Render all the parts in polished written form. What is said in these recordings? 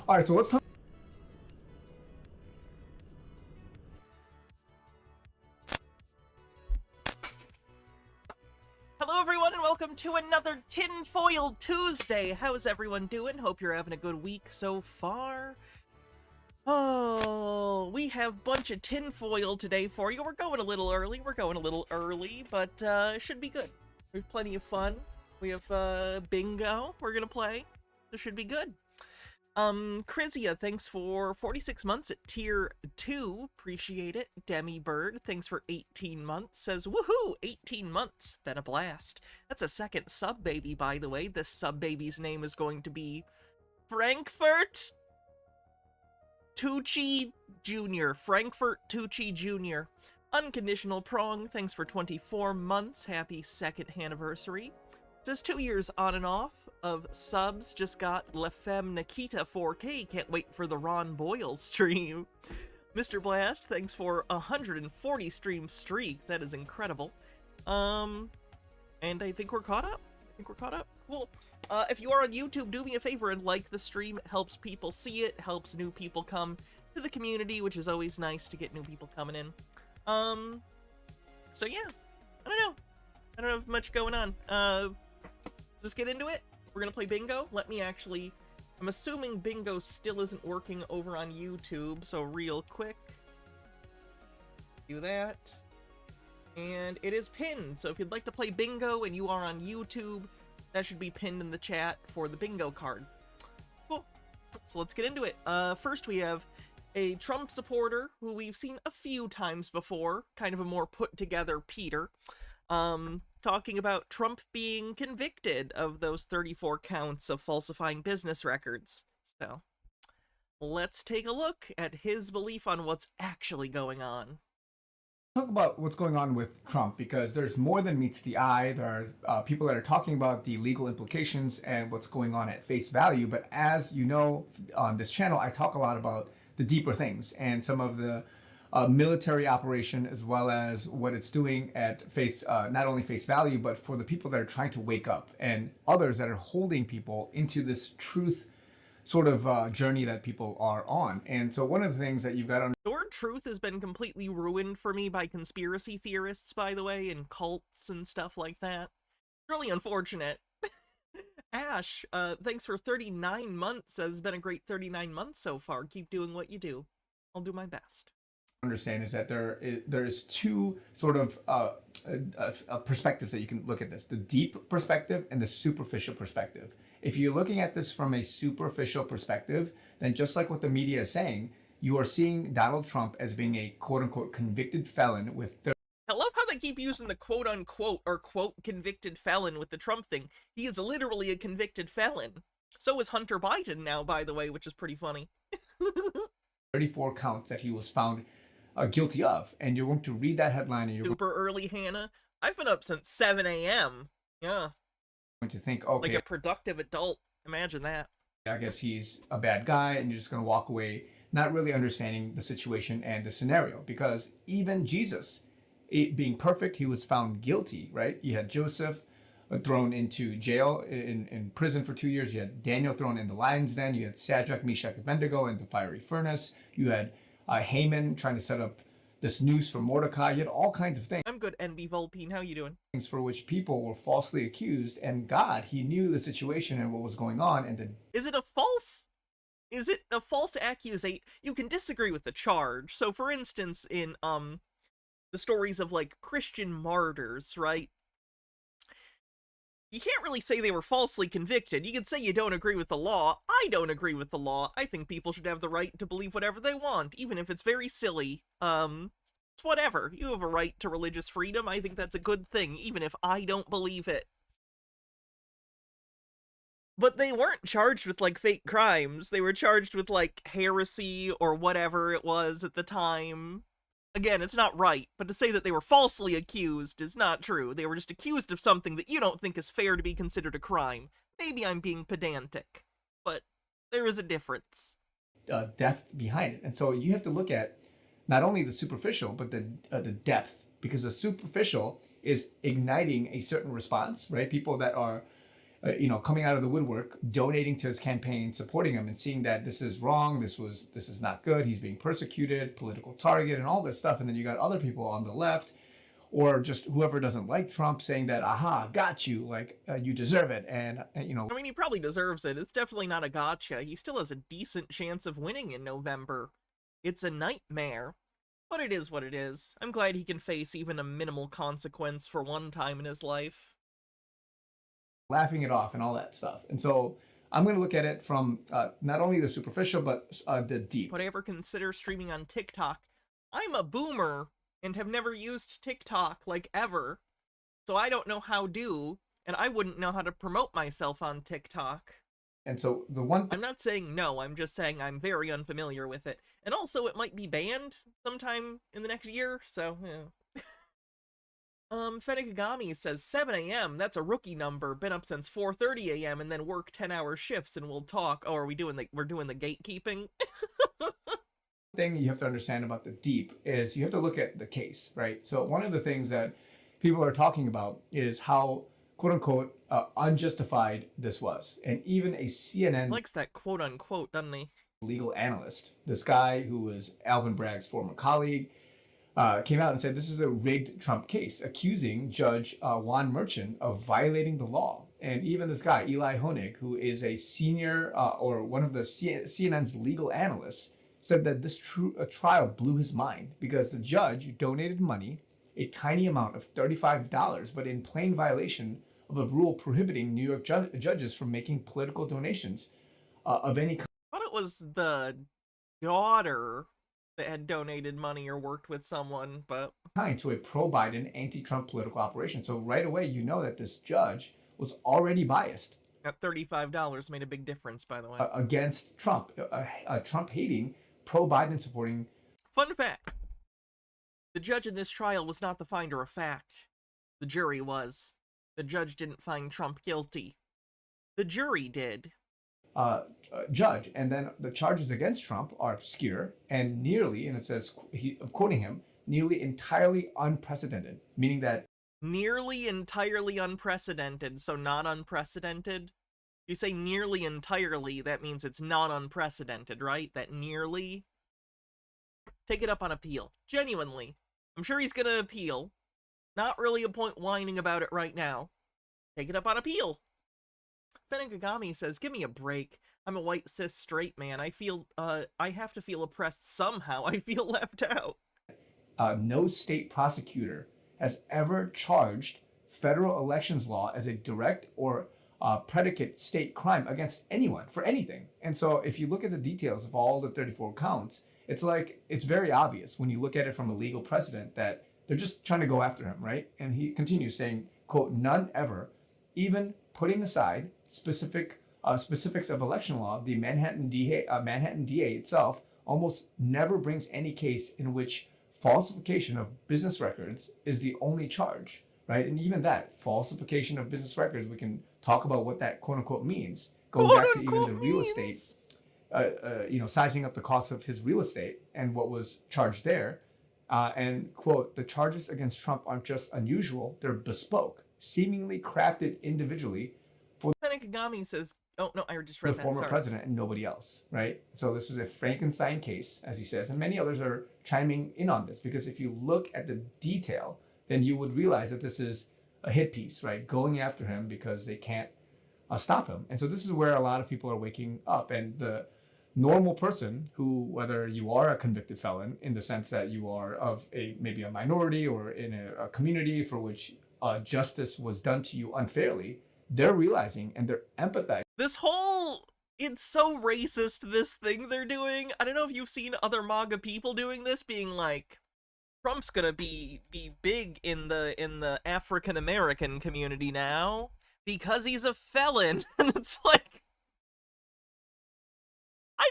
All right, so let's talk. Hello everyone and welcome to another Tinfoil Tuesday. How's everyone doing? Hope you're having a good week so far. Oh, we have a bunch of tinfoil today for you. We're going a little early, but it should be good. We have plenty of fun. We have bingo we're gonna play. This should be good. Crizia, thanks for 46 months at tier 2. Appreciate it. Demi Bird, thanks for 18 months. Says, woohoo, 18 months. Been a blast. That's a second sub baby, by the way. This sub baby's name is going to be Frankfurt Tucci Jr. Frankfurt Tucci Jr. Unconditional Prong, thanks for 24 months. Happy second anniversary. Says 2 years on and off of subs. Just got La Femme Nikita 4K. Can't wait for the Ron Boyle stream. Mr. Blast, thanks for 140 stream streak. That is incredible. And I think we're caught up. Cool. If you are on YouTube, do me a favor and like the stream. It helps people see it, helps new people come to the community, which is always nice to get new people coming in. So yeah, I don't have much going on. Just get into it. We're gonna play bingo. I'm assuming bingo still isn't working over on YouTube, so real quick. Do that. And it is pinned, so if you'd like to play bingo and you are on YouTube, that should be pinned in the chat for the bingo card. Cool. So let's get into it. First we have a Trump supporter who we've seen a few times before, kind of a more put-together Peter. Talking about Trump being convicted of those 34 counts of falsifying business records. So, let's take a look at his belief on what's actually going on. Talk about what's going on with Trump, because there's more than meets the eye. There are people that are talking about the legal implications and what's going on at face value. But as you know, on this channel, I talk a lot about the deeper things and some of the military operation, as well as what it's doing at not only face value, but for the people that are trying to wake up and others that are holding people into this truth sort of journey that people are on. And so one of the things that you've got on the word truth has been completely ruined for me by conspiracy theorists, by the way, and cults and stuff like that. Really unfortunate. Ash, thanks for 39 months. Has been a great 39 months so far. Keep doing what you do. I'll do my best. Understand is that there's two sort of perspectives that you can look at this: the deep perspective and the superficial perspective. If you're looking at this from a superficial perspective, then just like what the media is saying, you are seeing Donald Trump as being a quote-unquote convicted felon with I love how they keep using the quote-unquote or quote convicted felon with the Trump thing. He is literally a convicted felon. So is Hunter Biden now, by the way, which is pretty funny. 34 counts that he was found guilty of, and you're going to read that headline and you're super early, Hannah. I've been up since 7 a.m. Yeah. Going to think, okay, like a productive adult. Imagine that. I guess he's a bad guy, and you're just going to walk away not really understanding the situation and the scenario. Because even Jesus, being perfect, he was found guilty, right? You had Joseph thrown into jail in prison for 2 years. You had Daniel thrown in the lion's den. You had Shadrach, Meshach, and Abednego in the fiery furnace. You had Haman trying to set up this noose for Mordecai. You had all kinds of things. I'm good, NB Volpine. How you doing? Things for which people were falsely accused, and God, he knew the situation and what was going on. And is it a false accusation? You can disagree with the charge. So, for instance, in the stories of like Christian martyrs, right? You can't really say they were falsely convicted. You could say you don't agree with the law. I don't agree with the law. I think people should have the right to believe whatever they want, even if it's very silly. It's whatever. You have a right to religious freedom. I think that's a good thing, even if I don't believe it. But they weren't charged with, like, fake crimes. They were charged with, like, heresy or whatever it was at the time. Again, it's not right, but to say that they were falsely accused is not true. They were just accused of something that you don't think is fair to be considered a crime. Maybe I'm being pedantic, but there is a difference. Depth behind it. And so you have to look at not only the superficial, but the depth, because the superficial is igniting a certain response, right? People that are coming out of the woodwork, donating to his campaign, supporting him, and seeing that this is wrong, this is not good, he's being persecuted, political target, and all this stuff. And then you got other people on the left, or just whoever doesn't like Trump, saying that, aha, got you, like you deserve it, and I mean, he probably deserves it. It's definitely not a gotcha. He still has a decent chance of winning in November. It's a nightmare. But it is what it is. I'm glad he can face even a minimal consequence for one time in his life. laughing it off and all that stuff. And so I'm going to look at it from not only the superficial, but the deep. Would I ever consider streaming on TikTok? I'm a boomer and have never used TikTok, like, ever. So I don't know how to, and I wouldn't know how to promote myself on TikTok. And so the one I'm not saying no, I'm just saying I'm very unfamiliar with it. And also, it might be banned sometime in the next year, so, yeah. Fenekagami says 7 a.m. That's a rookie number. Been up since 4:30 a.m. and then work 10-hour shifts and we'll talk. Oh, we're doing the gatekeeping? thing you have to understand about the deep is you have to look at the case, right? So one of the things that people are talking about is how quote unquote unjustified this was. And even a CNN Likes that quote unquote, doesn't he? legal analyst, this guy who was Alvin Bragg's former colleague, came out and said this is a rigged Trump case, accusing Judge Juan Merchan of violating the law. And even this guy, Eli Honig, who is a senior or one of the CNN's legal analysts, said that this trial blew his mind because the judge donated money, a tiny amount of $35, but in plain violation of a rule prohibiting New York judges from making political donations of any kind. I thought it was the daughter that had donated money or worked with someone, but To a pro-Biden, anti-Trump political operation. So right away, you know that this judge was already biased. that $35 made a big difference, by the way. Against Trump, Trump-hating, pro-Biden supporting. Fun fact. The judge in this trial was not the finder of fact. The jury was. The judge didn't find Trump guilty. The jury did. Judge. And then the charges against Trump are obscure and nearly, and it says, quoting him, nearly entirely unprecedented, meaning that Nearly entirely unprecedented, so not unprecedented? You say nearly entirely, that means it's not unprecedented, right? That nearly? Take it up on appeal. Genuinely. I'm sure he's gonna appeal. Not really a point whining about it right now. Take it up on appeal. Fenekagami says, give me a break. I'm a white cis straight man. I have to feel oppressed somehow. I feel left out. No state prosecutor has ever charged federal elections law as a direct or predicate state crime against anyone for anything. And so if you look at the details of all the 34 counts, it's very obvious when you look at it from a legal precedent that they're just trying to go after him, right? And he continues saying, quote, none ever, even putting aside specifics of election law, the Manhattan DA itself almost never brings any case in which falsification of business records is the only charge, right? And even that falsification of business records, we can talk about what that quote unquote means. Going back to even the real estate, sizing up the cost of his real estate and what was charged there. And quote, the charges against Trump aren't just unusual, they're bespoke, seemingly crafted individually for Fenekagami says, oh, no, I just read the that, former sorry. president and nobody else, right? So this is a Frankenstein case, as he says, and many others are chiming in on this because if you look at the detail, then you would realize that this is a hit piece, right? Going after him because they can't stop him. And so this is where a lot of people are waking up. And the normal person who, whether you are a convicted felon in the sense that you are of maybe a minority or in a community for which justice was done to you unfairly, they're realizing and they're empathizing. It's so racist, this thing they're doing. I don't know if you've seen other MAGA people doing this, being like, Trump's gonna be big in the African American community now because he's a felon. And it's like, I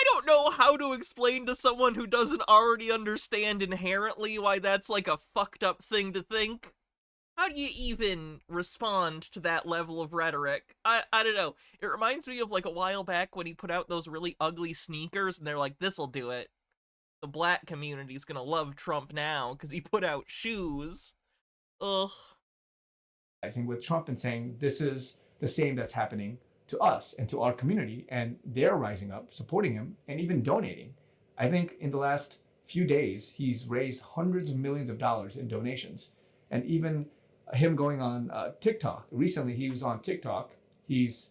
don't know how to explain to someone who doesn't already understand inherently why that's like a fucked up thing to think. How do you even respond to that level of rhetoric? I don't know. It reminds me of like a while back when he put out those really ugly sneakers and they're like, this'll do it. The black community's gonna love Trump now because he put out shoes. Ugh. With Trump and saying this is the same that's happening to us and to our community, and they're rising up, supporting him, and even donating. I think in the last few days, he's raised hundreds of millions of dollars in donations. And even him going on TikTok. Recently, he was on TikTok. He's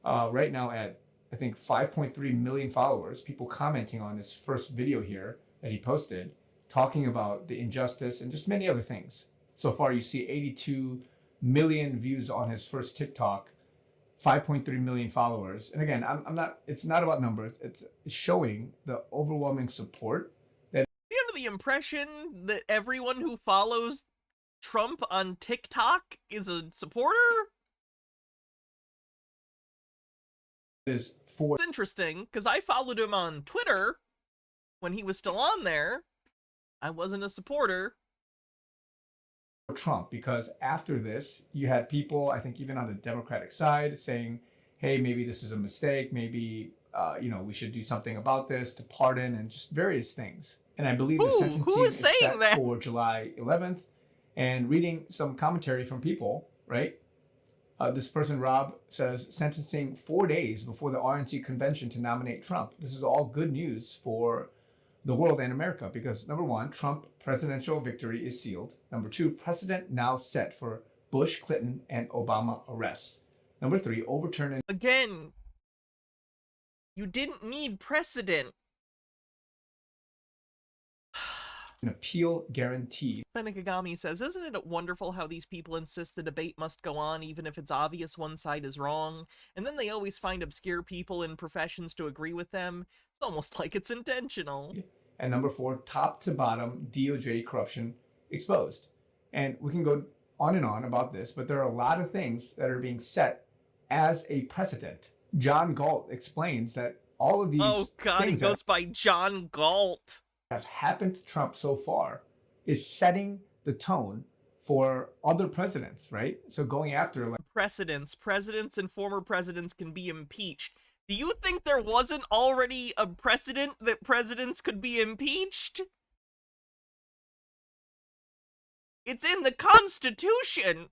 right now at, I think, 5.3 million followers, people commenting on his first video here that he posted, talking about the injustice and just many other things. So far, you see 82 million views on his first TikTok, 5.3 million followers. And again, I'm not, it's not about numbers. It's showing the overwhelming support. Are you under the impression that everyone who follows Trump on TikTok is a supporter? Is for It's interesting, because I followed him on Twitter when he was still on there. I wasn't a supporter. Trump, because after this, you had people, I think even on the Democratic side, saying, hey, maybe this is a mistake. Maybe, we should do something about this to pardon and just various things. And I believe the sentencing is set for July 11th. And reading some commentary from people, right? This person, Rob, says sentencing 4 days before the RNC convention to nominate Trump. This is all good news for the world and America because, number one, Trump presidential victory is sealed. Number two, precedent now set for Bush, Clinton, and Obama arrests. Number three, overturn. Again, you didn't need precedent. An appeal guaranteed. Fenekagami says, isn't it wonderful how these people insist the debate must go on even if it's obvious one side is wrong? And then they always find obscure people in professions to agree with them. It's almost like it's intentional. And number four, top to bottom DOJ corruption exposed. And we can go on and on about this, but there are a lot of things that are being set as a precedent. John Galt explains that all of these he goes by John Galt. Have happened to Trump so far is setting the tone for other presidents, right? So going after presidents and former presidents can be impeached. Do you think there wasn't already a precedent that presidents could be impeached? It's in the Constitution.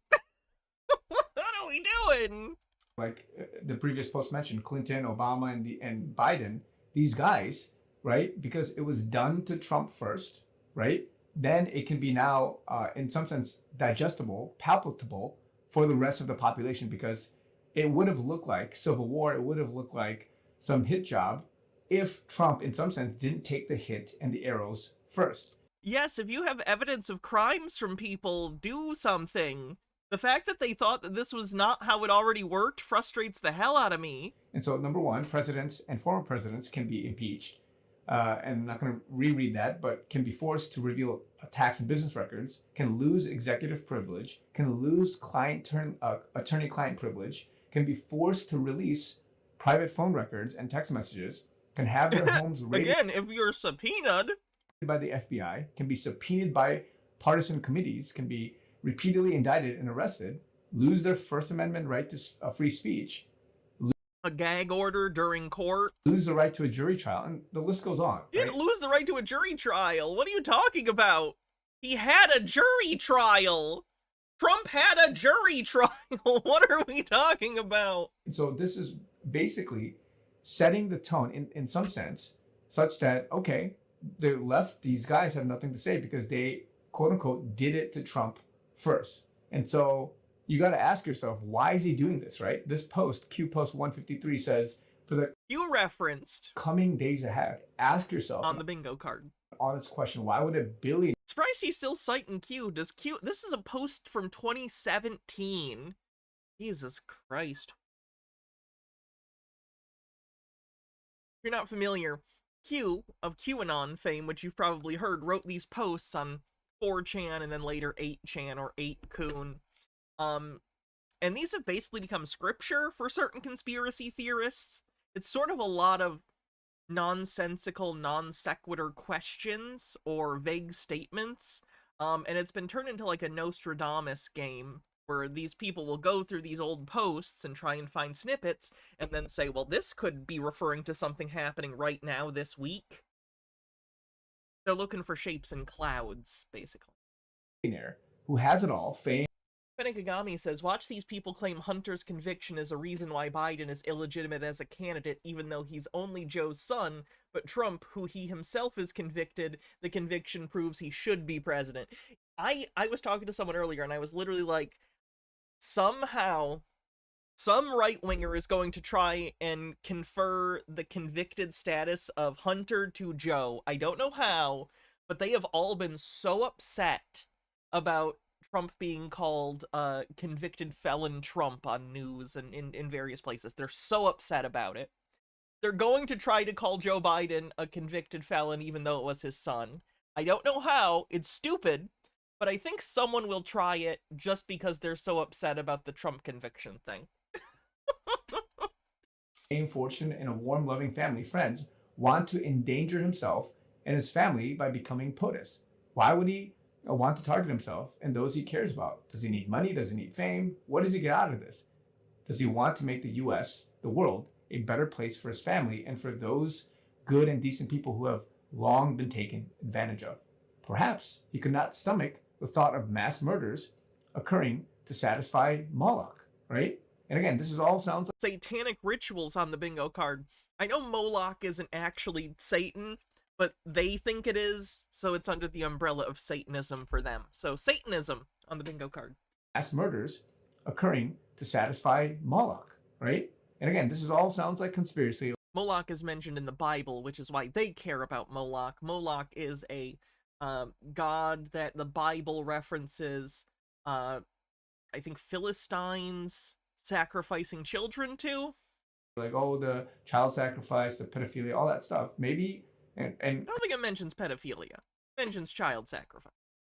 What are we doing? Like the previous post mentioned, Clinton, Obama, and Biden, these guys, right? Because it was done to Trump first, right? Then it can be now, in some sense, digestible, palpable for the rest of the population because it would have looked like civil war. It would have looked like some hit job if Trump, in some sense, didn't take the hit and the arrows first. Yes, if you have evidence of crimes from people, do something. The fact that they thought that this was not how it already worked frustrates the hell out of me. And so, number one, presidents and former presidents can be impeached. And I'm not going to reread that, but can be forced to reveal tax and business records, can lose executive privilege, can lose attorney-client privilege, can be forced to release private phone records and text messages, can have their homes raided again, if you're subpoenaed by the FBI, can be subpoenaed by partisan committees, can be repeatedly indicted and arrested, lose their First Amendment right to free speech, a gag order during court, lose the right to a jury trial, and the list goes on. He didn't lose the right to a jury trial. What are you talking about? He had a jury trial. Trump had a jury trial. What are we talking about? And so this is basically setting the tone in some sense, such that, okay, the left, these guys have nothing to say because they, quote unquote, did it to Trump first. And so you got to ask yourself, why is he doing this, right? This post, Q post 153 says, for the you referenced coming days ahead, ask yourself on the bingo card. Honest question, why would a billion... Surprised he's still citing Q. Does Q... This is a post from 2017. Jesus Christ. If you're not familiar, Q, of QAnon fame, which you've probably heard, wrote these posts on 4chan and then later 8chan or 8kun. And these have basically become scripture for certain conspiracy theorists. It's sort of a lot of nonsensical, non sequitur questions or vague statements. And it's been turned into like a Nostradamus game where these people will go through these old posts and try and find snippets and then say, well, this could be referring to something happening right now this week. They're looking for shapes in clouds, basically. Who has it all, fame, Benekagami says, watch these people claim Hunter's conviction is a reason why Biden is illegitimate as a candidate, even though he's only Joe's son, but Trump, who he himself is convicted, the conviction proves he should be president. I was talking to someone earlier, and I was literally like, somehow, some right-winger is going to try and confer the convicted status of Hunter to Joe. I don't know how, but they have all been so upset about Trump being called convicted felon Trump on news and in various places. They're so upset about it. They're going to try to call Joe Biden a convicted felon even though it was his son. I don't know how. It's stupid, but I think someone will try it just because they're so upset about the Trump conviction thing. Fame, fortune, and a warm, loving family, friends, want to endanger himself and his family by becoming POTUS. Why would he want to target himself and those he cares about? Does he need money? Does he need fame? What does he get out of this? Does he want to make the US, the world, a better place for his family and for those good and decent people who have long been taken advantage of? Perhaps he could not stomach the thought of mass murders occurring to satisfy Moloch, right? And again, this is all sounds like satanic rituals on the bingo card. I know Moloch isn't actually Satan, but they think it is, so it's under the umbrella of Satanism for them. So Satanism on the bingo card. Mass murders occurring to satisfy Moloch, right? And again, this is all sounds like conspiracy. Moloch is mentioned in the Bible, which is why they care about Moloch. Moloch is a god that the Bible references, I think, Philistines sacrificing children to. Like, oh, the child sacrifice, the pedophilia, all that stuff. Maybe, and I don't think it mentions pedophilia. It mentions child sacrifice.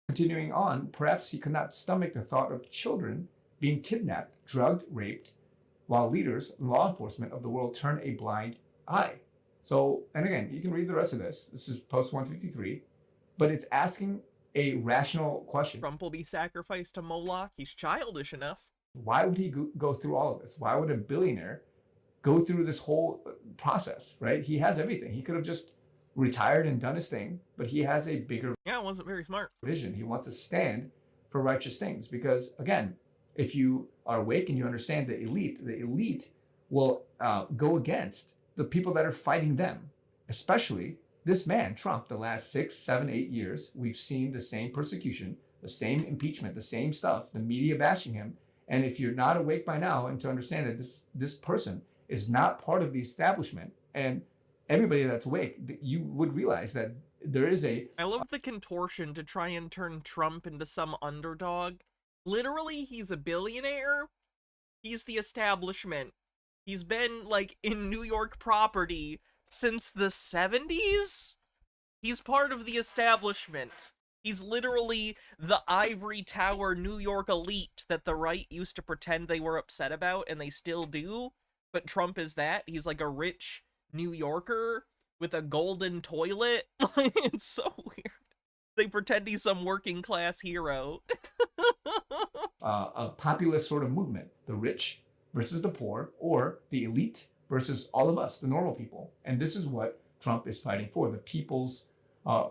Continuing on, perhaps he could not stomach the thought of children being kidnapped, drugged, raped, while leaders and law enforcement of the world turn a blind eye. So, and again, you can read the rest of this. This is post 153, but it's asking a rational question. Trump will be sacrificed to Moloch. He's childish enough. Why would he go through all of this? Why would a billionaire go through this whole process, right? He has everything. He could have just retired and done his thing, but he has a bigger Yeah, it wasn't very smart. vision. He wants to stand for righteous things because, again, if you are awake and you understand the elite will go against the people that are fighting them, especially this man, Trump. The last 6, 7, 8 years, we've seen the same persecution, the same impeachment, the same stuff, the media bashing him. And if you're not awake by now and to understand that this person is not part of the establishment, and everybody that's awake, you would realize that there is a... I love the contortion to try and turn Trump into some underdog. Literally, he's a billionaire. He's the establishment. He's been, like, in New York property since the 70s? He's part of the establishment. He's literally the ivory tower New York elite that the right used to pretend they were upset about, and they still do. But Trump is that. He's like a rich New Yorker with a golden toilet. It's so weird. They pretend he's some working class hero. A populist sort of movement, the rich versus the poor, or the elite versus all of us, the normal people. And this is what Trump is fighting for, the people's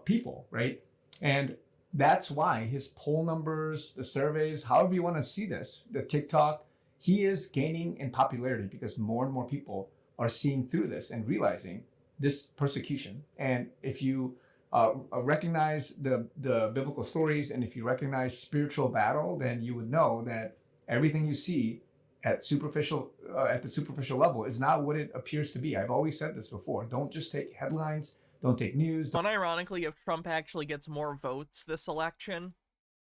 people, right? And that's why his poll numbers, the surveys, however you want to see this, the TikTok, he is gaining in popularity because more and more people are seeing through this and realizing this persecution. And if you recognize the biblical stories, and if you recognize spiritual battle, then you would know that everything you see at the superficial level is not what it appears to be. I've always said this before. Don't just take headlines. Don't take news. Unironically, if Trump actually gets more votes this election,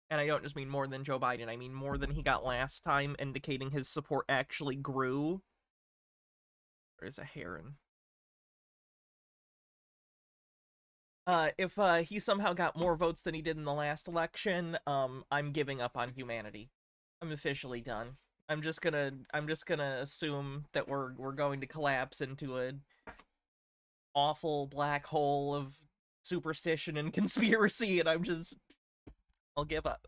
and I don't just mean more than Joe Biden, I mean more than he got last time, indicating his support actually grew. There's a heron. If he somehow got more votes than he did in the last election, I'm giving up on humanity. I'm officially done. I'm just gonna assume that we're going to collapse into a awful black hole of superstition and conspiracy, and I'll give up.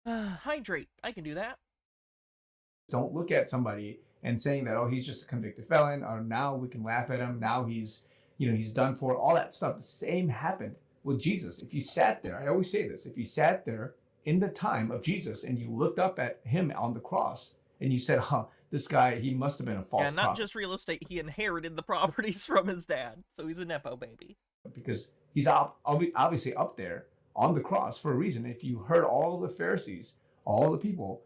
Hydrate. I can do that. Don't look at somebody and saying that, oh, he's just a convicted felon, or now we can laugh at him, now he's done for, all that stuff. The same happened with Jesus. If you sat there, I always say this, if you sat there in the time of Jesus and you looked up at him on the cross and you said, huh, this guy, he must have been a false Yeah, not prophet. just real estate, he inherited the properties from his dad, so he's a Nepo baby. Because he's obviously up there on the cross for a reason. If you heard all the Pharisees, all the people.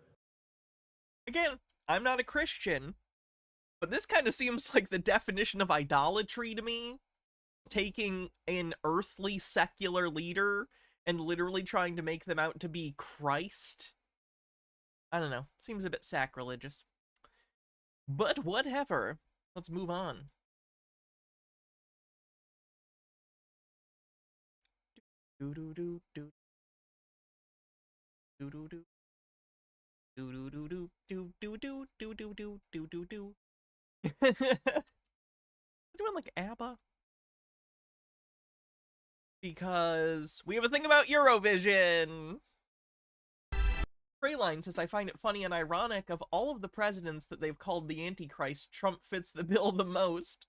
Again, I'm not a Christian, but this kind of seems like the definition of idolatry to me. Taking an earthly secular leader and literally trying to make them out to be Christ. I don't know. Seems a bit sacrilegious. But whatever. Let's move on. Do do do do do do do do do do do do do do do do do do do. Doing like ABBA. Because we have a thing about Eurovision. Freyline says, I find it funny and ironic of all of the presidents that they've called the Antichrist, Trump fits the bill the most.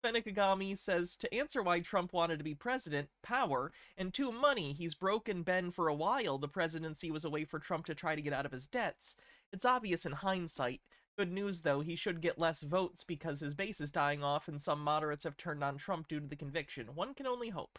Fenekagami says, to answer why Trump wanted to be president, power, and 2, money. He's broken Ben for a while. The presidency was a way for Trump to try to get out of his debts. It's obvious in hindsight. Good news, though, he should get less votes because his base is dying off and some moderates have turned on Trump due to the conviction. One can only hope.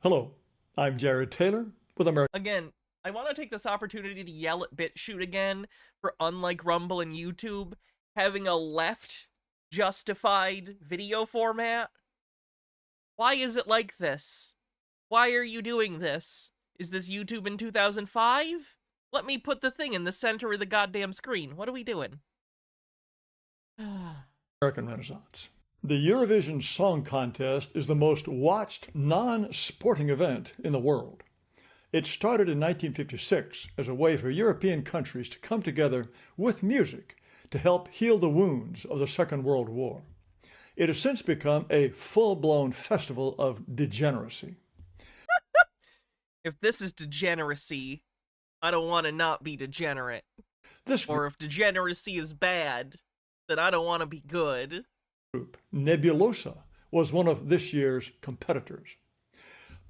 Hello, I'm Jared Taylor with American. Again, I want to take this opportunity to yell at BitChute again for, unlike Rumble and YouTube, having a left justified video format. Why is it like this? Why are you doing this? Is this YouTube in 2005? Let me put the thing in the center of the goddamn screen. What are we doing? American Renaissance. The Eurovision Song Contest is the most watched non-sporting event in the world. It started in 1956 as a way for European countries to come together with music to help heal the wounds of the Second World War. It has since become a full-blown festival of degeneracy. If this is degeneracy, I don't want to not be degenerate. Or if degeneracy is bad, then I don't want to be good. Group, Nebulosa, was one of this year's competitors.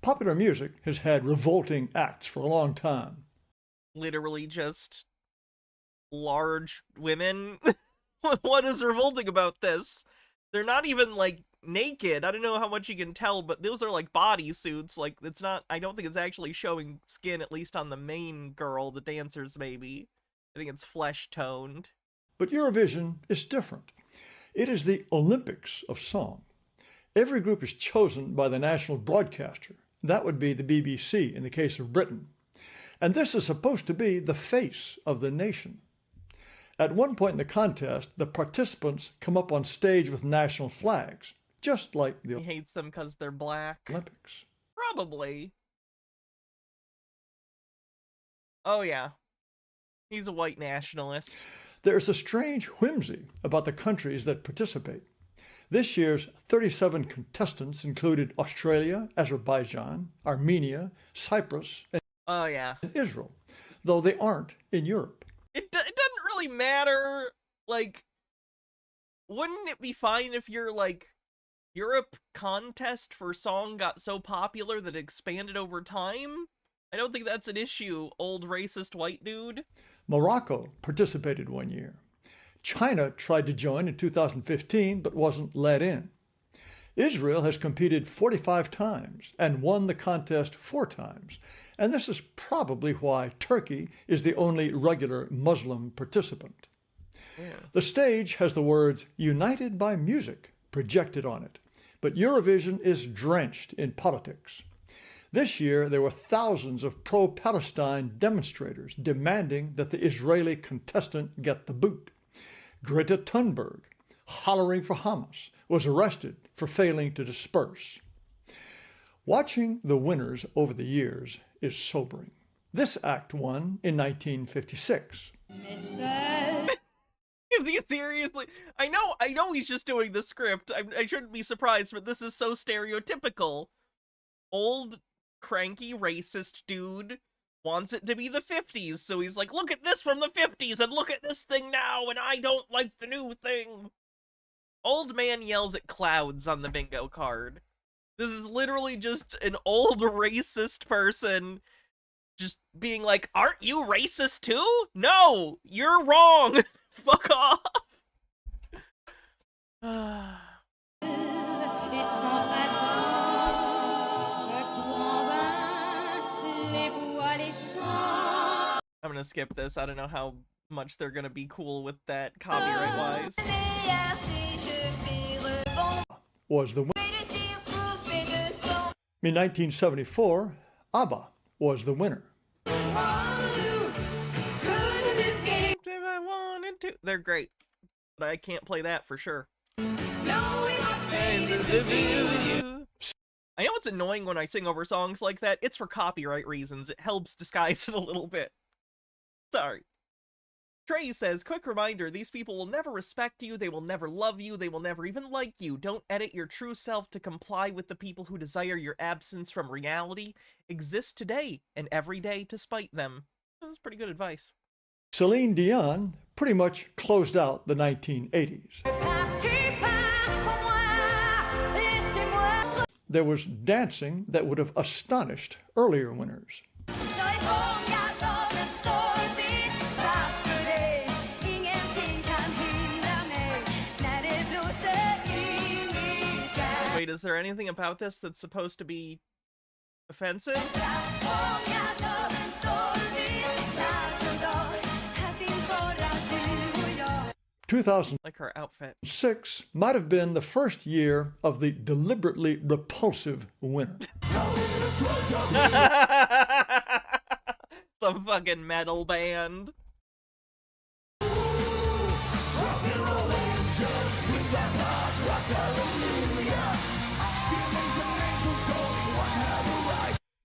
Popular music has had revolting acts for a long time. Literally just large women? What is revolting about this? They're not even, like, naked. I don't know how much you can tell, but those are, like, bodysuits. Like, it's not, I don't think it's actually showing skin, at least on the main girl, the dancers, maybe. I think it's flesh-toned. But Eurovision is different. It is the Olympics of song. Every group is chosen by the national broadcaster. That would be the BBC in the case of Britain. And this is supposed to be the face of the nation. At one point in the contest, the participants come up on stage with national flags, just like the He hates them because they're black. Olympics. Probably. Oh, yeah. He's a white nationalist. There's a strange whimsy about the countries that participate. This year's 37 contestants included Australia, Azerbaijan, Armenia, Cyprus, and Oh, yeah. Israel, though they aren't in Europe. It doesn't really matter. Like, wouldn't it be fine if your, like, Europe contest for song got so popular that it expanded over time? I don't think that's an issue, old racist white dude. Morocco participated one year. China tried to join in 2015 but wasn't let in. Israel has competed 45 times and won the contest 4 times. And this is probably why Turkey is the only regular Muslim participant. Yeah. The stage has the words "United by Music" projected on it, but Eurovision is drenched in politics. This year, there were thousands of pro-Palestine demonstrators demanding that the Israeli contestant get the boot. Greta Thunberg, hollering for Hamas, was arrested for failing to disperse. Watching the winners over the years is sobering. This act won in 1956. Is he seriously? I know he's just doing the script. I shouldn't be surprised, but this is so stereotypical. Old, cranky, racist dude wants it to be the 50s, so he's like, look at this from the 50s, and look at this thing now, and I don't like the new thing. Old man yells at clouds on the bingo card. This is literally just an old racist person just being like, aren't you racist too? No, you're wrong. Fuck off. I'm gonna skip this. I don't know how much they're gonna be cool with that copyright-wise. Was the winner. In 1974, ABBA was the winner. If I wanted to. They're great, but I can't play that for sure. I know it's annoying when I sing over songs like that. It's for copyright reasons. It helps disguise it a little bit. Sorry. Trey says, quick reminder, these people will never respect you, they will never love you, they will never even like you. Don't edit your true self to comply with the people who desire your absence from reality. Exist today and every day to spite them. That was pretty good advice. Celine Dion pretty much closed out the 1980s. There was dancing that would have astonished earlier winners. Wait, is there anything about this that's supposed to be offensive? 2006 Like her outfit. might have been the first year of the deliberately repulsive winner. Some fucking metal band.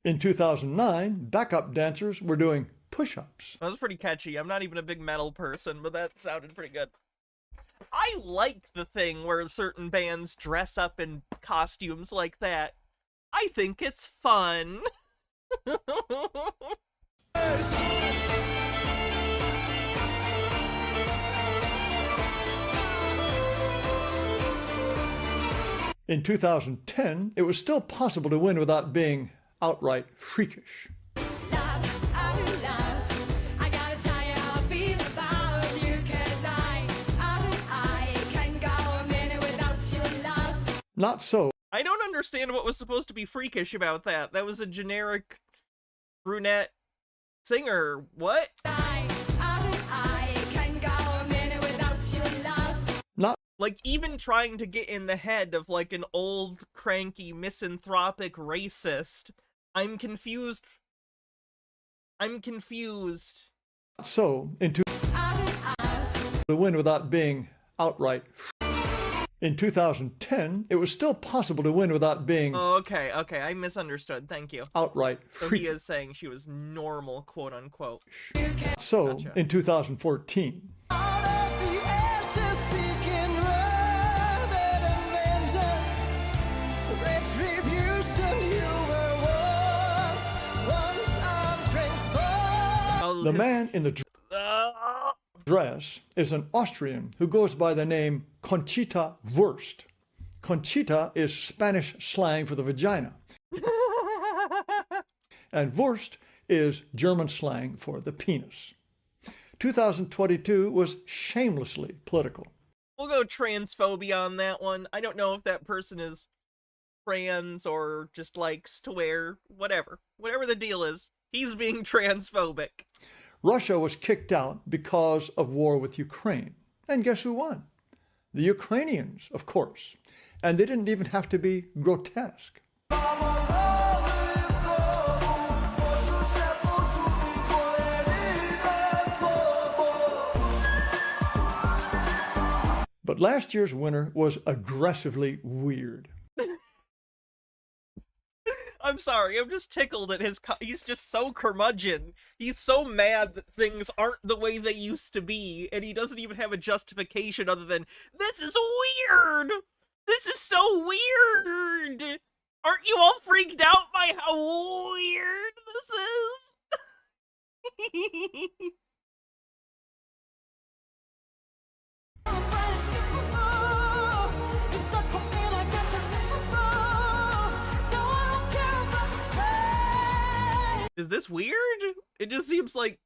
In 2009, backup dancers were doing push-ups. That was pretty catchy. I'm not even a big metal person, but that sounded pretty good. I like the thing where certain bands dress up in costumes like that. I think it's fun. In 2010, it was still possible to win without being outright freakish. Not so. I don't understand what was supposed to be freakish about that. That was a generic brunette singer. What? Not like even trying to get in the head of like an old, cranky, misanthropic racist. I'm confused. so into to win without being outright. In 2010, it was still possible to win without being okay, I misunderstood. Thank you. outright So freakish. he is saying she was normal, quote unquote. So, Gotcha. in 2014, Oh, the man in the Uh, dress is an Austrian who goes by the name Conchita Wurst. Conchita is Spanish slang for the vagina, and Wurst is German slang for the penis. 2022 was shamelessly political. we'll go transphobia on that one. I don't know if that person is trans or just likes to wear whatever the deal is. He's being transphobic. Russia was kicked out because of war with Ukraine. And guess who won? The Ukrainians, of course. And they didn't even have to be grotesque. But last year's winner was aggressively weird. I'm sorry, I'm just tickled at he's just so curmudgeon. He's so mad that things aren't the way they used to be, and he doesn't even have a justification other than, this is weird! This is so weird! Aren't you all freaked out by how weird this is? Is this weird? It just seems like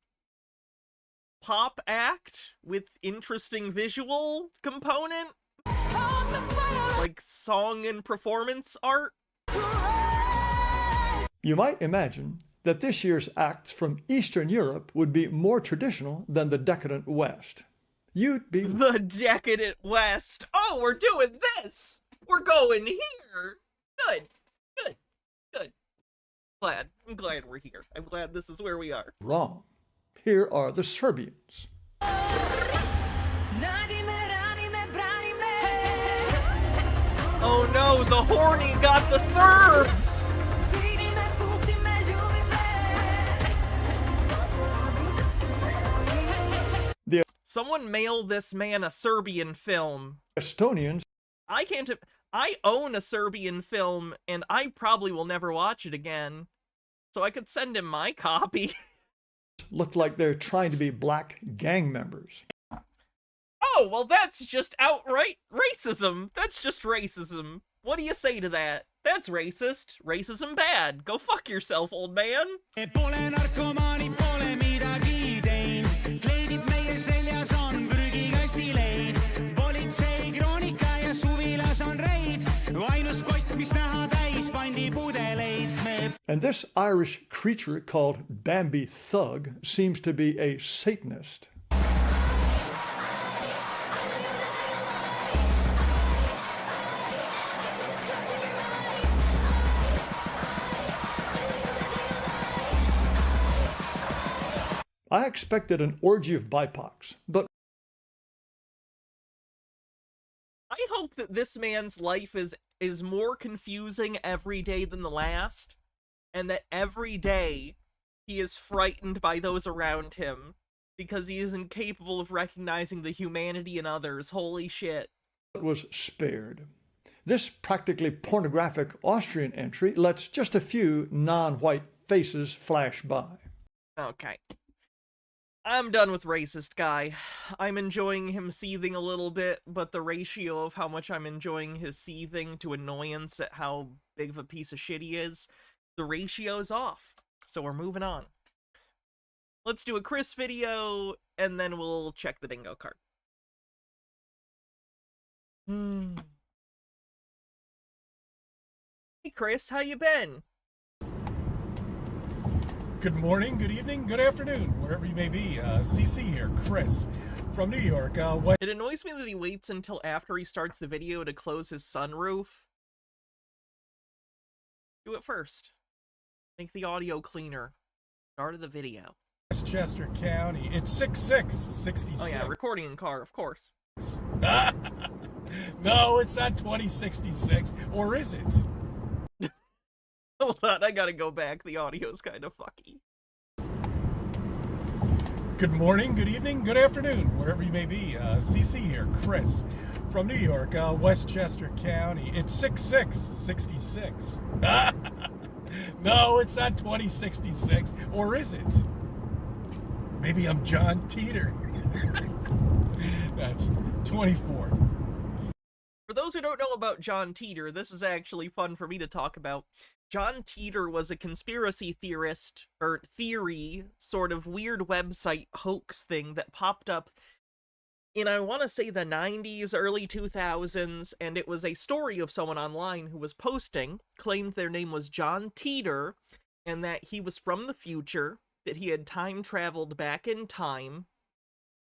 pop act with interesting visual component, like song and performance art. You might imagine that this year's acts from Eastern Europe would be more traditional than the decadent West. You'd be... The decadent West. Oh, we're doing this. We're going here. Good, good, good. Glad. I'm glad we're here. I'm glad this is where we are. wrong. Here are the Serbians. Oh no, the horny got the Serbs! The Someone mail this man a Serbian film. Estonians I own a Serbian film, and I probably will never watch it again. So I could send him my copy. look like they're trying to be black gang members. Oh, well that's just outright racism. That's just racism. What do you say to that? That's racist. Racism bad. Go fuck yourself, old man. And this Irish creature called Bambi Thug seems to be a Satanist. I expected an orgy of BIPOCs, but I hope that this man's life is more confusing every day than the last, and that every day he is frightened by those around him because he is incapable of recognizing the humanity in others. Holy shit. was spared. This practically pornographic Austrian entry lets just a few non-white faces flash by. Okay. I'm done with racist guy. I'm enjoying him seething a little bit, but the ratio of how much I'm enjoying his seething to annoyance at how big of a piece of shit he is, the ratio's off. So we're moving on. Let's do a Chris video, and then we'll check the bingo card. Hey Chris, how you been? Good morning, good evening, good afternoon, wherever you may be. CC here, Chris, from New York. It annoys me that he waits until after he starts the video to close his sunroof. Do it first. Make the audio cleaner. Start of the video. Westchester County. It's 6666. Oh yeah, recording in car, of course. No, it's not 2066. Or is it? Hold on, I gotta go back. The audio's kind of fucky. Good morning, good evening, good afternoon, wherever you may be. CC here, Chris, from New York, Westchester County. It's 6666. No, it's not 2066. Or is it? Maybe I'm John Titor. That's 24. For those who don't know about John Titor, this is actually fun for me to talk about. John Titor was a conspiracy theorist, or theory, sort of weird website hoax thing that popped up in, I want to say, the 90s, early 2000s, and it was a story of someone online who was posting, claimed their name was John Titor, and that he was from the future, that he had time traveled back in time,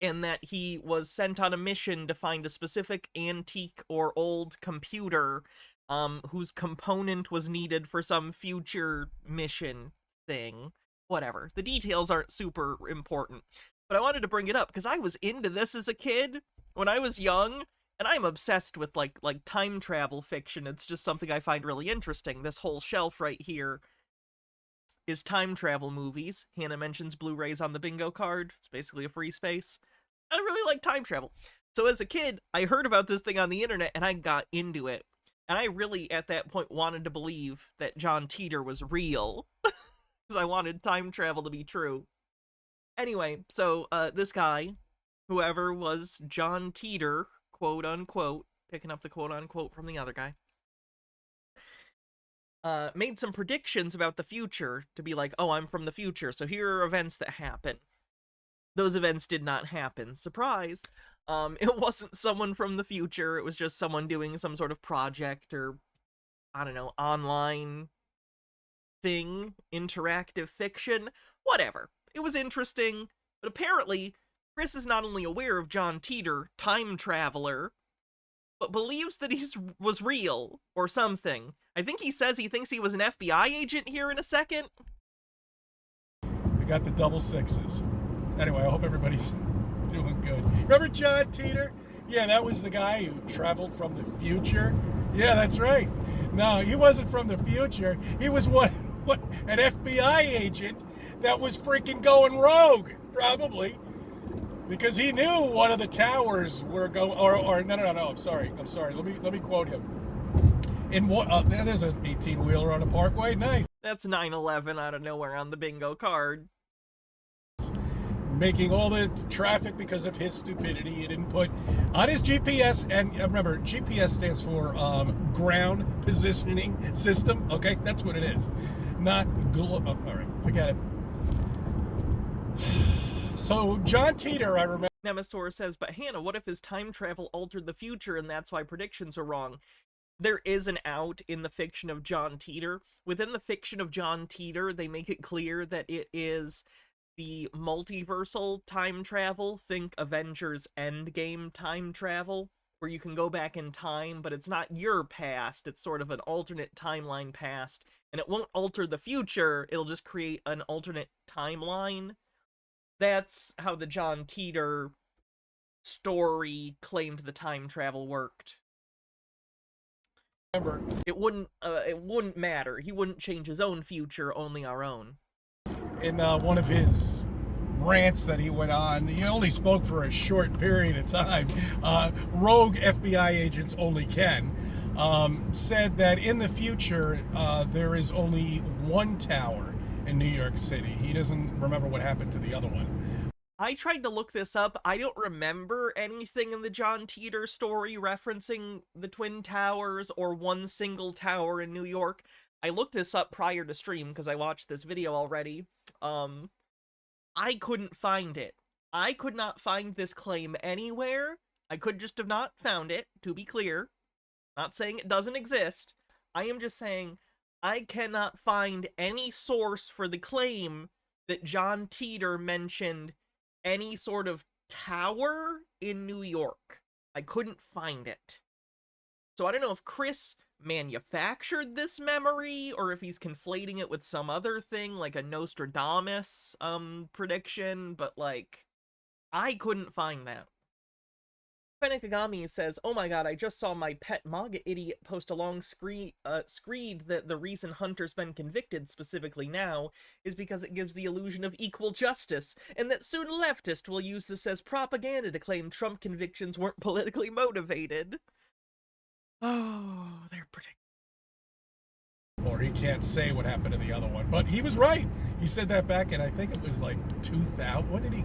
and that he was sent on a mission to find a specific antique or old computer whose component was needed for some future mission thing. Whatever. The details aren't super important. But I wanted to bring it up because I was into this as a kid when I was young, and I'm obsessed with like time travel fiction. It's just something I find really interesting. This whole shelf right here is time travel movies. Hannah mentions Blu-rays on the bingo card. It's basically a free space. I really like time travel. So as a kid, I heard about this thing on the internet and I got into it. And I really, at that point, wanted to believe that John Titor was real. Because I wanted time travel to be true. Anyway, so this guy, whoever was John Titor, quote unquote, picking up the quote unquote from the other guy, made some predictions about the future to be like, oh, I'm from the future, so here are events that happen. Those events did not happen. Surprise! It wasn't someone from the future, it was just someone doing some sort of project or, I don't know, online thing, interactive fiction, whatever. It was interesting, but apparently, Chris is not only aware of John Titor, time traveler, but believes that he was real, or something. I think he says he thinks he was an FBI agent here in a second. We got the double sixes. Anyway, I hope everybody's doing good. Remember John Titor? Yeah, that was the guy who traveled from the future. Yeah, that's right. No, he wasn't from the future. He was what an FBI agent that was freaking going rogue, probably. Because he knew one of the towers were going, or no, I'm sorry. Let me quote him. In what? There's an 18-wheeler on a parkway. Nice. That's 9/11 out of nowhere on the bingo card. Making all the traffic because of his stupidity. He didn't put on his GPS, and remember, GPS stands for ground positioning system. Okay, that's what it is. Not all right, forget it. So John Titor, I remember. Nemesaur says, but Hannah, what if his time travel altered the future and that's why predictions are wrong? There is an out in the fiction of John Titor. Within the fiction of John Titor, they make it clear that it is the multiversal time travel. Think Avengers Endgame time travel, where you can go back in time, but it's not your past. It's sort of an alternate timeline past, and it won't alter the future. It'll just create an alternate timeline. That's how the John Titor story claimed the time travel worked. It wouldn't matter. He wouldn't change his own future, only our own. In one of his rants that he went on, he only spoke for a short period of time. Rogue FBI agents only can. Said that in the future there is only one tower in New York City. He doesn't remember what happened to the other one. I tried to look this up. I don't remember anything in the John Titor story referencing the Twin Towers or one single tower in New York. I looked this up prior to stream because I watched this video already. I couldn't find it. I could not find this claim anywhere. I could just have not found it, to be clear. Not saying it doesn't exist. I am just saying I cannot find any source for the claim that John Titor mentioned any sort of tower in New York. I couldn't find it. So I don't know if Chris manufactured this memory or if he's conflating it with some other thing like a Nostradamus prediction, but like I couldn't find that. Fenekagami says, oh my god, I just saw my pet manga idiot post a long screed that the reason Hunter's been convicted, specifically now, is because it gives the illusion of equal justice, and that soon leftists will use this as propaganda to claim Trump convictions weren't politically motivated. Oh, they're predictable. Or he can't say what happened to the other one. But he was right. He said that back in, I think it was like 2000. What did he...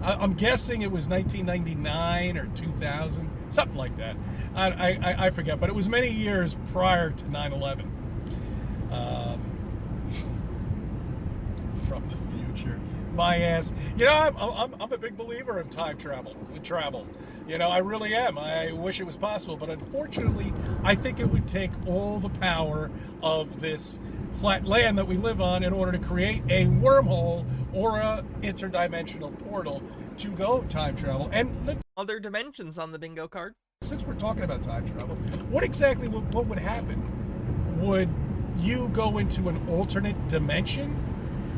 I'm guessing it was 1999 or 2000, something like that. I forget, but it was many years prior to 9/11. From the future, my ass. You know, I'm a big believer of time travel. You know, I really am. I wish it was possible, but unfortunately, I think it would take all the power of this flat land that we live on in order to create a wormhole or a interdimensional portal to go time travel. And other dimensions on the bingo card. Since we're talking about time travel, what exactly what would happen? Would you go into an alternate dimension,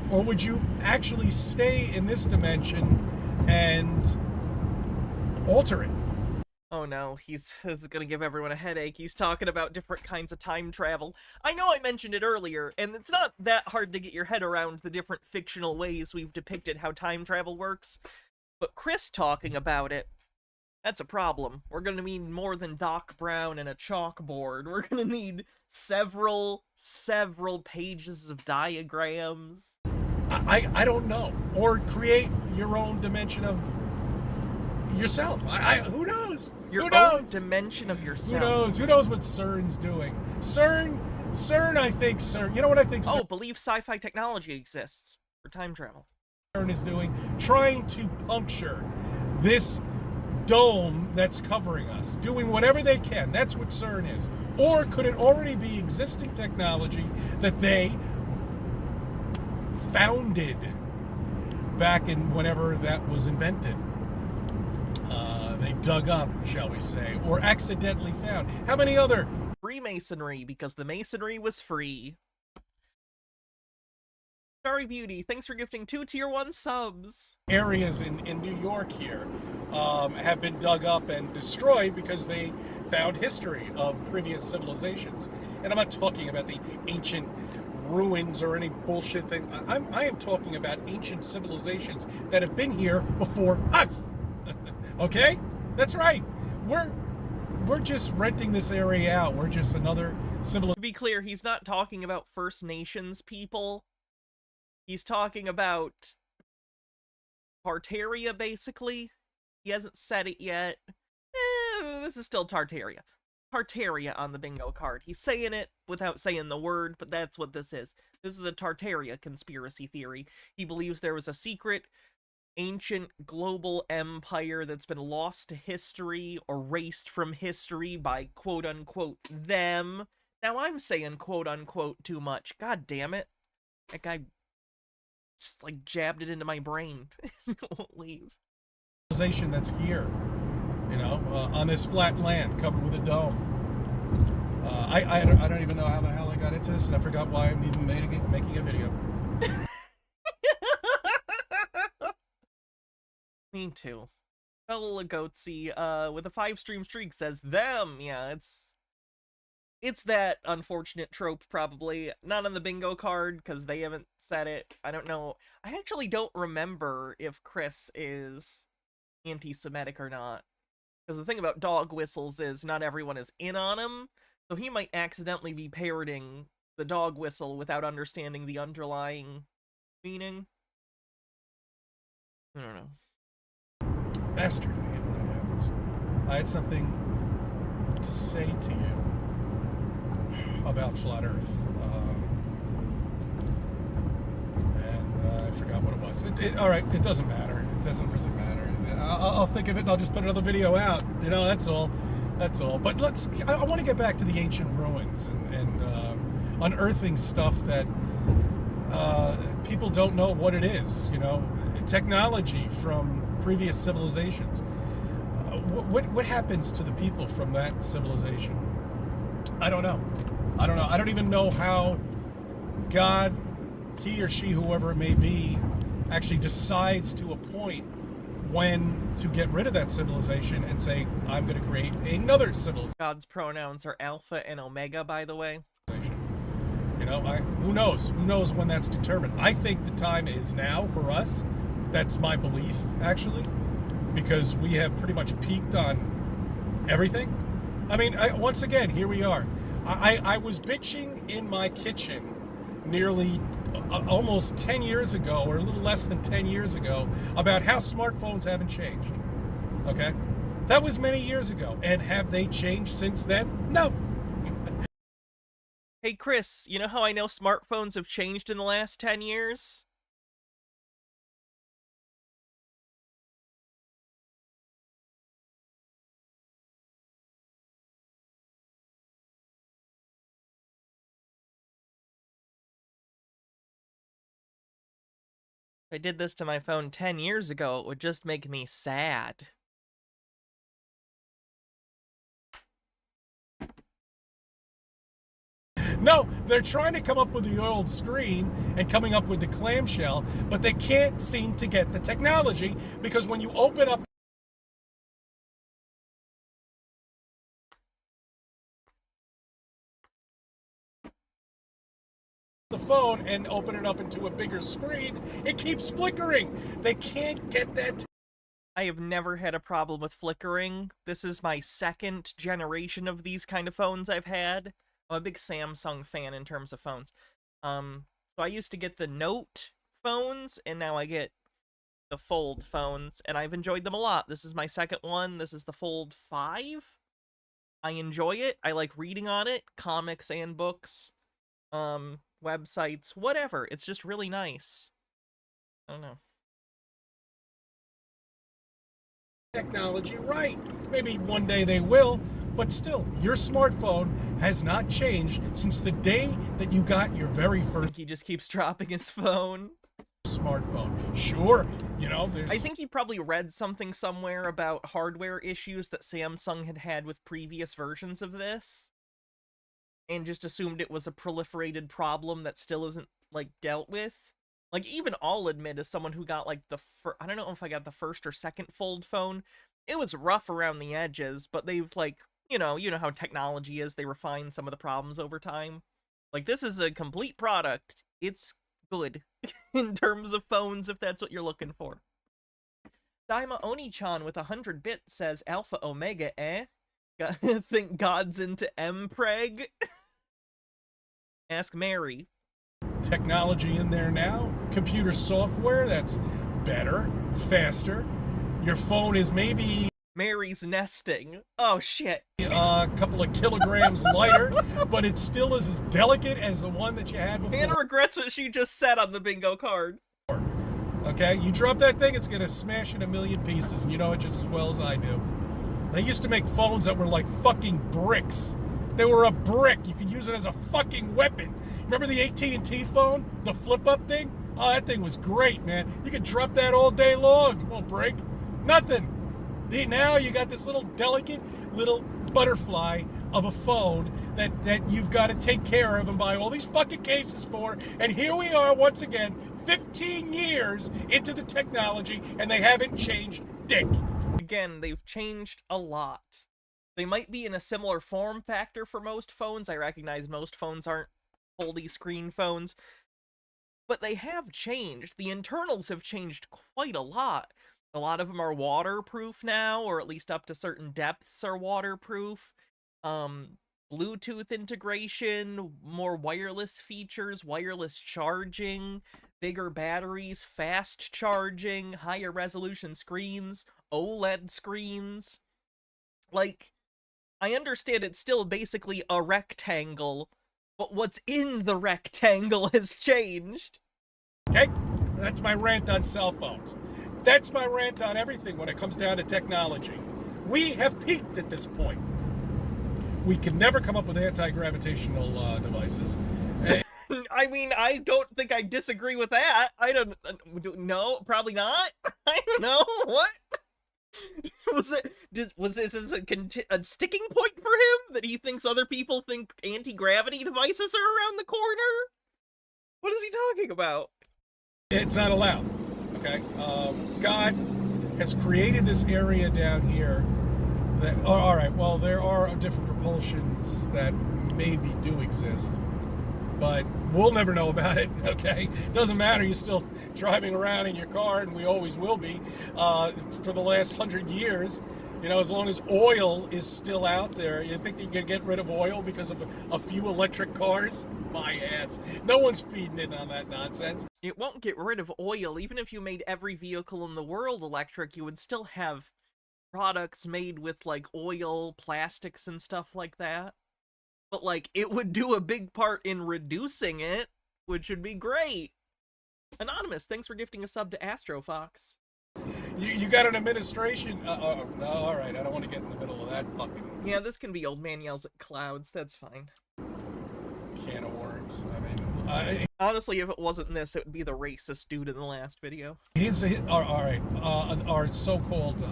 or would you actually stay in this dimension and alter it? Oh no, this is gonna give everyone a headache. He's talking about different kinds of time travel. I know I mentioned it earlier, and it's not that hard to get your head around the different fictional ways we've depicted how time travel works. But Chris talking about it, that's a problem. We're gonna need more than Doc Brown and a chalkboard. We're gonna need several pages of diagrams. I don't know. Or create your own dimension of yourself. Who knows? Your own dimension of yourself. Who knows? Who knows what CERN's doing? CERN CERN, I think CERN, you know what I think Oh, believe sci-fi technology exists for time travel. CERN is doing? Trying to puncture this dome that's covering us, doing whatever they can. That's what CERN is. Or could it already be existing technology that they founded back in whenever that was invented? They dug up, shall we say, or accidentally found. How many other Freemasonry, because the masonry was free. Starry Beauty, thanks for gifting 2 tier 1 subs. areas in New York here have been dug up and destroyed because they found history of previous civilizations? And I'm not talking about the ancient ruins or any bullshit thing. I am talking about ancient civilizations that have been here before us. Okay? That's right. We're just renting this area out. We're just another civilization. To be clear, he's not talking about First Nations people. He's talking about Tartaria, basically. He hasn't said it yet. This is still Tartaria. Tartaria on the bingo card. He's saying it without saying the word, but that's what this is. This is a Tartaria conspiracy theory. He believes there was a secret, ancient global empire that's been lost to history, erased from history by quote-unquote them. Now I'm saying quote-unquote too much. God damn it. That guy just, like, jabbed it into my brain. It won't leave. Civilization that's here, you know, on this flat land covered with a dome. I don't even know how the hell I got into this, and I forgot why I'm even making a video. Me too. Fellow Goatsy, with a 5-stream streak says them. Yeah, it's that unfortunate trope, probably. Not on the bingo card, because they haven't said it. I don't know. I actually don't remember if Chris is anti-Semitic or not. Because the thing about dog whistles is not everyone is in on him, so he might accidentally be parroting the dog whistle without understanding the underlying meaning. I don't know. Bastard, I hate when that happens. I had something to say to you about flat Earth, and I forgot what it was. All right, it doesn't matter. It doesn't really matter. I'll think of it and I'll just put another video out. You know, that's all. That's all. But I want to get back to the ancient ruins and unearthing stuff that people don't know what it is. You know, technology from previous civilizations. What happens to the people from that civilization? I don't know. I don't even know how God, he or she, whoever it may be, actually decides to appoint when to get rid of that civilization and say, I'm going to create another civilization. God's pronouns are Alpha and Omega, by the way. You know, who knows? Who knows when that's determined? I think the time is now for us. That's my belief, actually, because we have pretty much peaked on everything. I mean, once again, here we are. I was bitching in my kitchen nearly almost 10 years ago, or a little less than 10 years ago, about how smartphones haven't changed. Okay? That was many years ago. And have they changed since then? No. Hey Chris, you know how I know smartphones have changed in the last 10 years? If I did this to my phone 10 years ago, it would just make me sad. No, they're trying to come up with the old screen and coming up with the clamshell, but they can't seem to get the technology, because when you open up the phone and open it up into a bigger screen, it keeps flickering. They can't get that. I have never had a problem with flickering. This is my second generation of these kind of phones I've had. I'm a big Samsung fan in terms of phones. So I used to get the Note phones, and now I get the Fold phones, and I've enjoyed them a lot. This is my second one. This is the Fold 5. I enjoy it. I like reading on it, comics and books. websites, whatever. It's just really nice. I don't know. Technology right. Maybe one day they will, but still, your smartphone has not changed since the day that you got your very first He just keeps dropping his phone. smartphone. Sure, you know, there's... I think he probably read something somewhere about hardware issues that Samsung had had with previous versions of this, and just assumed it was a proliferated problem that still isn't, like, dealt with. Like, even I'll admit, as someone who got, like, I don't know if I got the first or second fold phone, it was rough around the edges, but they've, like, you know how technology is, they refine some of the problems over time. Like, this is a complete product. It's good in terms of phones, if that's what you're looking for. Daima Oni-chan with 100 bits says, Alpha Omega, eh? Think God's into M-Preg? Ask Mary. Technology in there now, computer software that's better, faster. Your phone is maybe Mary's nesting. Oh, shit. a couple of kilograms lighter, but it still is as delicate as the one that you had before. Hannah regrets what she just said on the bingo card. Okay, you drop that thing, it's gonna smash in a million pieces, and you know it just as well as I do. They used to make phones that were like fucking bricks. They were a brick. You could use it as a fucking weapon. Remember the AT&T phone? The flip-up thing? Oh, that thing was great, man. You could drop that all day long. It won't break. Nothing. Now you got this little delicate little butterfly of a phone that you've got to take care of and buy all these fucking cases for. And here we are once again, 15 years into the technology, and they haven't changed dick. Again, they've changed a lot. They might be in a similar form factor for most phones. I recognize most phones aren't foldy screen phones, but they have changed. The internals have changed quite a lot. A lot of them are waterproof now, or at least up to certain depths are waterproof. Bluetooth integration, more wireless features, wireless charging, bigger batteries, fast charging, higher resolution screens, OLED screens. Like, I understand it's still basically a rectangle, but what's in the rectangle has changed. Okay? That's my rant on cell phones. That's my rant on everything when it comes down to technology. We have peaked at this point. We can never come up with anti-gravitational devices. I mean, I don't think I disagree with that. I don't know, probably not. I don't know, what? Was this a sticking point for him? That he thinks other people think anti-gravity devices are around the corner? What is he talking about? It's not allowed, okay? God has created this area down here that, all right, well, there are different propulsions that maybe do exist, but we'll never know about it, okay? Doesn't matter, you're still driving around in your car, and we always will be, for the last 100 years. You know, as long as oil is still out there, you think you can get rid of oil because of a few electric cars? My ass. No one's feeding in on that nonsense. It won't get rid of oil. Even if you made every vehicle in the world electric, you would still have products made with, like, oil, plastics, and stuff like that. But, like, it would do a big part in reducing it, which would be great. Anonymous, thanks for gifting a sub to AstroFox. You got an administration... all right, I don't want to get in the middle of that fucking... Yeah, this can be Old Man Yells at Clouds, that's fine. Can of worms. I mean... Honestly, if it wasn't this, it would be the racist dude in the last video. All right, our so-called...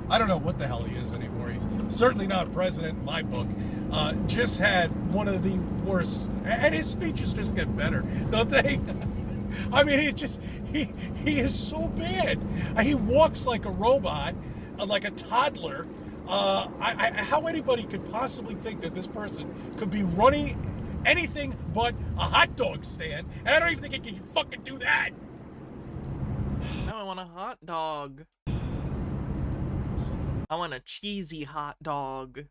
I don't know what the hell he is anymore. He's certainly not president in my book. Just had one of the worst... And his speeches just get better, don't they? I mean, he is so bad. He walks like a robot, like a toddler. How anybody could possibly think that this person could be running anything but a hot dog stand, and I don't even think he can fucking do that. Now I want a hot dog. I want a cheesy hot dog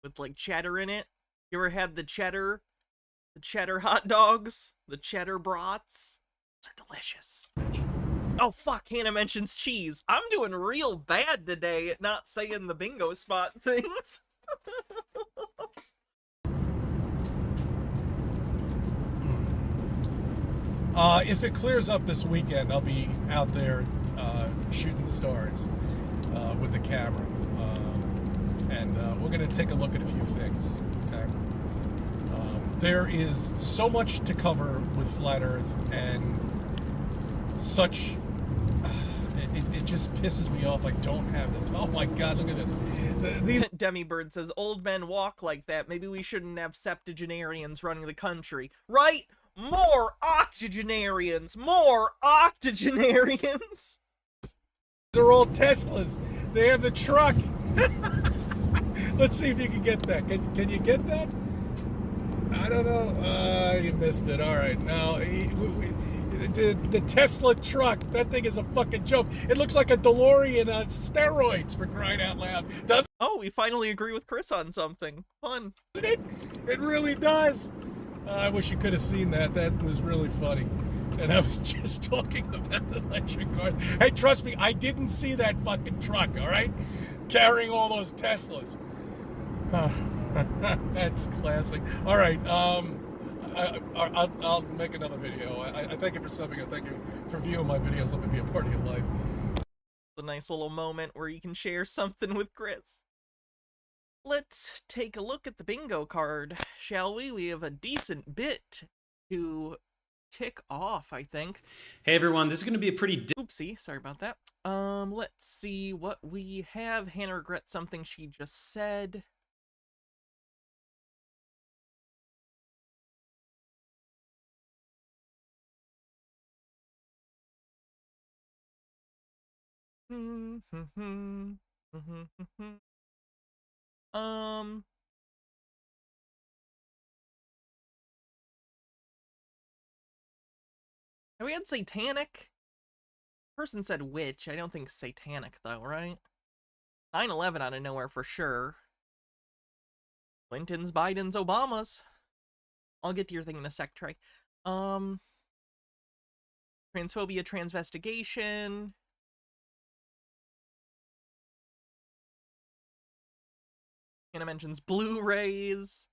with, like, cheddar in it. You ever had the cheddar hot dogs? The cheddar brats? They're delicious. Oh fuck, Hannah mentions cheese. I'm doing real bad today at not saying the bingo spot things. If it clears up this weekend, I'll be out there shooting stars with the camera. And we're going to take a look at a few things, okay? There is so much to cover with Flat Earth, and such... It just pisses me off. I don't have the... Oh my god, look at this. These... Demibird says, old men walk like that. Maybe we shouldn't have septuagenarians running the country. Right? More octogenarians! More octogenarians! They're all Teslas. They have the truck. Let's see if you can get that. Can you get that? I don't know. You missed it. All right. No, the Tesla truck. That thing is a fucking joke. It looks like a DeLorean on steroids, for crying out loud. Doesn't Oh, we finally agree with Chris on something. Fun. it? It really does. I wish you could have seen that. That was really funny. And I was just talking about the electric car. Hey, trust me, I didn't see that fucking truck, all right? Carrying all those Teslas. That's classic. All right, I'll make another video. I thank you for subbing. I thank you for viewing my videos. Let me be a part of your life. A nice little moment where you can share something with Chris. Let's take a look at the bingo card, shall we? We have a decent bit to tick off, I think. Hey everyone, this is going to be a pretty... Oopsie, sorry about that. Let's see what we have. Hannah regrets something she just said. Have we had satanic? Person said witch. I don't think satanic though, right? 9/11 out of nowhere for sure. Clinton's, Biden's, Obama's. I'll get to your thing in a sec, Trey. Transphobia, transvestigation. Hannah mentions Blu-rays.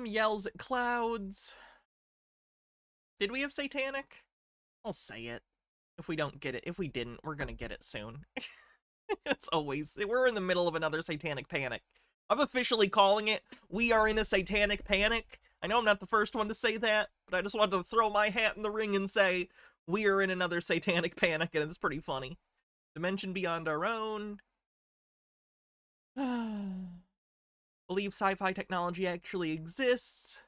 Yells at clouds. Did we have satanic? I'll say it. If we don't get it, if we didn't, we're gonna get it soon. It's always, we're in the middle of another satanic panic. I'm officially calling it. We are in a satanic panic. I know I'm not the first one to say that, but I just wanted to throw my hat in the ring and say we are in another satanic panic, and it's pretty funny. Dimension beyond our own. Believe sci-fi technology actually exists.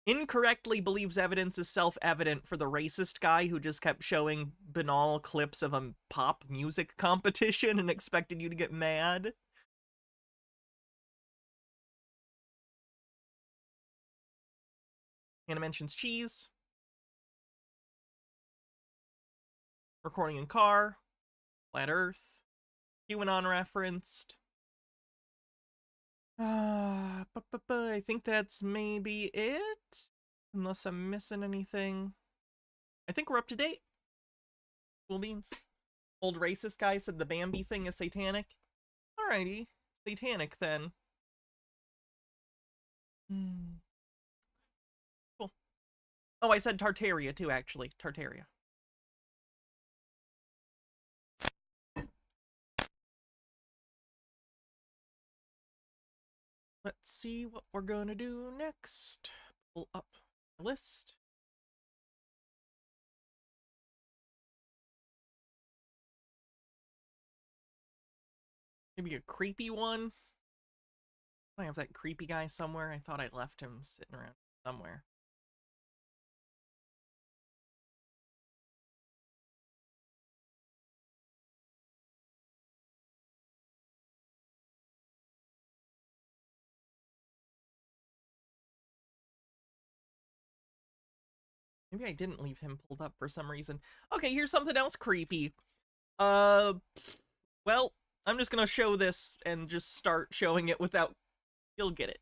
Incorrectly believes evidence is self-evident for the racist guy who just kept showing banal clips of a pop music competition and expected you to get mad. Hannah mentions cheese. Recording in car. Flat Earth. QAnon referenced. I think that's maybe it. Unless I'm missing anything. I think we're up to date. Cool beans. Old racist guy said the Bambi thing is satanic. Alrighty. Satanic then. Cool. Oh, I said Tartaria too, actually. Tartaria. Let's see what we're gonna do next. Pull up the list. Maybe a creepy one. I have that creepy guy somewhere. I thought I left him sitting around somewhere. Maybe I didn't leave him pulled up for some reason. Okay, here's something else creepy. Well, I'm just gonna show this and just start showing it without... You'll get it.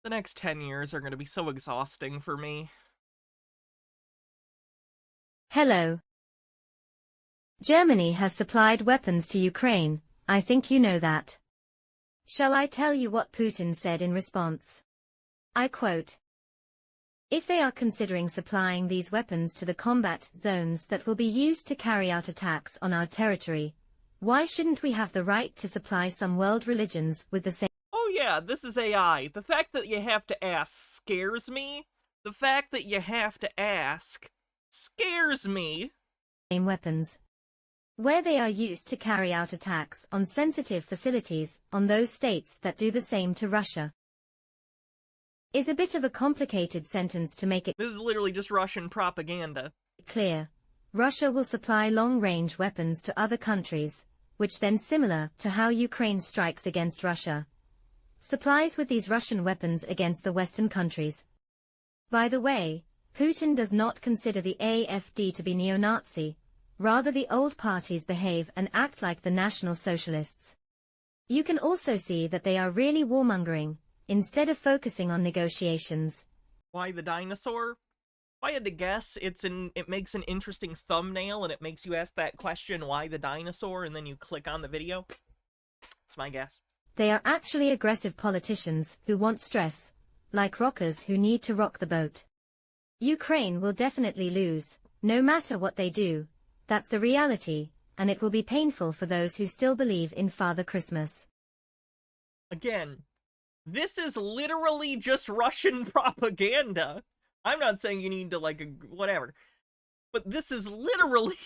The next 10 years are going to be so exhausting for me. Hello. Germany has supplied weapons to Ukraine, I think you know that. Shall I tell you what Putin said in response? I quote, "If they are considering supplying these weapons to the combat zones that will be used to carry out attacks on our territory, why shouldn't we have the right to supply some world religions with the same..." Oh yeah, this is AI. The fact that you have to ask scares me. The fact that you have to ask scares me. Weapons, where they are used to carry out attacks on sensitive facilities on those states that do the same to Russia. Is a bit of a complicated sentence to make it This is literally just Russian propaganda. clear. Russia will supply long-range weapons to other countries, which then, similar to how Ukraine strikes against Russia, supplies with these Russian weapons against the Western countries. By the way, Putin does not consider the AfD to be neo-Nazi. Rather, the old parties behave and act like the National Socialists. You can also see that they are really warmongering, instead of focusing on negotiations. Why the dinosaur? If I had to guess, it makes an interesting thumbnail and it makes you ask that question, why the dinosaur, and then you click on the video. That's my guess. They are actually aggressive politicians who want stress, like rockers who need to rock the boat. Ukraine will definitely lose, no matter what they do. That's the reality, and it will be painful for those who still believe in Father Christmas. Again, this is literally just Russian propaganda. I'm not saying you need to, whatever. But this is literally,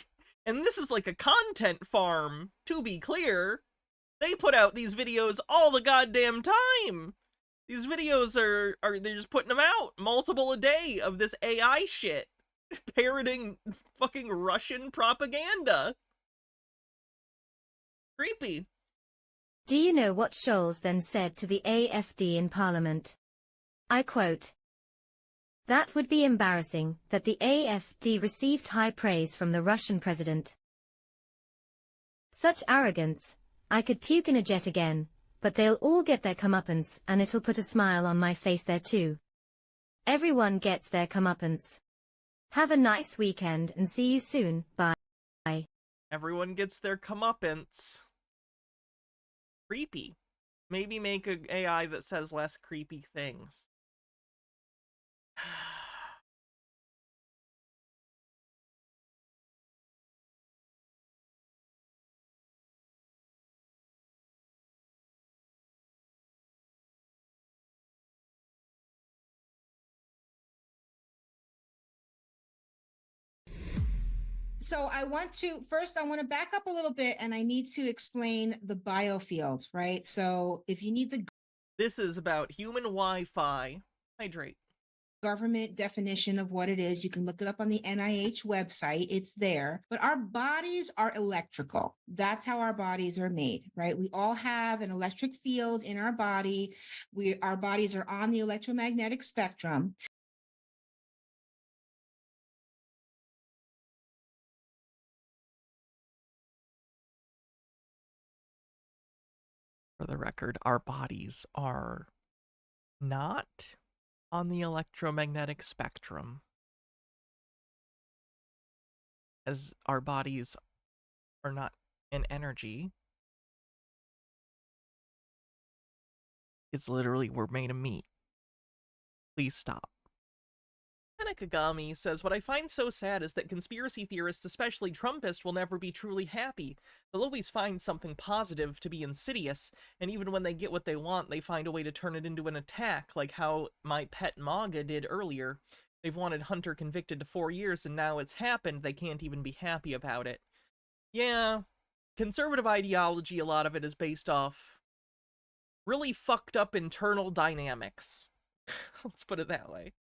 and this is like a content farm, to be clear. They put out these videos all the goddamn time. These videos they're just putting them out, multiple a day of this AI shit. Parroting fucking Russian propaganda. Creepy. Do you know what Scholz then said to the AfD in Parliament? I quote, "That would be embarrassing that the AfD received high praise from the Russian president. Such arrogance, I could puke in a jet again, but they'll all get their comeuppance and it'll put a smile on my face there too. Everyone gets their comeuppance. Have a nice weekend and see you soon. Bye." Everyone gets their comeuppance. Creepy. Maybe make an AI that says less creepy things. So I want to back up a little bit and I need to explain the biofields, right? So if you need the This is about human Wi-Fi. Hydrate. government definition of what it is, you can look it up on the NIH website. It's there. But our bodies are electrical. That's how our bodies are made, right? We all have an electric field in our body. Our bodies are on the electromagnetic spectrum. For the record, our bodies are not on the electromagnetic spectrum, as our bodies are not an energy. It's literally, we're made of meat. Please stop. Hanakagami says, "What I find so sad is that conspiracy theorists, especially Trumpists, will never be truly happy. They'll always find something positive to be insidious, and even when they get what they want, they find a way to turn it into an attack, like how my pet MAGA did earlier. They've wanted Hunter convicted to 4 years, and now it's happened, they can't even be happy about it." Yeah, conservative ideology, a lot of it is based off really fucked up internal dynamics. Let's put it that way.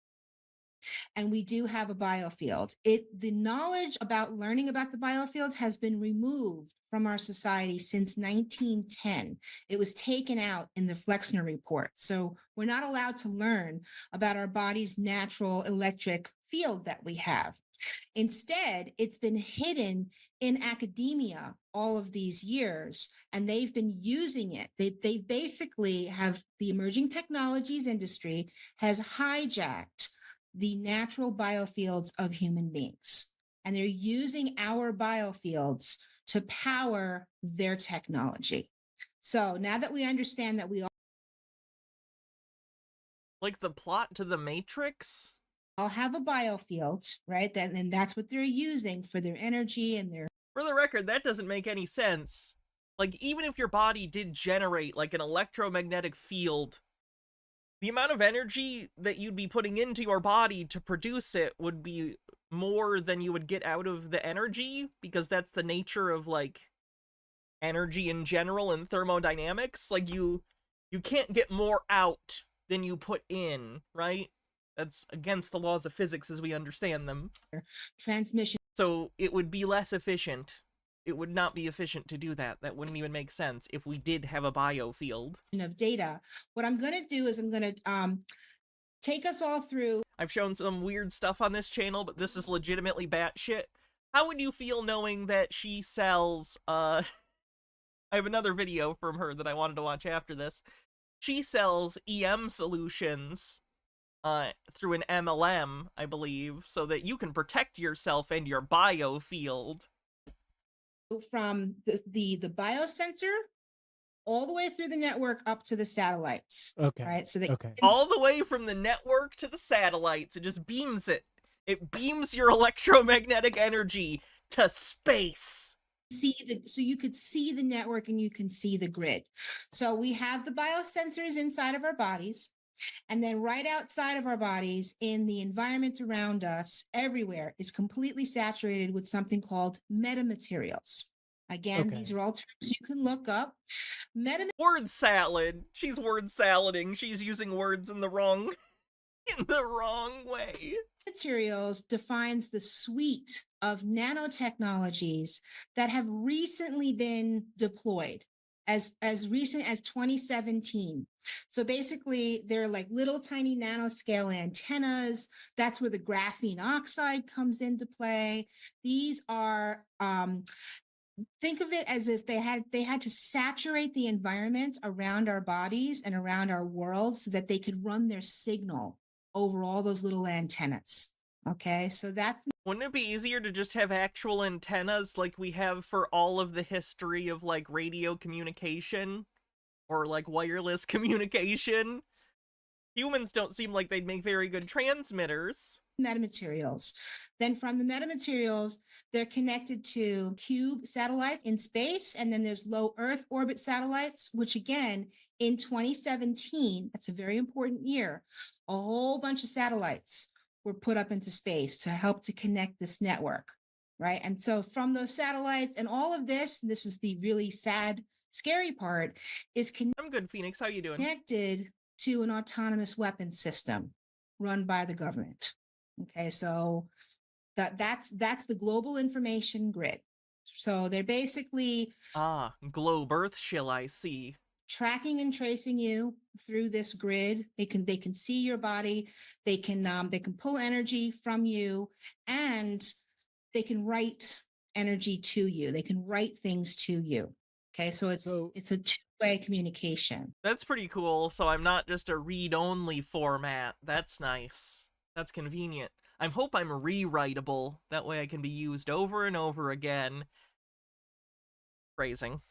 And we do have a biofield. The knowledge about learning about the biofield has been removed from our society since 1910. It was taken out in the Flexner Report. So we're not allowed to learn about our body's natural electric field that we have. Instead, it's been hidden in academia all of these years, and they've been using it. They basically have the emerging technologies industry has hijacked the natural biofields of human beings, and they're using our biofields to power their technology. So now that we understand that we Like the plot to the Matrix? all have a biofield, right? And that's what they're using for their energy and their. For the record, that doesn't make any sense. Like, even if your body did generate, like, an electromagnetic field, the amount of energy that you'd be putting into your body to produce it would be more than you would get out of the energy, because that's the nature of, like, energy in general and thermodynamics. Like, you can't get more out than you put in, right? That's against the laws of physics as we understand them. Transmission. So it would be less efficient. It would not be efficient to do that. That wouldn't even make sense if we did have a biofield. Of data. What I'm going to do is I'm going to take us all through. I've shown some weird stuff on this channel, but this is legitimately batshit. How would you feel knowing that she sells, I have another video from her that I wanted to watch after this. She sells EM solutions through an MLM, I believe, so that you can protect yourself and your biofield. From the biosensor all the way through the network up to the satellites. Okay. Right. So that all the way from the network to the satellites, it just beams it. It beams your electromagnetic energy to space. So you could see the network and you can see the grid. So we have the biosensors inside of our bodies. And then right outside of our bodies, in the environment around us, everywhere is completely saturated with something called metamaterials. Again, these are all terms you can look up. Word salad. She's word salading. She's using words in the wrong way. Materials defines the suite of nanotechnologies that have recently been deployed as recent as 2017. So basically, they're like little tiny nanoscale antennas. That's where the graphene oxide comes into play. These are think of it as if they had to saturate the environment around our bodies and around our world so that they could run their signal over all those little antennas. Okay, so that's. Wouldn't it be easier to just have actual antennas like we have for all of the history of, like, radio communication? Or, like, wireless communication? Humans don't seem like they'd make very good transmitters. Metamaterials. Then from the metamaterials, they're connected to cube satellites in space. And then there's low Earth orbit satellites, which again, in 2017, that's a very important year, a whole bunch of satellites were put up into space to help to connect this network, right? And so from those satellites and all of this is the really sad, scary part, is I'm good, Phoenix. How you doing? Connected to an autonomous weapons system run by the government. Okay, so that's the global information grid. So they're basically globe Earth, shall I see? Tracking and tracing you through this grid. They can see your body. They can pull energy from you, and they can write energy to you. They can write things to you. Okay, so it's a two-way communication. That's pretty cool. So I'm not just a read-only format. That's nice. That's convenient. I hope I'm rewritable. That way I can be used over and over again. Phrasing.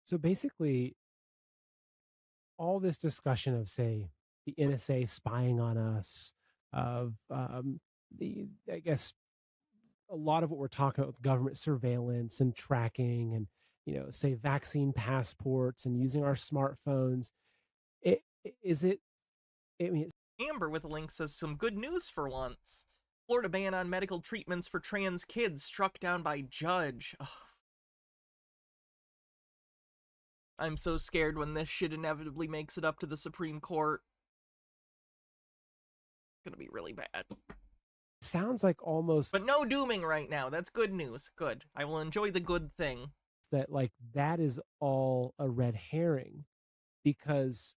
So basically, all this discussion of, say, the NSA spying on us, of I guess a lot of what we're talking about with government surveillance and tracking and, say, vaccine passports and using our smartphones. Amber with a link says some good news for once. Florida ban on medical treatments for trans kids struck down by judge. Ugh. I'm so scared when this shit inevitably makes it up to the Supreme Court. It's gonna be really bad. Sounds like almost... But no dooming right now. That's good news. Good. I will enjoy the good thing. That, like, that is all a red herring, because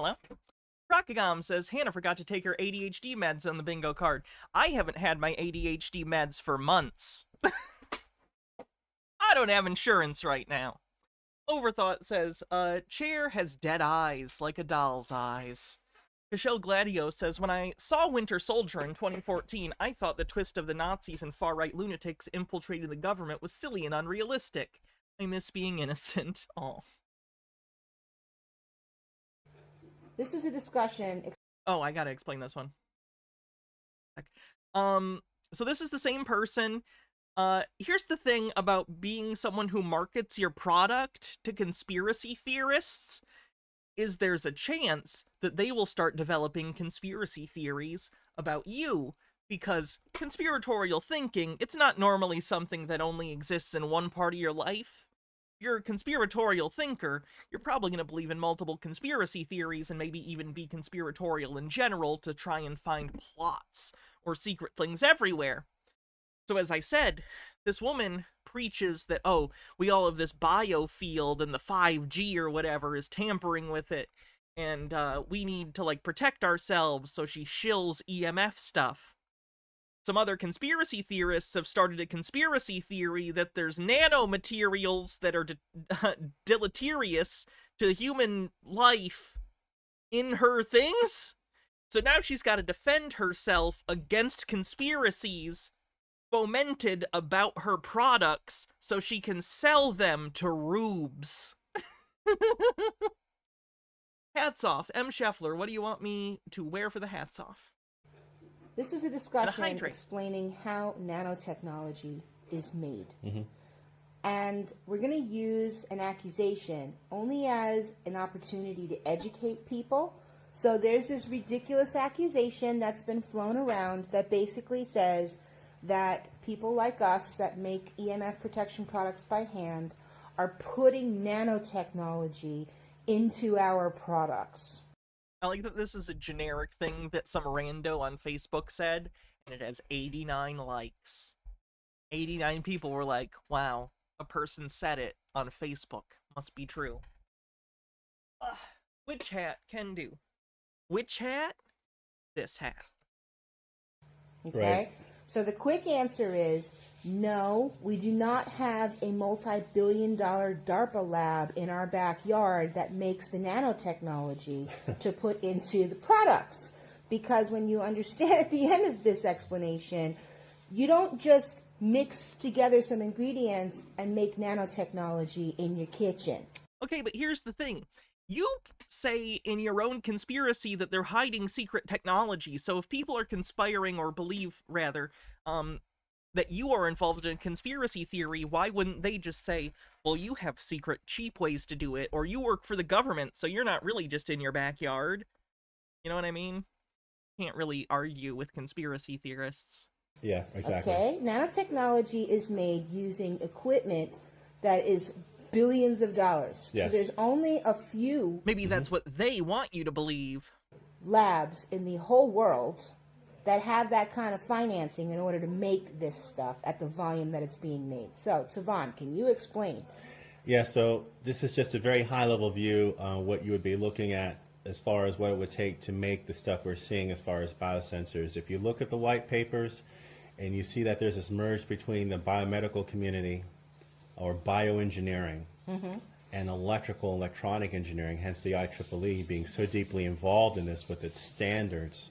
Hello? Rockagam says, Hannah forgot to take her ADHD meds on the bingo card. I haven't had my ADHD meds for months. I don't have insurance right now. Overthought says, chair has dead eyes like a doll's eyes. Michelle Gladio says, when I saw Winter Soldier in 2014, I thought the twist of the Nazis and far-right lunatics infiltrating the government was silly and unrealistic. I miss being innocent. Oh. This is a discussion. Oh, I gotta explain this one. So this is the same person. Here's the thing about being someone who markets your product to conspiracy theorists, is there's a chance that they will start developing conspiracy theories about you, because conspiratorial thinking, it's not normally something that only exists in one part of your life. If you're a conspiratorial thinker, you're probably going to believe in multiple conspiracy theories and maybe even be conspiratorial in general to try and find plots or secret things everywhere. So as I said, this woman preaches that, oh, we all have this biofield and the 5G or whatever is tampering with it, and we need to, like, protect ourselves, so she shills EMF stuff. Some other conspiracy theorists have started a conspiracy theory that there's nanomaterials that are deleterious to human life in her things. So now she's got to defend herself against conspiracies fomented about her products so she can sell them to rubes. Hats off. M. Scheffler, what do you want me to wear for the hats off? This is a discussion explaining how nanotechnology is made. Mm-hmm. And we're going to use an accusation only as an opportunity to educate people. So there's this ridiculous accusation that's been flown around that basically says that people like us that make EMF protection products by hand are putting nanotechnology into our products. I like that this is a generic thing that some rando on Facebook said, and it has 89 likes. 89 people were like, wow, a person said it on Facebook. Must be true. Which hat can do? Which hat? This hat. Okay. Right. So the quick answer is no, we do not have a multi-billion-dollar DARPA lab in our backyard that makes the nanotechnology to put into the products. Because when you understand at the end of this explanation, you don't just mix together some ingredients and make nanotechnology in your kitchen. Okay, but here's the thing. You say in your own conspiracy that they're hiding secret technology, so if people are conspiring, or believe, rather, that you are involved in a conspiracy theory, why wouldn't they just say, well, you have secret, cheap ways to do it, or you work for the government, so you're not really just in your backyard? You know what I mean? Can't really argue with conspiracy theorists. Yeah, exactly. Okay, nanotechnology is made using equipment that is billions of dollars. Yes. So there's only a few Maybe that's what they want you to believe. labs in the whole world that have that kind of financing in order to make this stuff at the volume that it's being made. So, Tavon, can you explain? Yeah, so this is just a very high-level view on what you would be looking at as far as what it would take to make the stuff we're seeing as far as biosensors. If you look at the white papers and you see that there's this merge between the biomedical community or bioengineering and electronic engineering, hence the IEEE being so deeply involved in this with its standards.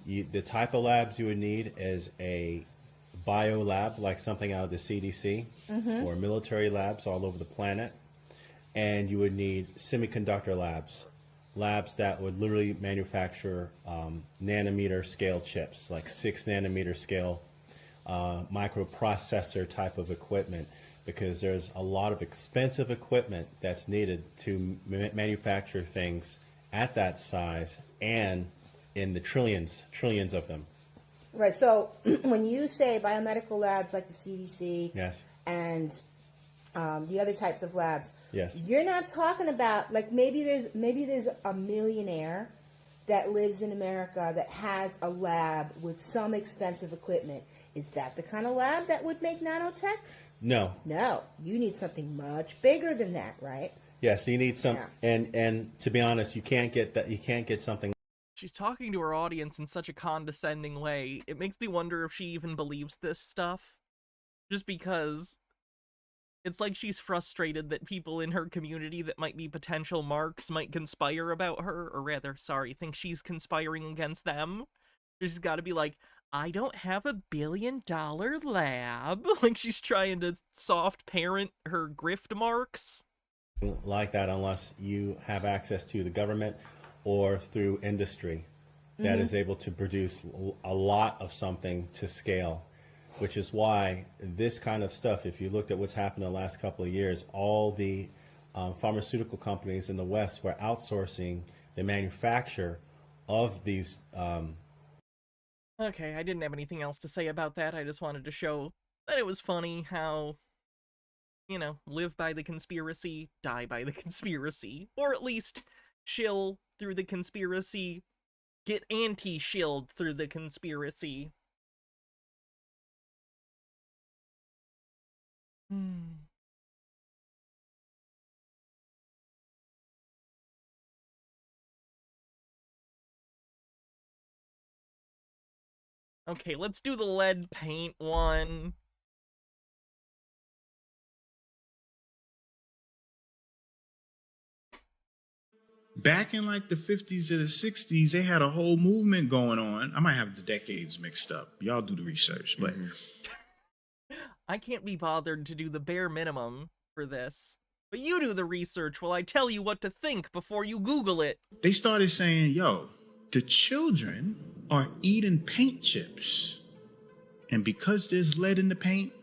The type of labs you would need is a bio lab, like something out of the CDC, or military labs all over the planet. And you would need semiconductor labs, labs that would literally manufacture nanometer scale chips, like 6 nanometer scale microprocessor type of equipment, because there's a lot of expensive equipment that's needed to manufacture things at that size and in the trillions of them. Right, so when you say biomedical labs like the CDC Yes. and the other types of labs, Yes. you're not talking about, like, maybe there's a millionaire that lives in America that has a lab with some expensive equipment. Is that the kind of lab that would make nanotech? No. No, you need something much bigger than that, right? Yeah, so you need some, Yeah. and to be honest, you can't get that. You can't get something. She's talking to her audience in such a condescending way. It makes me wonder if she even believes this stuff. Just because it's like she's frustrated that people in her community that might be potential marks might conspire about her, or rather, sorry, think she's conspiring against them. She's got to be like, I don't have $1 billion lab. Like she's trying to soft parent her grift marks. Like that unless you have access to the government or through industry that is able to produce a lot of something to scale, which is why this kind of stuff, if you looked at what's happened in the last couple of years, all the pharmaceutical companies in the West were outsourcing the manufacture of these. Okay, I didn't have anything else to say about that. I just wanted to show that it was funny how, you know, live by the conspiracy, die by the conspiracy. Or at least shill through the conspiracy, get anti-shilled through the conspiracy. Okay, let's do the lead paint one. Back in like the 50s or the 60s, they had a whole movement going on. I might have the decades mixed up. Y'all do the research, but I can't be bothered to do the bare minimum for this. But you do the research while I tell you what to think before you Google it. they started saying, yo, the children are eating paint chips. And because there's lead in the paint,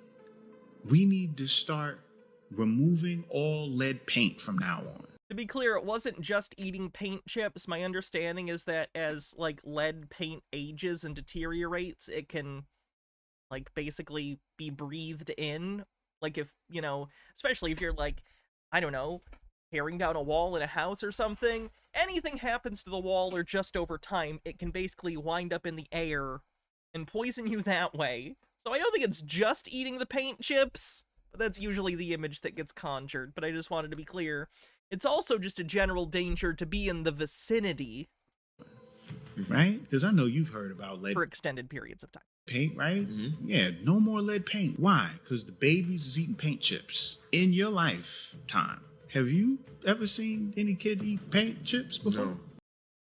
we need to start removing all lead paint from now on. To be clear, it wasn't just eating paint chips. My understanding is that as, like, lead paint ages and deteriorates, it can, like, basically be breathed in. Like, if, you know, especially if you're, like, I don't know, tearing down a wall in a house or something, anything happens to the wall or just over time, it can basically wind up in the air and poison you that way. So I don't think it's just eating the paint chips, but that's usually the image that gets conjured. But I just wanted to be clear. It's also just a general danger to be in the vicinity. Right? Because I know you've heard about lead For extended periods of time. paint, right? Yeah, no more lead paint. Why? Because the babies is eating paint chips. In your lifetime, have you ever seen any kid eat paint chips before? No.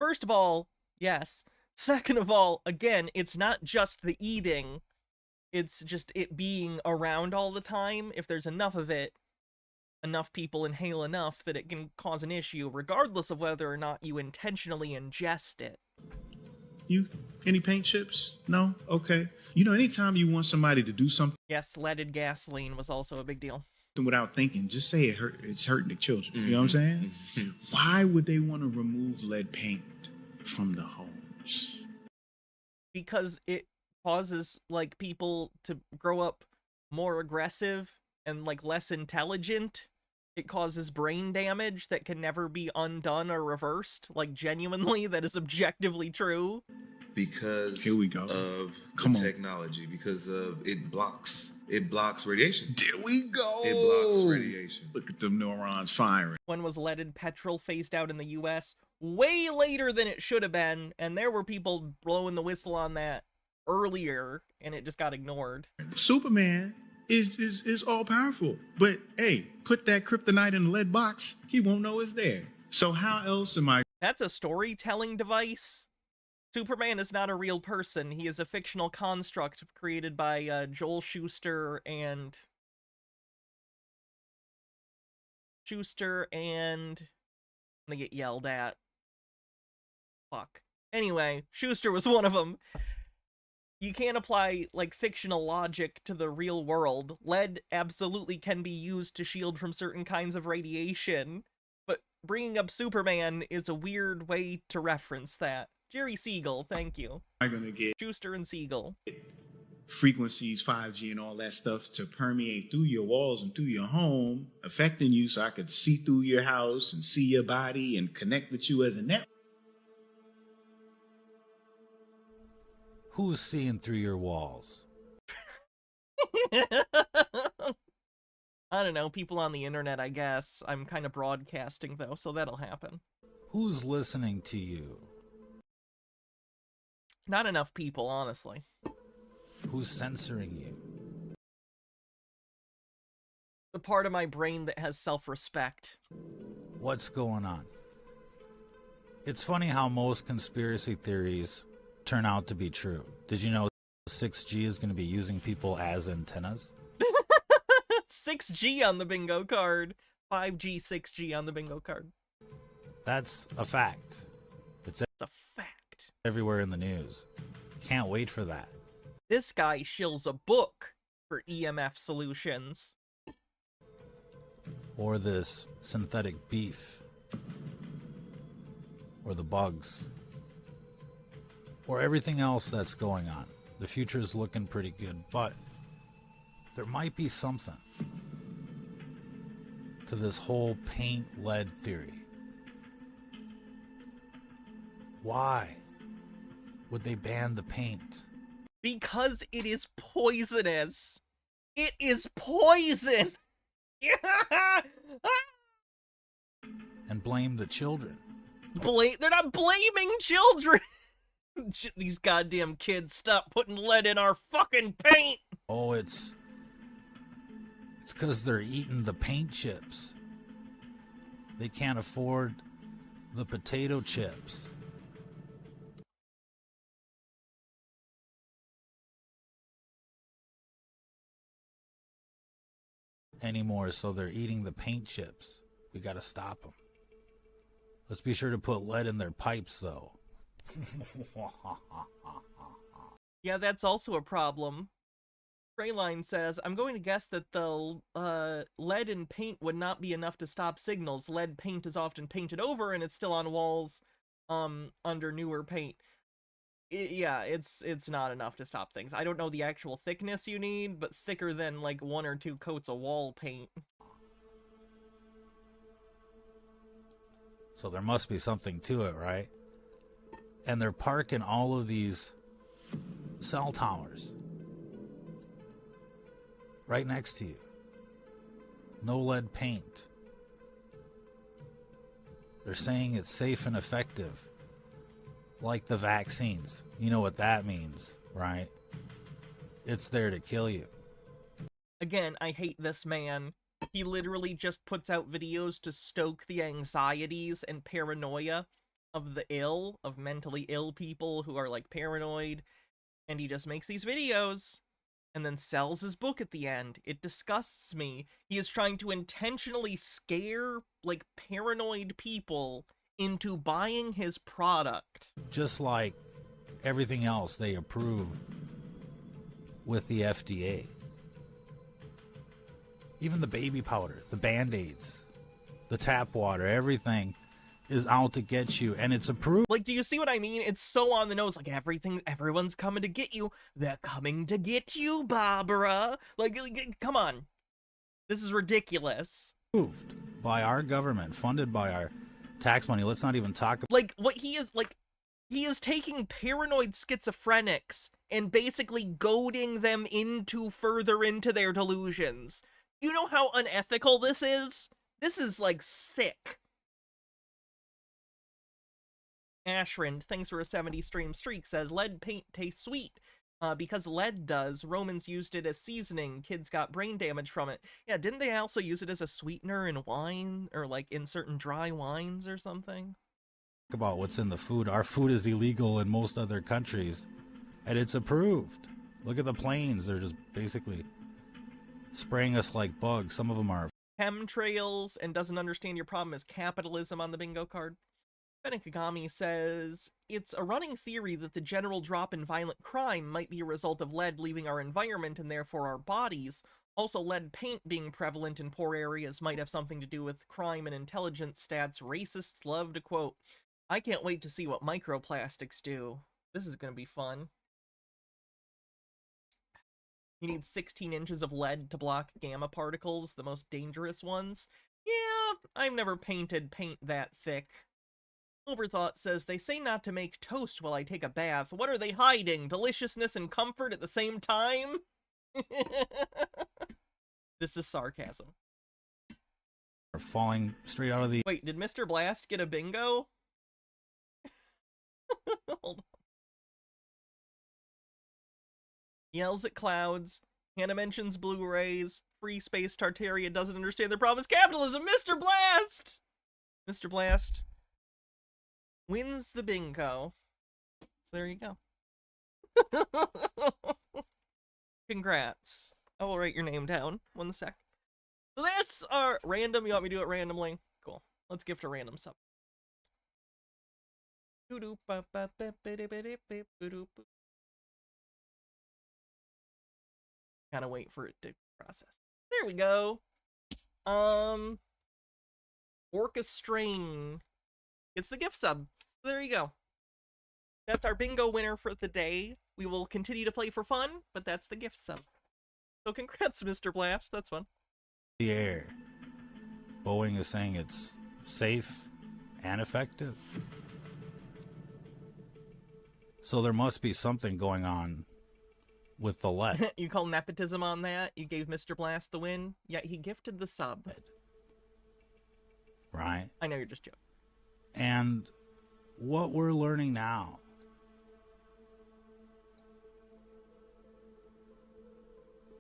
First of all, yes. Second of all, again, it's not just the eating. It's just it being around all the time. If there's enough of it, enough people inhale enough that it can cause an issue, regardless of whether or not you intentionally ingest it. You any paint chips? No? Okay. You know, anytime you want somebody to do something Yes, leaded gasoline was also a big deal. without thinking, just say it's hurting the children. You know what I'm saying? Why would they want to remove lead paint from the homes? Because it causes, like, people to grow up more aggressive and, like, less intelligent. It causes brain damage that can never be undone or reversed. Like, genuinely, that is objectively true. Because Here we go. of Come the on. technology, because of it blocks radiation. There we go. It blocks radiation. Look at them neurons firing. When was leaded petrol phased out in the US? Way later than it should have been, and there were people blowing the whistle on that earlier, and it just got ignored. Superman is all powerful. But hey, put that kryptonite in the lead box, he won't know it's there. So how else am I That's a storytelling device. Superman is not a real person. He is a fictional construct created by Joel Schuster and... I'm gonna get yelled at. Fuck. Anyway, Schuster was one of them. You can't apply, like, fictional logic to the real world. Lead absolutely can be used to shield from certain kinds of radiation, but bringing up Superman is a weird way to reference that. Jerry Siegel, thank you. gonna get Schuster and Siegel. frequencies, 5G and all that stuff to permeate through your walls and through your home, affecting you so I could see through your house and see your body and connect with you as a network? Who's seeing through your walls? I don't know, people on the internet, I guess. I'm kind of broadcasting, though, so that'll happen. Who's listening to you? Not enough people, honestly. Who's censoring you? The part of my brain that has self-respect. What's going on? It's funny how most conspiracy theories turn out to be true. Did you know 6G is going to be using people as antennas? 6G on the bingo card. 5G, 6G on the bingo card. That's a fact. It's a fact. Everywhere in the news. Can't wait for that. This guy shills a book for EMF solutions. Or this synthetic beef. Or the bugs. Or everything else that's going on. The future is looking pretty good, but there might be something to this whole paint lead theory. Why would they ban the paint? Because it is poisonous. It is poison. And blame the children. They're not blaming children. These goddamn kids, stop putting lead in our fucking paint. Oh, it's because they're eating the paint chips. They can't afford the potato chips. Anymore, so they're eating the paint chips. We gotta stop them. Let's be sure to put lead in their pipes, though. Yeah, that's also a problem. Freyline says, I'm going to guess that the lead in paint would not be enough to stop signals. Lead paint is often painted over and it's still on walls under newer paint. It's not enough to stop things. I don't know the actual thickness you need, but thicker than like 1 or 2 coats of wall paint. So there must be something to it, right? And they're parking all of these cell towers right next to you. No lead paint. They're saying it's safe and effective. Like the vaccines. You know what that means, right? It's there to kill you. Again, I hate this man. He literally just puts out videos to stoke the anxieties and paranoia of the ill, of mentally ill people who are like paranoid. And he just makes these videos and then sells his book at the end. It disgusts me. He is trying to intentionally scare like paranoid people into buying his product. Just like everything else they approve with the FDA. Even the baby powder, the Band-Aids, the tap water, everything is out to get you, and it's approved. Like, do you see what I mean? It's so on the nose, like everyone's coming to get you. They're coming to get you, Barbara. Like come on. This is ridiculous. Approved by our government, funded by our tax money. Let's not even talk about like what he is taking paranoid schizophrenics and basically goading them further into their delusions. You know how unethical this is? This is like sick. Ashrind, thanks for a 70 stream streak, says lead paint tastes sweet. Because lead does. Romans used it as seasoning. Kids got brain damage from it. Yeah, didn't they also use it as a sweetener in wine? Or like in certain dry wines or something? about what's in the food. Our food is illegal in most other countries, and it's approved. Look at the planes. They're just basically spraying us like bugs. Some of them are chemtrails and doesn't understand your problem is capitalism on the bingo card. Benikagami says, it's a running theory that the general drop in violent crime might be a result of lead leaving our environment and therefore our bodies. Also, lead paint being prevalent in poor areas might have something to do with crime and intelligence stats racists love to quote. I can't wait to see what microplastics do. This is going to be fun. You need 16 inches of lead to block gamma particles, the most dangerous ones. Yeah, I've never painted paint that thick. Overthought says, they say not to make toast while I take a bath. What are they hiding? Deliciousness and comfort at the same time? This is sarcasm. are falling straight out of the... Wait, did Mr. Blast get a bingo? Hold on. Yells at clouds. Hannah mentions Blu-rays. Free space Tartaria doesn't understand their problem is capitalism. Mr. Blast! Mr. Blast wins the bingo. So there you go. Congrats. I will write your name down. 1 sec. So that's our random. You want me to do it randomly? Cool. Let's gift a random sub. Gotta wait for it to process. There we go. Orchestrain gets the gift sub. There you go. That's our bingo winner for the day. We will continue to play for fun, but that's the gift sub. So congrats, Mr. Blast. That's fun. The air. Boeing is saying it's safe and effective. So there must be something going on with the let. You call nepotism on that? You gave Mr. Blast the win, yet he gifted the sub. Right? I know you're just joking. And what we're learning now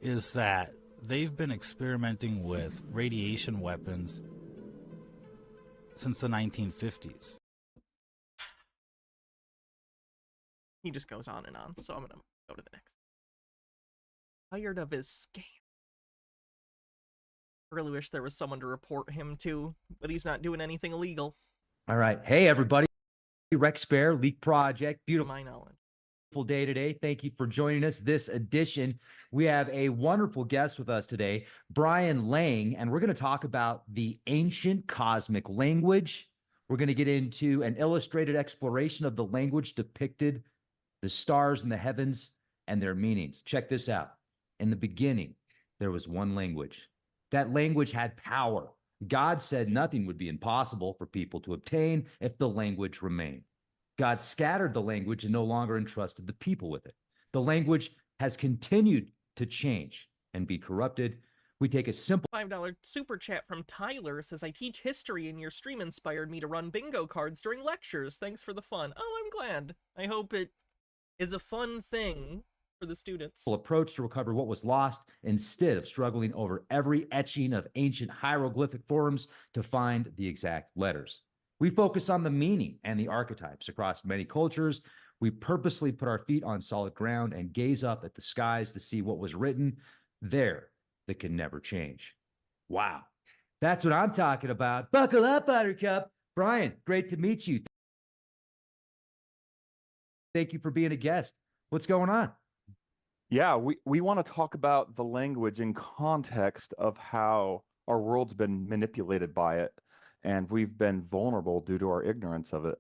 is that they've been experimenting with radiation weapons since the 1950s. He just goes on and on, so I'm gonna go to the next. Tired of his scam. I really wish there was someone to report him to, but he's not doing anything illegal. All right. Hey, everybody. Rex Bear, Leak Project. Beautiful. My knowledge. Day today. Thank you for joining us this edition. We have a wonderful guest with us today, Brian Lang, and we're going to talk about the ancient cosmic language. We're going to get into an illustrated exploration of the language depicted, the stars in the heavens and their meanings. Check this out. In the beginning, there was one language. That language had power. God said nothing would be impossible for people to obtain if the language remained. God scattered the language and no longer entrusted the people with it. The language has continued to change and be corrupted. We take a simple $5 super chat from Tyler. Says, I teach history and your stream inspired me to run bingo cards during lectures. Thanks for the fun. Oh, I'm glad. I hope it is a fun thing for the students. approach to recover what was lost instead of struggling over every etching of ancient hieroglyphic forms to find the exact letters. We focus on the meaning and the archetypes across many cultures. We purposely put our feet on solid ground and gaze up at the skies to see what was written there that can never change. Wow. That's what I'm talking about. Buckle up, Buttercup. Brian, great to meet you. Thank you for being a guest. What's going on? Yeah, we want to talk about the language in context of how our world's been manipulated by it, and we've been vulnerable due to our ignorance of it.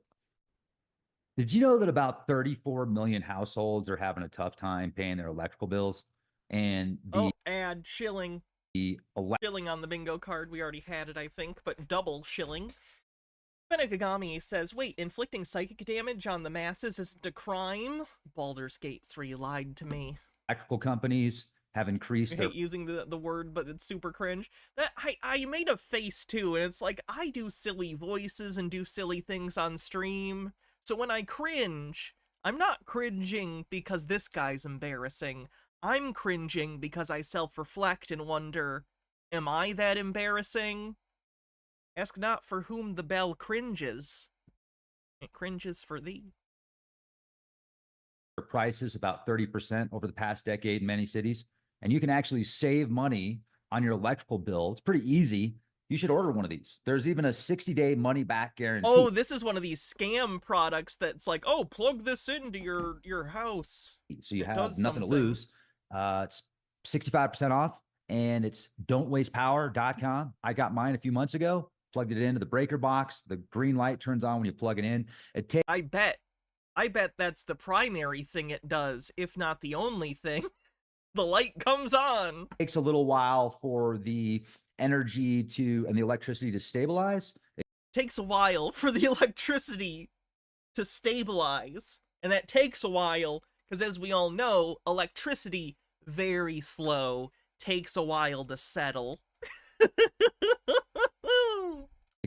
Did you know that about 34 million households are having a tough time paying their electrical bills? And the ad shilling. Shilling on the bingo card. We already had it, I think, but double shilling. Benekagami says, wait, inflicting psychic damage on the masses isn't a crime? Baldur's Gate 3 lied to me. electrical companies have increased I their hate using the word, but it's super cringe. That I made a face too, and it's like, I do silly voices and do silly things on stream. So when I cringe, I'm not cringing because this guy's embarrassing. I'm cringing because I self-reflect and wonder, am I that embarrassing? Ask not for whom the bell cringes. It cringes for thee. prices about 30% over the past decade in many cities, and you can actually save money on your electrical bill. It's pretty easy. You should order one of these. There's even a 60-day money-back guarantee. Oh, this is one of these scam products that's like, oh, plug this into your house. So you have nothing to lose. It's 65% off, and it's don'twastepower.com. I got mine a few months ago, plugged it into the breaker box. The green light turns on when you plug it in. It takes. I bet that's the primary thing it does, if not the only thing. The light comes on. It takes a little while for the energy and the electricity to stabilize. It takes a while for the electricity to stabilize. And that takes a while, because as we all know, electricity, very slow, takes a while to settle.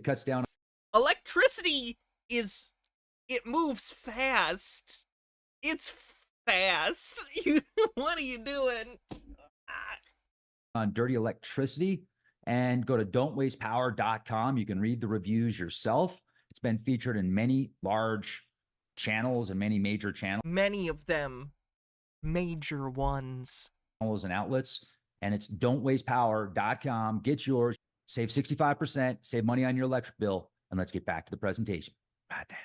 cuts down. Electricity it moves fast. It's fast. What are you doing? On dirty electricity, and go to don'twastepower.com. You can read the reviews yourself. It's been featured in many large channels and many major channels. Many of them major ones. And outlets, and it's don'twastepower.com. Get yours, save 65%, save money on your electric bill, and let's get back to the presentation. Right there.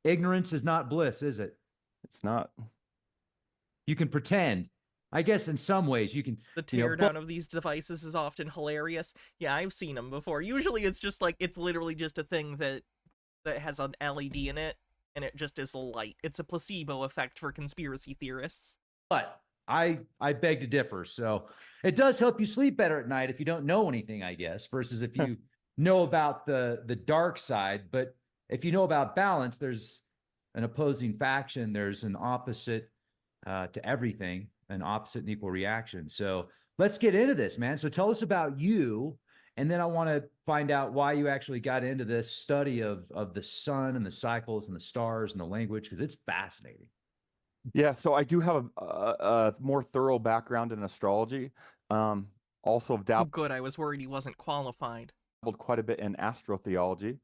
Ignorance is not bliss, is it? It's not. You can pretend. I guess in some ways you can. The teardown of these devices is often hilarious. Yeah, I've seen them before. Usually it's just like, it's literally just a thing that has an LED in it, and it just is a light. It's a placebo effect for conspiracy theorists. But I beg to differ. So it does help you sleep better at night if you don't know anything, I guess, versus if you know about the dark side. But if you know about balance, there's an opposing faction. There's an opposite to everything, an opposite and equal reaction. So let's get into this, man. So tell us about you. And then I want to find out why you actually got into this study of the sun and the cycles and the stars and the language, because it's fascinating. Yeah, so I do have a more thorough background in astrology. Also Oh, good. I was worried he wasn't qualified. dabbled quite a bit in astrotheology,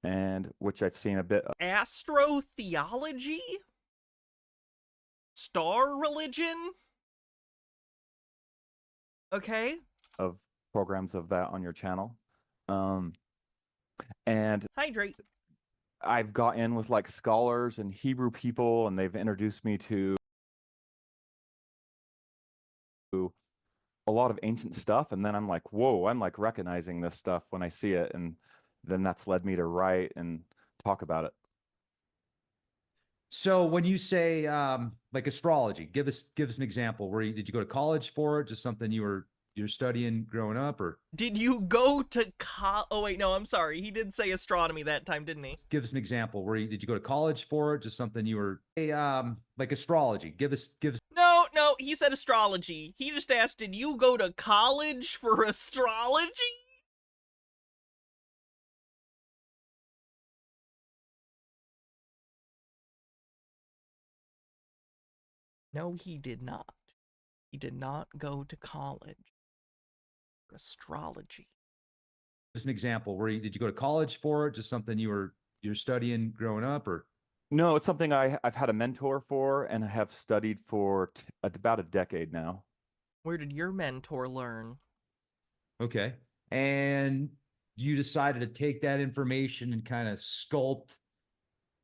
and which I've seen a bit of. Astrotheology? Star religion? Okay. Of programs of that on your channel. And hydrate. I've got in with like scholars and Hebrew people, and they've introduced me to a lot of ancient stuff. And then I'm like, whoa, I'm like recognizing this stuff when I see it. And then that's led me to write and talk about it. So when you say like astrology, give us an example. Did you go to college for it? Just something you're studying growing up, or did you go to oh wait, no, I'm sorry. He did say astronomy that time, didn't he? Give us an example. Did you go to college for it? Just something you were like astrology. Give us. No, he said astrology. He just asked, did you go to college for astrology? No, he did not. He did not go to college for astrology. Just an example. Did you go to college for it? Just something you're studying growing up, or? No, it's something I've had a mentor for and have studied for about a decade now. Where did your mentor learn? Okay. And you decided to take that information and kind of sculpt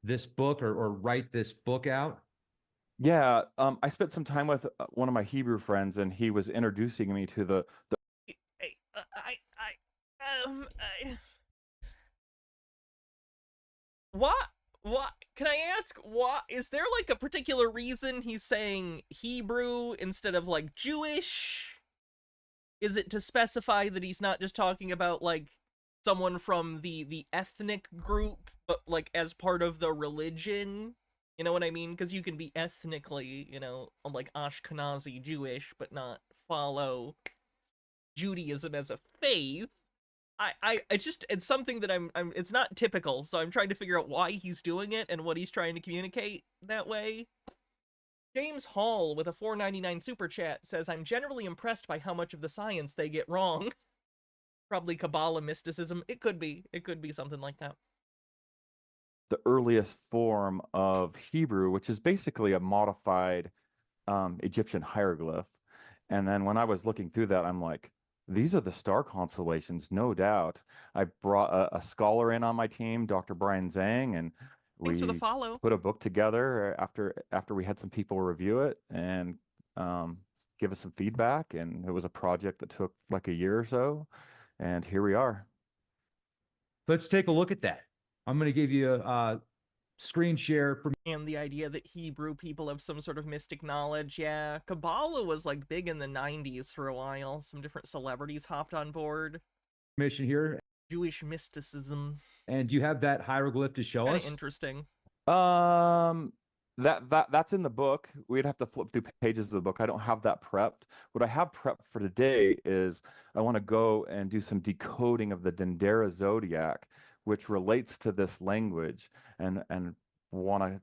this book or write this book out? Yeah, I spent some time with one of my Hebrew friends, and he was introducing me to the What? Can I ask, what? Is there like a particular reason he's saying Hebrew instead of like Jewish? Is it to specify that he's not just talking about like someone from the ethnic group, but like as part of the religion? You know what I mean? Because you can be ethnically, like Ashkenazi Jewish, but not follow Judaism as a faith. It's something that it's not typical, so I'm trying to figure out why he's doing it and what he's trying to communicate that way. James Hall with a $4.99 super chat says, I'm generally impressed by how much of the science they get wrong. Probably Kabbalah mysticism. It could be something like that. The earliest form of Hebrew, which is basically a modified Egyptian hieroglyph. And then when I was looking through that, I'm like, these are the star constellations, no doubt. I brought a scholar in on my team, Dr. Brian Zhang, and thanks for the follow. Put a book together after we had some people review it and give us some feedback. And it was a project that took like a year or so. And here we are. Let's take a look at that. I'm going to give you a screen share. And the idea that Hebrew people have some sort of mystic knowledge. Yeah, Kabbalah was like big in the 90s for a while. Some different celebrities hopped on board. Mission here. Jewish mysticism. And do you have that hieroglyph to show us? Interesting. That's in the book. We'd have to flip through pages of the book. I don't have that prepped. What I have prepped for today is I want to go and do some decoding of the Dendera zodiac, which relates to this language, and want to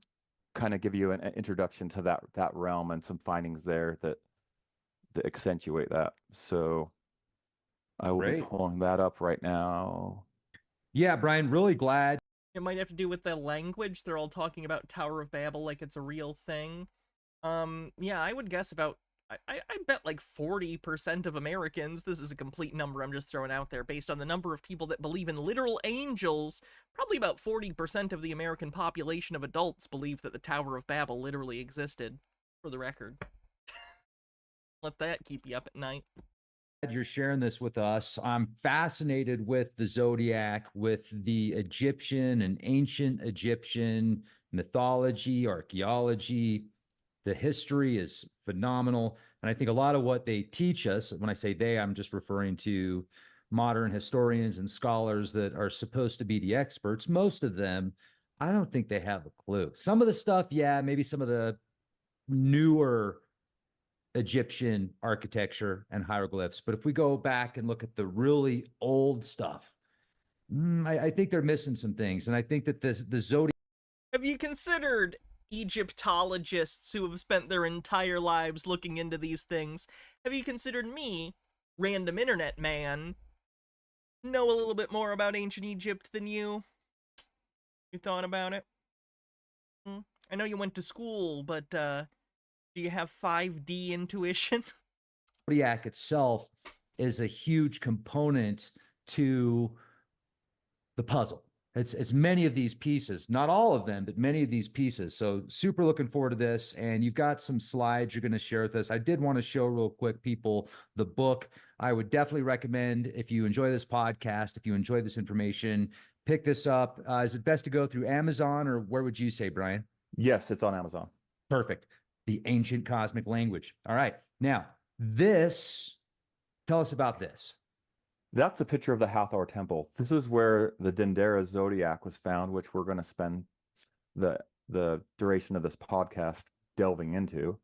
kind of give you an introduction to that realm and some findings there that accentuate that. So I will be Great. pulling that up right now. Yeah, Brian, really glad. It might have to do with the language. They're all talking about Tower of Babel like it's a real thing. Yeah, I would guess about, I bet like 40% of Americans, this is a complete number I'm just throwing out there, based on the number of people that believe in literal angels, probably about 40% of the American population of adults believe that the Tower of Babel literally existed, for the record. Let that keep you up at night. You're sharing this with us. I'm fascinated with the zodiac, with the Egyptian and ancient Egyptian mythology, archaeology. The history is phenomenal. And I think a lot of what they teach us, when I say they, I'm just referring to modern historians and scholars that are supposed to be the experts. Most of them, I don't think they have a clue. Some of the stuff, yeah, maybe some of the newer Egyptian architecture and hieroglyphs. But if we go back and look at the really old stuff, I think they're missing some things. And I think that the zodiac. Have you considered Egyptologists who have spent their entire lives looking into these things? Have you considered me, random internet man, know a little bit more about ancient Egypt than you? You thought about it? I know you went to school, but do you have 5D intuition? Zodiac itself is a huge component to the puzzle. It's many of these pieces, not all of them, but many of these pieces. So super looking forward to this. And you've got some slides you're going to share with us. I did want to show real quick, people, the book. I would definitely recommend, if you enjoy this podcast, if you enjoy this information, pick this up. Is it best to go through Amazon, or where would you say, Brian? Yes, it's on Amazon. Perfect. The Ancient Cosmic Language. All right. Now, this, tell us about this. That's a picture of the Hathor Temple. This is where the Dendera zodiac was found, which we're going to spend the duration of this podcast delving into.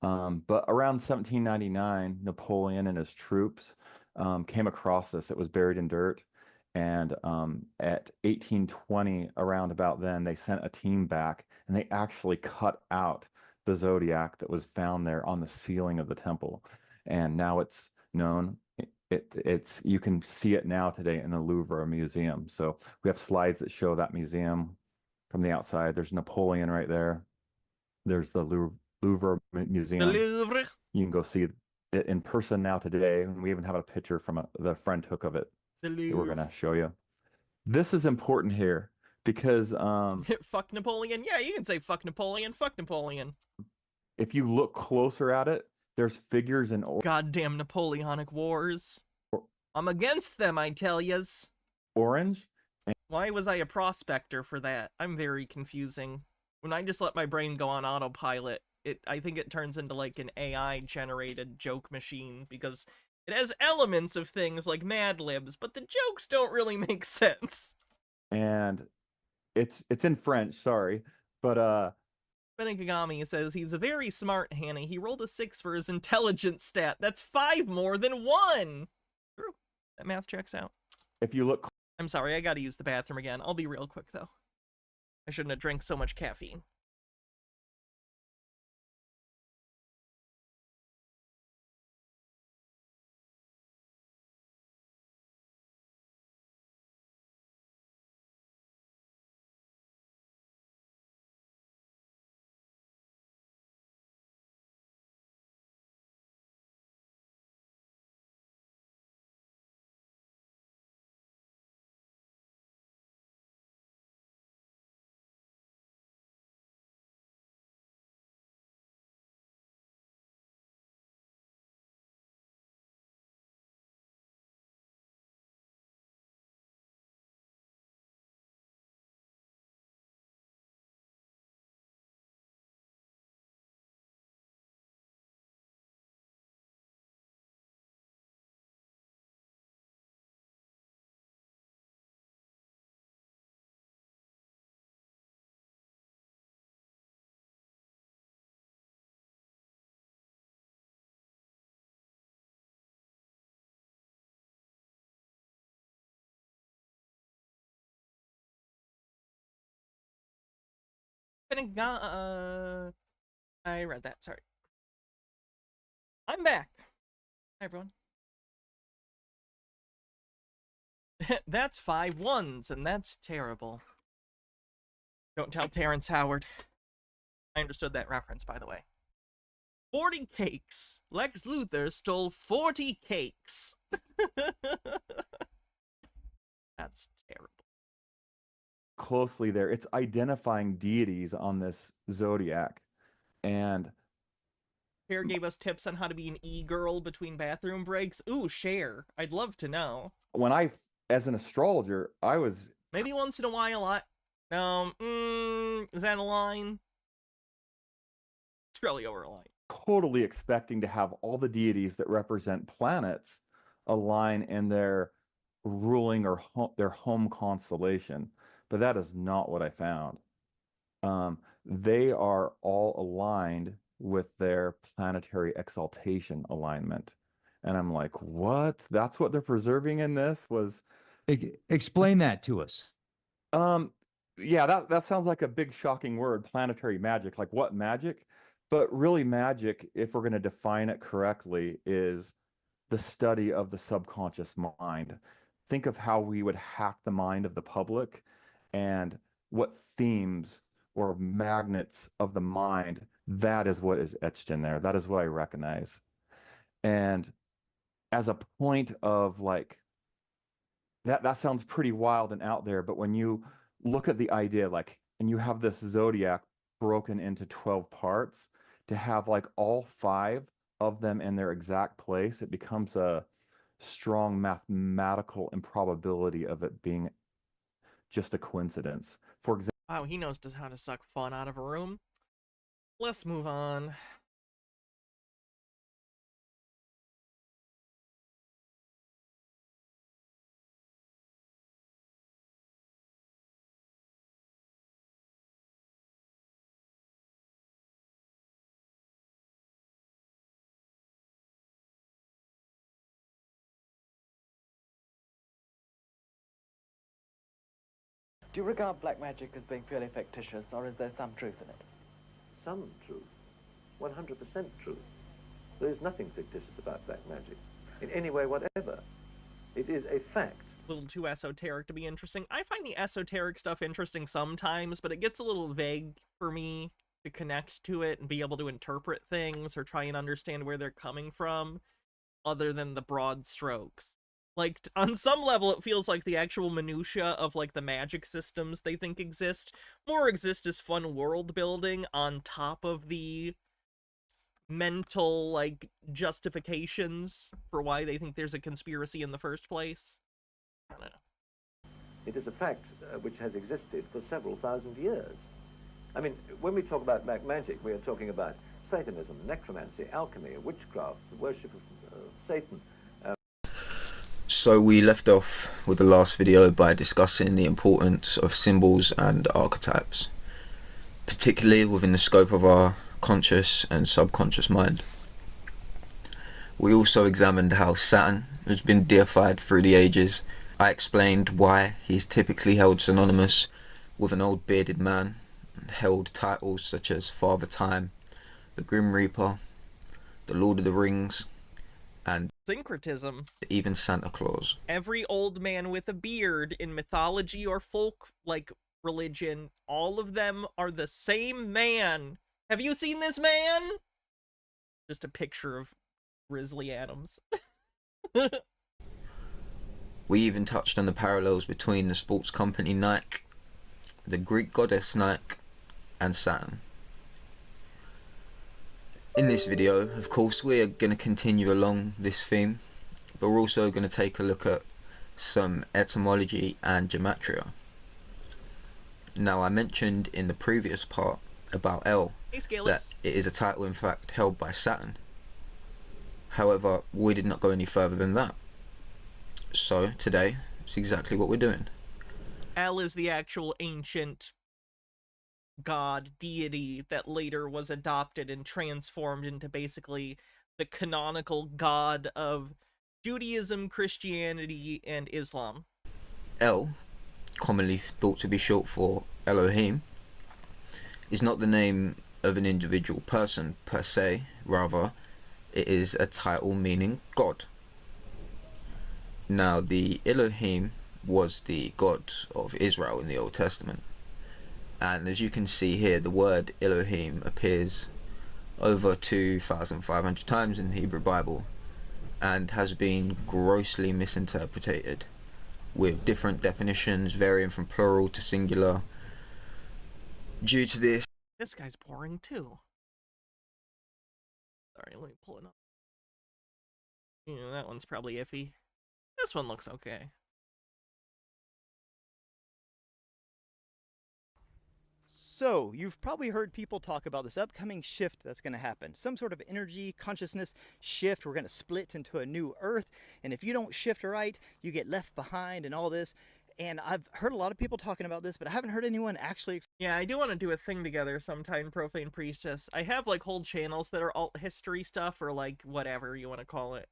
But around 1799, Napoleon and his troops came across this. It was buried in dirt. And at 1820, around about then, they sent a team back, and they actually cut out the zodiac that was found there on the ceiling of the temple. And now it's known. It's you can see it now today in the Louvre Museum. So we have slides that show that museum from the outside. There's Napoleon right there. There's the Louvre Museum. The Louvre. You can go see it in person now today. And we even have a picture from the friend took of it The that Louvre. we're going to show you. This is important here because fuck Napoleon. Yeah, you can say fuck Napoleon. Fuck Napoleon. If you look closer at it, there's figures in goddamn Napoleonic Wars. I'm against them, I tell yas. Orange. Why was I a prospector for that? I'm very confusing. When I just let my brain go on autopilot, I think it turns into like an AI-generated joke machine, because it has elements of things like Mad Libs, but the jokes don't really make sense. And it's in French, sorry, but Benigami says he's a very smart Hanny. He rolled a 6 for his intelligence stat. That's 5 more than 1. True. That math checks out. If you look... I'm sorry, I gotta use the bathroom again. I'll be real quick, though. I shouldn't have drank so much caffeine. I read that, sorry. I'm back. Hi, everyone. That's 5 ones, and that's terrible. Don't tell Terrence Howard. I understood that reference, by the way. 40 cakes. Lex Luthor stole 40 cakes. That's terrible. Closely there, it's identifying deities on this zodiac. And Cher gave us tips on how to be an e-girl between bathroom breaks. Ooh, Cher. I'd love to know. when as an astrologer, I was Maybe once in a while, is that a line? It's really over a line. totally expecting to have all the deities that represent planets align in their ruling or their home constellation, but that is not what I found. They are all aligned with their planetary exaltation alignment, and I'm like, what? That's what they're preserving in this? Was Explain that to us. Yeah, that sounds like a big shocking word, planetary magic. Like what magic? But really magic, if we're going to define it correctly, is the study of the subconscious mind. Think of how we would hack the mind of the public and what themes or magnets of the mind, that is what is etched in there. That is what I recognize. And as a point of like, that sounds pretty wild and out there, but when you look at the idea, like, and you have this zodiac broken into 12 parts, to have like all 5 of them in their exact place, it becomes a strong mathematical improbability of it being just a coincidence. For example, wow, he knows how to suck fun out of a room. Let's move on. Do you regard black magic as being purely fictitious, or is there some truth in it? Some truth. 100% truth. There is nothing fictitious about black magic, in any way whatever. It is a fact. A little too esoteric to be interesting. I find the esoteric stuff interesting sometimes, but it gets a little vague for me to connect to it and be able to interpret things or try and understand where they're coming from, other than the broad strokes. Like, on some level, it feels like the actual minutia of, like, the magic systems they think exist more exist as fun world building on top of the mental, like, justifications for why they think there's a conspiracy in the first place. I don't know. It is a fact which has existed for several thousand years. I mean, when we talk about black magic, we are talking about Satanism, necromancy, alchemy, witchcraft, the worship of Satan. So we left off with the last video by discussing the importance of symbols and archetypes, particularly within the scope of our conscious and subconscious mind. We also examined how Saturn has been deified through the ages. I explained why he's typically held synonymous with an old bearded man, and held titles such as Father Time, the Grim Reaper, the Lord of the Rings, and syncretism, even Santa Claus. Every old man with a beard in mythology or folk, like, religion, all of them are the same man. Have you seen this man? Just a picture of Grizzly Adams. We even touched on the parallels between the sports company Nike, the Greek goddess Nike, and Saturn. In this video, of course, we're going to continue along this theme, but we're also going to take a look at some etymology and gematria. Now, I mentioned in the previous part about El that it is a title in fact held by Saturn. However, we did not go any further than that. So today, it's exactly what we're doing. El is the actual ancient god, deity, that later was adopted and transformed into basically the canonical god of Judaism, Christianity, and Islam. El, commonly thought to be short for Elohim, is not the name of an individual person per se, rather, it is a title meaning God. Now, the Elohim was the God of Israel in the Old Testament, and as you can see here, the word Elohim appears over 2,500 times in the Hebrew Bible and has been grossly misinterpreted, with different definitions varying from plural to singular. Due to this guy's boring too. Sorry, let me pull it up. Yeah, that one's probably iffy. This one looks okay. So, you've probably heard people talk about this upcoming shift that's going to happen. Some sort of energy, consciousness shift. We're going to split into a new Earth. And if you don't shift right, you get left behind and all this. And I've heard a lot of people talking about this, but I haven't heard anyone actually. Yeah, I do want to do a thing together sometime, Profane Priestess. I have, like, whole channels that are alt history stuff, or, like, whatever you want to call it.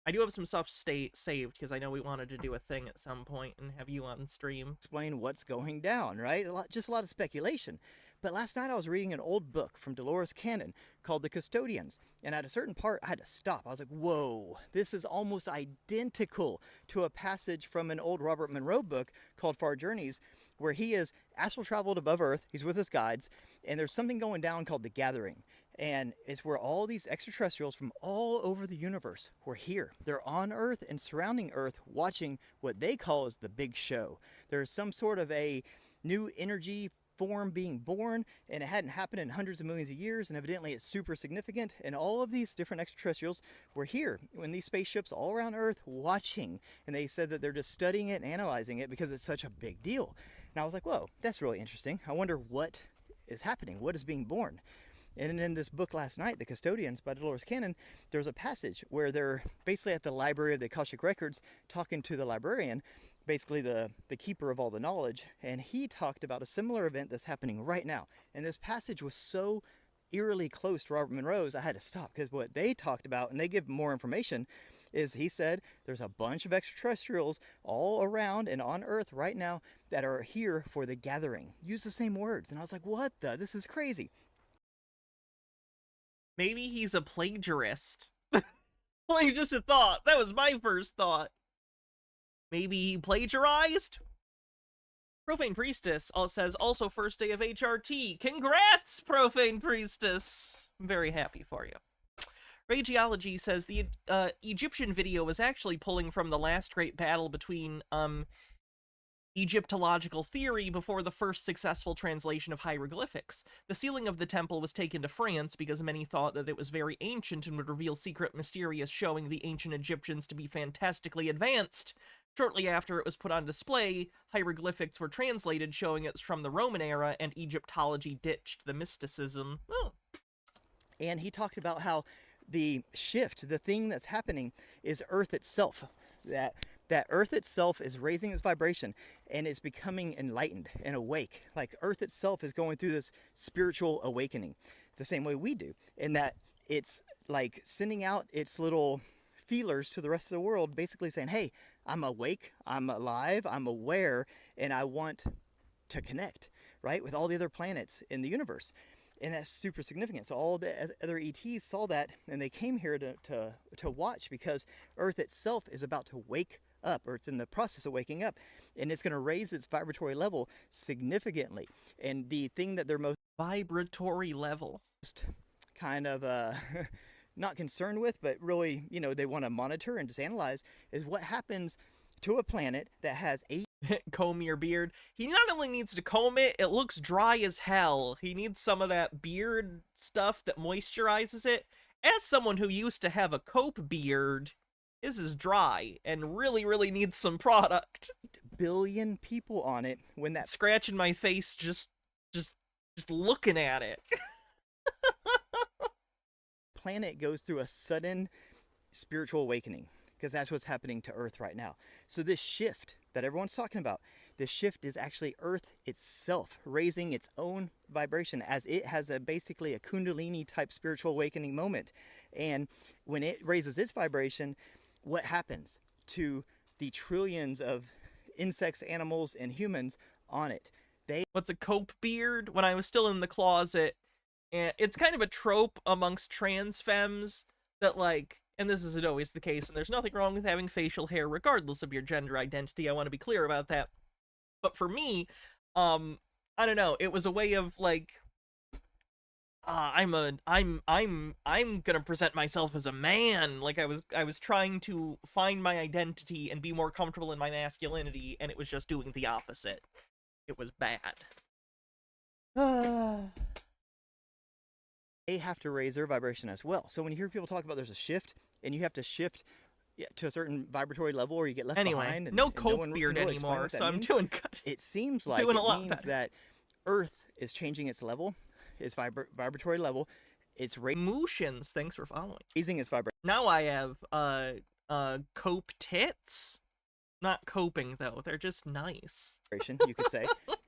I do have some stuff saved, because I know we wanted to do a thing at some point and have you on stream. Explain what's going down, right? Just a lot of speculation. But last night I was reading an old book from Dolores Cannon called The Custodians. And at a certain part, I had to stop. I was like, whoa, this is almost identical to a passage from an old Robert Monroe book called Far Journeys, where he is astral traveled above Earth. He's with his guides. And there's something going down called the Gathering. And it's where all these extraterrestrials from all over the universe were here. They're on Earth and surrounding Earth watching what they call as the big show. There's some sort of a new energy form being born, and it hadn't happened in hundreds of millions of years, and evidently it's super significant. And all of these different extraterrestrials were here in these spaceships all around Earth watching. And they said that they're just studying it and analyzing it because it's such a big deal. And I was like, whoa, that's really interesting. I wonder what is happening. What is being born? And in this book last night, The Custodians by Dolores Cannon, there's a passage where they're basically at the Library of the Akashic Records talking to the librarian, basically the keeper of all the knowledge, and he talked about a similar event that's happening right now. And this passage was so eerily close to Robert Monroe's, I had to stop, because what they talked about, and they give more information, is he said there's a bunch of extraterrestrials all around and on Earth right now that are here for the gathering. Use the same words. And I was like, what the? This is crazy. Maybe he's a plagiarist. Like, just a thought. That was my first thought. Maybe he plagiarized? Profane Priestess says, also first day of HRT. Congrats, Profane Priestess! I'm very happy for you. Rageology says, the Egyptian video was actually pulling from the last great battle between, Egyptological theory before the first successful translation of hieroglyphics. The sealing of the temple was taken to France because many thought that it was very ancient and would reveal secret mysterious showing the ancient Egyptians to be fantastically advanced. Shortly after it was put on display, hieroglyphics were translated showing it's from the Roman era, and Egyptology ditched the mysticism. Oh. And he talked about how the shift, the thing that's happening, is Earth itself. That Earth itself is raising its vibration and is becoming enlightened and awake. Like Earth itself is going through this spiritual awakening the same way we do. And that it's like sending out its little feelers to the rest of the world, basically saying, hey, I'm awake, I'm alive, I'm aware, and I want to connect, right, with all the other planets in the universe. And that's super significant. So all the other ETs saw that, and they came here to watch, because Earth itself is about to wake up, or it's in the process of waking up, and it's going to raise its vibratory level significantly. And the thing that they're most vibratory level kind of not concerned with, but really, you know, they want to monitor and just analyze, is what happens to a planet that has 8 comb your beard. He not only needs to comb it, it looks dry as hell. He needs some of that beard stuff that moisturizes it. As someone who used to have a cope beard, this is dry and really, really needs some product. 8 billion people on it. When that scratching my face just looking at it. Planet goes through a sudden spiritual awakening, because that's what's happening to Earth right now. So this shift that everyone's talking about, this shift is actually Earth itself raising its own vibration, as it has basically a Kundalini type spiritual awakening moment. And when it raises its vibration, what happens to the trillions of insects, animals, and humans on it? What's a cope beard? When I was still in the closet, and it's kind of a trope amongst trans femmes that, like, and this isn't always the case, and there's nothing wrong with having facial hair regardless of your gender identity. I want to be clear about that. But for me, I don't know, it was a way of like, I'm gonna present myself as a man. Like I was trying to find my identity and be more comfortable in my masculinity, and it was just doing the opposite. It was bad. They have to raise their vibration as well. So when you hear people talk about there's a shift, and you have to shift to a certain vibratory level, or you get left behind. No cope beard anymore, so I'm doing good. It seems like doing it a lot means better. that Earth is changing its level, its vibratory level. It's Mooshins, thanks for following. Raising its vibration. Now I have cope tits. Not coping though, they're just nice. You could say.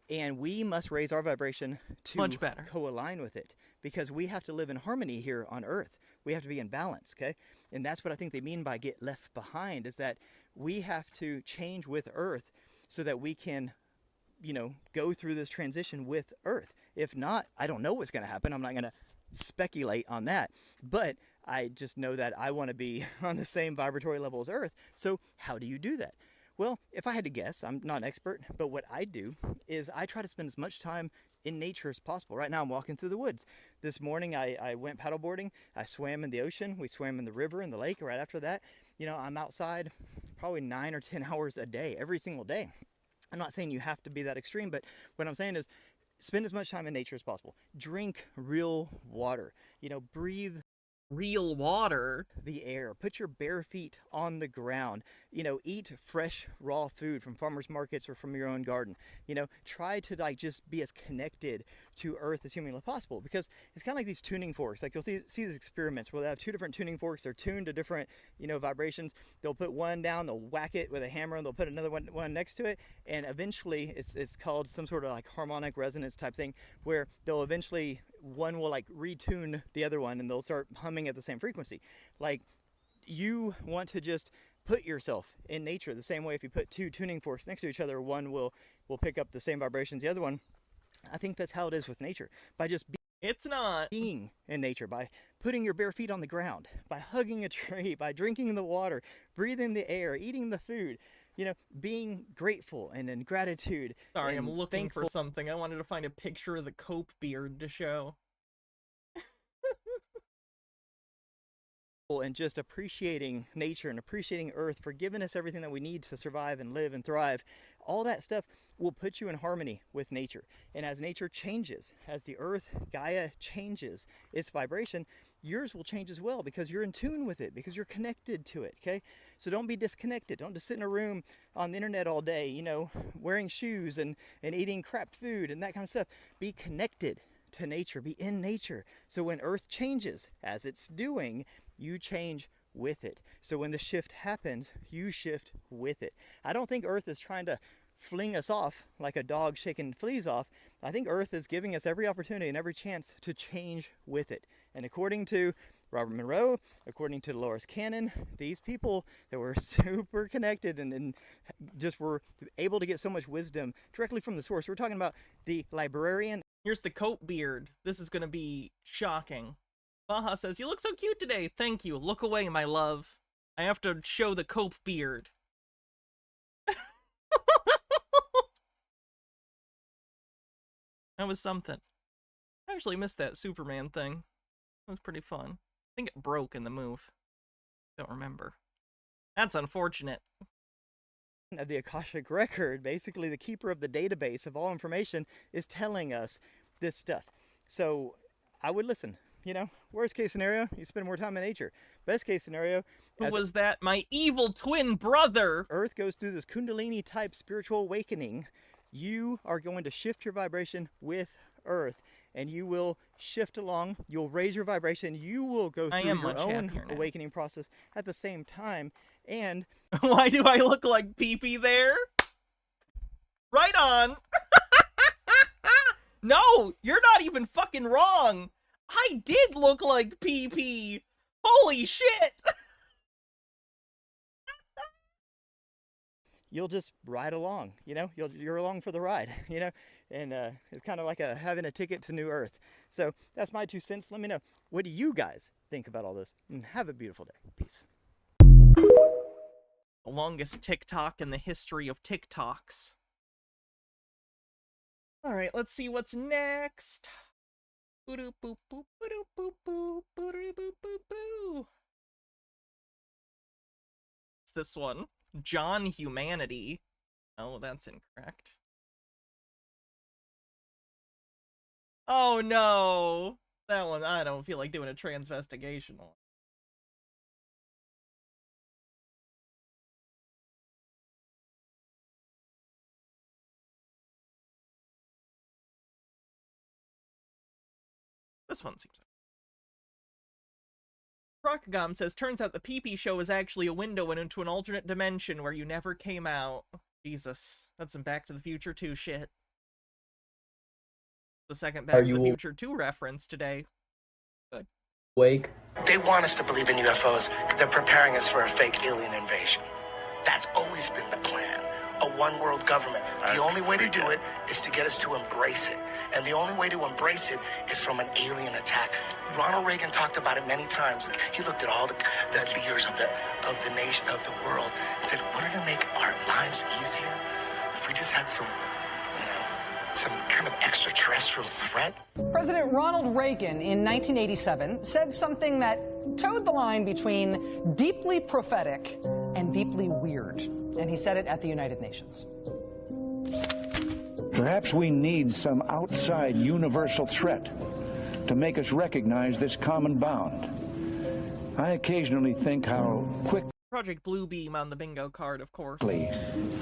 And we must raise our vibration to much better co-align with it, because we have to live in harmony here on Earth. We have to be in balance, okay? And that's what I think they mean by get left behind, is that we have to change with Earth so that we can, you know, go through this transition with Earth. If not, I don't know what's going to happen. I'm not going to speculate on that. But I just know that I want to be on the same vibratory level as Earth. So how do you do that? Well, if I had to guess, I'm not an expert, but what I do is I try to spend as much time in nature as possible. Right now I'm walking through the woods. This morning I went paddleboarding. I swam in the ocean. We swam in the river and the lake. Right after that, you know, I'm outside probably 9 or 10 hours a day, every single day. I'm not saying you have to be that extreme, but what I'm saying is spend as much time in nature as possible. Drink real water. You know, breathe real water, the air. Put your bare feet on the ground. You know, eat fresh raw food from farmers markets or from your own garden. You know, try to like just be as connected to Earth as humanly possible, because it's kind of like these tuning forks. Like you'll see these experiments where they have 2 different tuning forks. They're tuned to different, you know, vibrations. They'll put one down, they'll whack it with a hammer, and they'll put another one next to it, and eventually it's called some sort of like harmonic resonance type thing, where they'll eventually, one will like retune the other one and they'll start humming at the same frequency. Like, you want to just put yourself in nature the same way. If you put 2 tuning forks next to each other, one will pick up the same vibrations the other one. I think that's how it is with nature. By just being in nature, by putting your bare feet on the ground, by hugging a tree, by drinking the water, breathing the air, eating the food, you know, being grateful and in gratitude. Sorry, I'm looking for something. I wanted to find a picture of the cope beard to show. And just appreciating nature and appreciating Earth for giving us everything that we need to survive and live and thrive. All that stuff will put you in harmony with nature. And as nature changes, as the Earth, Gaia, changes its vibration, yours will change as well, because you're in tune with it, because you're connected to it, okay? So don't be disconnected. Don't just sit in a room on the internet all day, you know, wearing shoes and eating crap food and that kind of stuff. Be connected to nature. Be in nature. So when Earth changes, as it's doing, you change with it. So when the shift happens, you shift with it. I don't think Earth is trying to fling us off like a dog shaking fleas off. I think Earth is giving us every opportunity and every chance to change with it. And according to Robert Monroe, according to Dolores Cannon, these people that were super connected and just were able to get so much wisdom directly from the source. We're talking about the librarian. Here's the cope beard. This is going to be shocking. Baha says, "You look so cute today." Thank you. Look away, my love. I have to show the cope beard. That was something. I actually missed that Superman thing. It was pretty fun. I think it broke in the move. Don't remember. That's unfortunate. Of the Akashic Record, basically the keeper of the database of all information, is telling us this stuff. So I would listen. You know, worst case scenario, you spend more time in nature. Best case scenario, who was that? My evil twin brother. Earth goes through this Kundalini type spiritual awakening. You are going to shift your vibration with Earth, and you will shift along. You'll raise your vibration. You will go through your own awakening process at the same time. And why do I look like pee-pee there? Right on. No, you're not even fucking wrong. I did look like pee-pee. Holy shit. you'll just ride along, you know, you're along for the ride, you know, and it's kind of like having a ticket to New Earth. So that's my 2 cents. Let me know, what do you guys think about all this? And have a beautiful day. Peace. The longest TikTok in the history of TikToks. All right, let's see what's next. It's this one. John Humanity. Oh, that's incorrect. Oh no! That one, I don't feel like doing a transvestigation on. This one seems like. Crocogom says, turns out the pee-pee show is actually a window into an alternate dimension where you never came out. Jesus. That's some Back to the Future 2 shit. The second Back to the Future 2 reference today. Good. Wake. They want us to believe in UFOs. They're preparing us for a fake alien invasion. That's always been the plan. A one-world government. The only way to do it is to get us to embrace it. And the only way to embrace it is from an alien attack. Ronald Reagan talked about it many times. He looked at all the leaders of the nation, of the world, and said, wouldn't it make our lives easier if we just had some kind of extraterrestrial threat? President Ronald Reagan in 1987 said something that towed the line between deeply prophetic and deeply weird. And he said it at the United Nations. Perhaps we need some outside universal threat to make us recognize this common bound. I occasionally think how quickly Project Bluebeam on the bingo card, of course.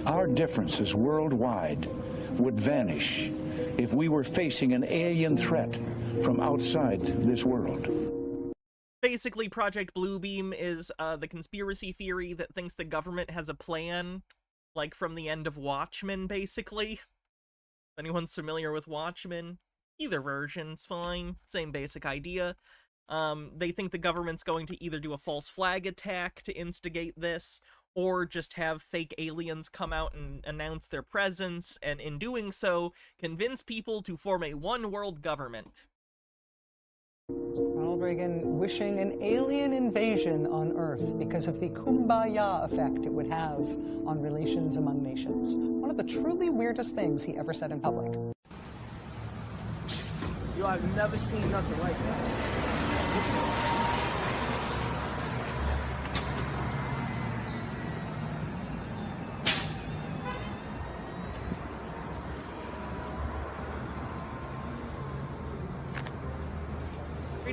Our differences worldwide would vanish if we were facing an alien threat from outside this world. Basically, Project Bluebeam is the conspiracy theory that thinks the government has a plan, like from the end of Watchmen, basically. If anyone's familiar with Watchmen, either version's fine, same basic idea. They think the government's going to either do a false flag attack to instigate this, or just have fake aliens come out and announce their presence, and in doing so, convince people to form a one-world government. Ronald Reagan wishing an alien invasion on Earth because of the kumbaya effect it would have on relations among nations. One of the truly weirdest things he ever said in public. Yo, I've never seen nothing like that.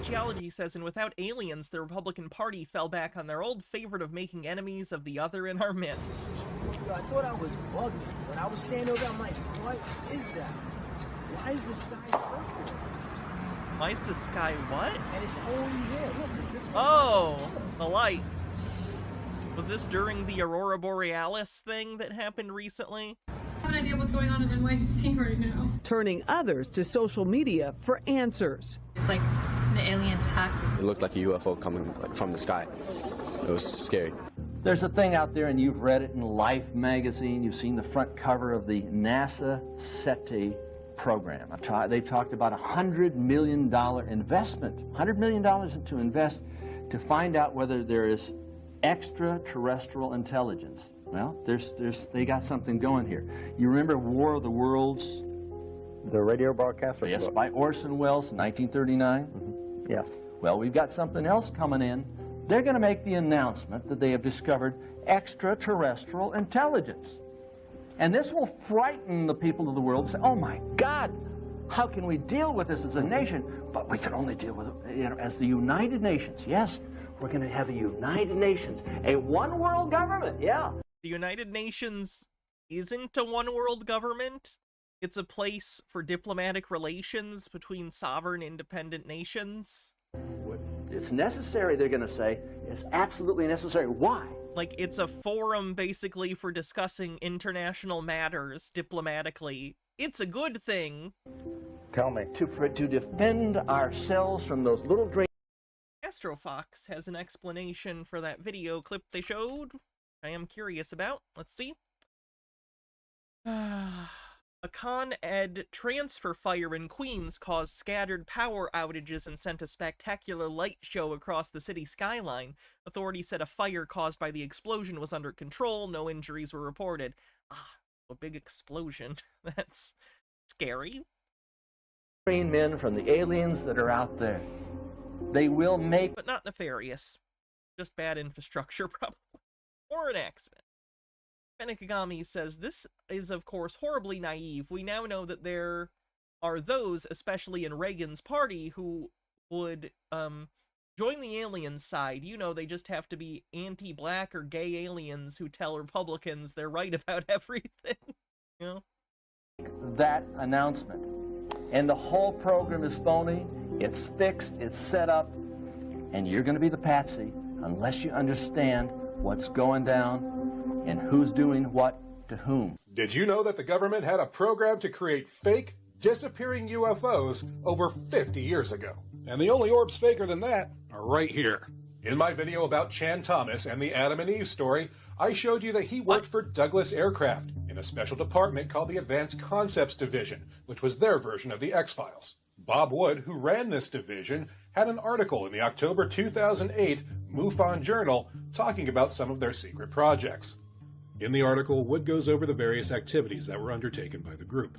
Geopolitics says, and without aliens, the Republican Party fell back on their old favorite of making enemies of the other in our midst. Yo, I thought I was bugging. When I was standing over, I'm like, what is that? Why is the sky purple? Why is the sky what? And it's only here. Look, this oh, the light. Was this during the Aurora Borealis thing that happened recently? I have an idea what's going on in NYC right now. Turning others to social media for answers. It's like an alien attack. It looked like a UFO coming from the sky. It was scary. There's a thing out there, and you've read it in Life magazine. You've seen the front cover of the NASA SETI program. They've talked about $100 million investment. $100 million to invest to find out whether there is extraterrestrial intelligence. Well, they got something going here. You remember War of the Worlds? The radio broadcast? Yes, by Orson Welles in 1939. Mm-hmm. Yes. Well, we've got something else coming in. They're going to make the announcement that they have discovered extraterrestrial intelligence. And this will frighten the people of the world and say, oh my God, how can we deal with this as a nation? But we can only deal with it, as the United Nations. Yes, we're going to have a United Nations, a one-world government, yeah. The United Nations isn't a one-world government. It's a place for diplomatic relations between sovereign, independent nations. It's necessary, they're going to say. It's absolutely necessary. Why? Like, it's a forum, basically, for discussing international matters diplomatically. It's a good thing. Tell me. To defend ourselves from those little dreams. Astrofox has an explanation for that video clip they showed, I am curious about. Let's see. A Con Ed transfer fire in Queens caused scattered power outages and sent a spectacular light show across the city skyline. Authorities said a fire caused by the explosion was under control. No injuries were reported. A big explosion. That's scary. Green men from the aliens that are out there. They will make... But not nefarious. Just bad infrastructure, probably. Or an accident. Benikagami says, this is, of course, horribly naive. We now know that there are those, especially in Reagan's party, who would join the aliens side. You know, they just have to be anti-black or gay aliens who tell Republicans they're right about everything. You know? That announcement. And the whole program is phony. It's fixed, it's set up, and you're going to be the patsy unless you understand what's going down and who's doing what to whom. Did you know that the government had a program to create fake, disappearing UFOs over 50 years ago? And the only orbs faker than that are right here. In my video about Chan Thomas and the Adam and Eve story, I showed you that he worked for Douglas Aircraft in a special department called the Advanced Concepts Division, which was their version of the X-Files. Bob Wood, who ran this division, had an article in the October 2008 MUFON Journal talking about some of their secret projects. In the article, Wood goes over the various activities that were undertaken by the group.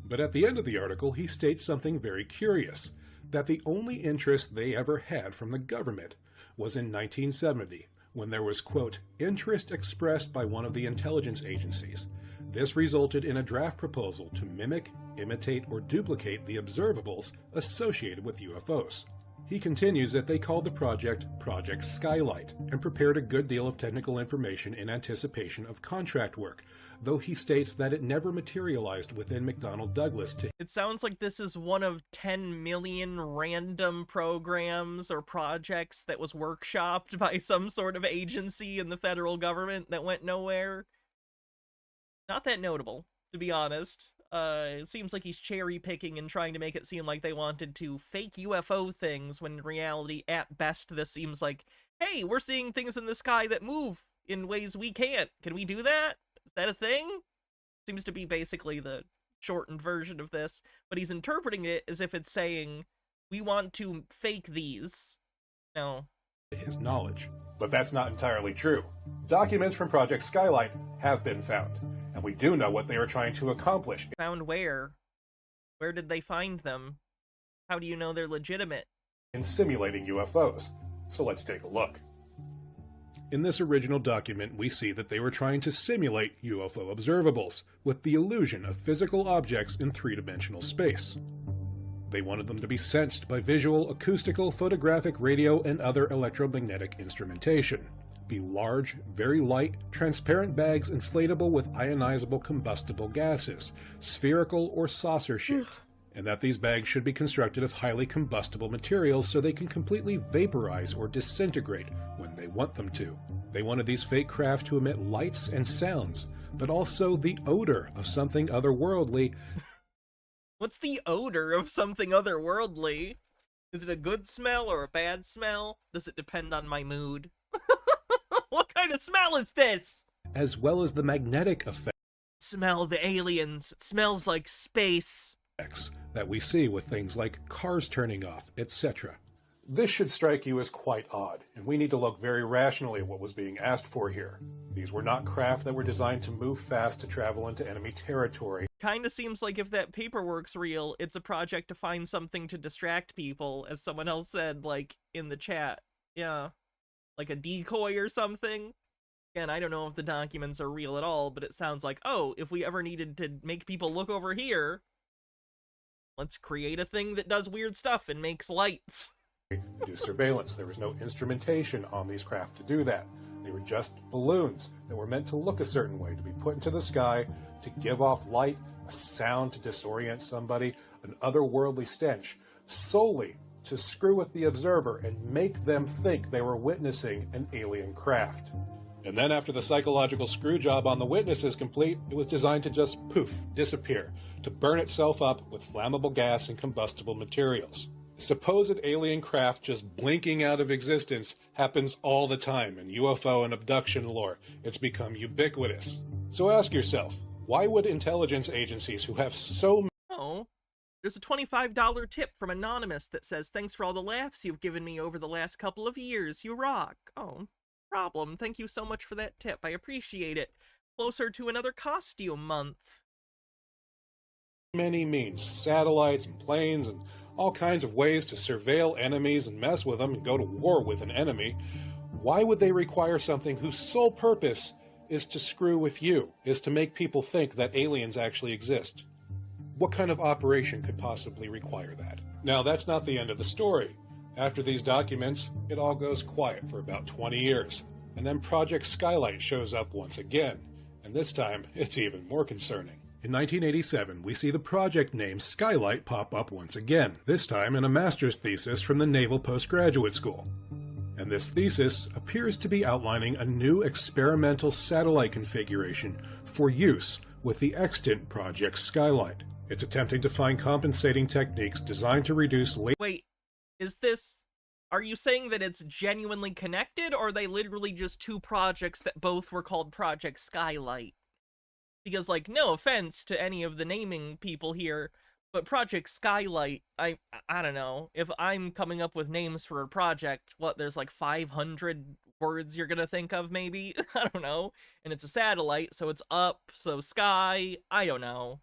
But at the end of the article, he states something very curious, that the only interest they ever had from the government was in 1970, when there was, quote, interest expressed by one of the intelligence agencies. This resulted in a draft proposal to mimic, imitate, or duplicate the observables associated with UFOs. He continues that they called the project Project Skylight and prepared a good deal of technical information in anticipation of contract work, though he states that it never materialized within McDonnell Douglas to... It sounds like this is one of 10 million random programs or projects that was workshopped by some sort of agency in the federal government that went nowhere. Not that notable, to be honest. It seems like he's cherry-picking and trying to make it seem like they wanted to fake UFO things, when in reality, at best, this seems like, hey, we're seeing things in the sky that move in ways we can't. Can we do that? Is that a thing? Seems to be basically the shortened version of this, but he's interpreting it as if it's saying, we want to fake these. No. His knowledge. But that's not entirely true. Documents from Project Skylight have been found, and we do know what they are trying to accomplish. Found where? Where did they find them? How do you know they're legitimate? In simulating UFOs. So let's take a look. In this original document, we see that they were trying to simulate UFO observables with the illusion of physical objects in three-dimensional space. They wanted them to be sensed by visual, acoustical, photographic, radio, and other electromagnetic instrumentation. Be large, very light, transparent bags inflatable with ionizable combustible gases, spherical or saucer-shaped, and that these bags should be constructed of highly combustible materials so they can completely vaporize or disintegrate when they want them to. They wanted these fake craft to emit lights and sounds, but also the odor of something otherworldly. What's the odor of something otherworldly? Is it a good smell or a bad smell? Does it depend on my mood? What kind of smell is this? As well as the magnetic effect. Smell the aliens. It smells like space. That we see with things like cars turning off, etc. This should strike you as quite odd, and we need to look very rationally at what was being asked for here. These were not craft that were designed to move fast to travel into enemy territory. Kinda seems like if that paperwork's real, it's a project to find something to distract people, as someone else said, like, in the chat. Yeah. Like a decoy or something. Again, I don't know if the documents are real at all, but it sounds like, oh, if we ever needed to make people look over here, let's create a thing that does weird stuff and makes lights. Do surveillance. There was no instrumentation on these craft to do that. They were just balloons that were meant to look a certain way, to be put into the sky, to give off light, a sound to disorient somebody, an otherworldly stench, solely to screw with the observer and make them think they were witnessing an alien craft. And then after the psychological screw job on the witness is complete, it was designed to just poof, disappear, to burn itself up with flammable gas and combustible materials. Supposed alien craft just blinking out of existence happens all the time in UFO and abduction lore. It's become ubiquitous. So ask yourself, Why would intelligence agencies who have so Oh, there's a $25 tip from Anonymous that says, "Thanks for all the laughs you've given me over the last couple of years. You rock." Oh, problem. Thank you so much for that tip. I appreciate it. Closer to another costume month. many means, satellites and planes and all kinds of ways to surveil enemies and mess with them and go to war with an enemy, why would they require something whose sole purpose is to screw with you, is to make people think that aliens actually exist? What kind of operation could possibly require that? Now, that's not the end of the story. After these documents, it all goes quiet for about 20 years, and then Project Skylight shows up once again, and this time it's even more concerning. In 1987, we see the project name Skylight pop up once again, this time in a master's thesis from the Naval Postgraduate School. And this thesis appears to be outlining a new experimental satellite configuration for use with the extant Project Skylight. It's attempting to find compensating techniques designed to reduce Wait, is this... Are you saying that it's genuinely connected, or are they literally just two projects that both were called Project Skylight? Because, like, no offense to any of the naming people here, but Project Skylight, I don't know. If I'm coming up with names for a project, what, there's like 500 words you're gonna think of, maybe? I don't know. And it's a satellite, so it's up, so sky, I don't know.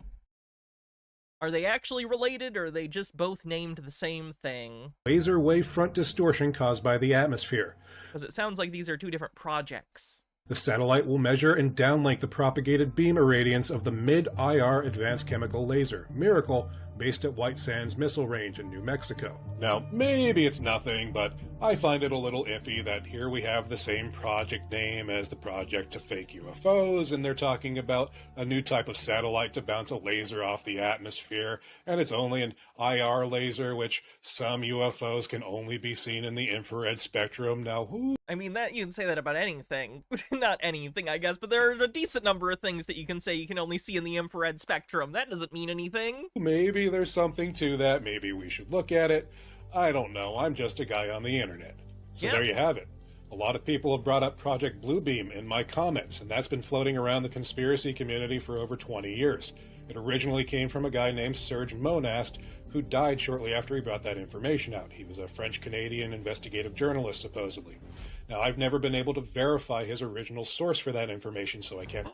Are they actually related, or are they just both named the same thing? Laser wavefront distortion caused by the atmosphere. Because it sounds like these are two different projects. The satellite will measure and downlink the propagated beam irradiance of the mid-IR advanced chemical laser, Miracle, based at White Sands Missile Range in New Mexico. Now, maybe it's nothing, but I find it a little iffy that here we have the same project name as the project to fake UFOs, and they're talking about a new type of satellite to bounce a laser off the atmosphere, and it's only an IR laser, which some UFOs can only be seen in the infrared spectrum. Now, who... I mean, that you can say that about anything. Not anything, I guess, but there are a decent number of things that you can say you can only see in the infrared spectrum. That doesn't mean anything. Maybe there's something to that. Maybe we should look at it. I don't know. I'm just a guy on the internet. So There you have it. A lot of people have brought up Project Bluebeam in my comments, and that's been floating around the conspiracy community for over 20 years. It originally came from a guy named Serge Monast, who died shortly after he brought that information out. He was a French-Canadian investigative journalist, supposedly. Now, I've never been able to verify his original source for that information, so I can't...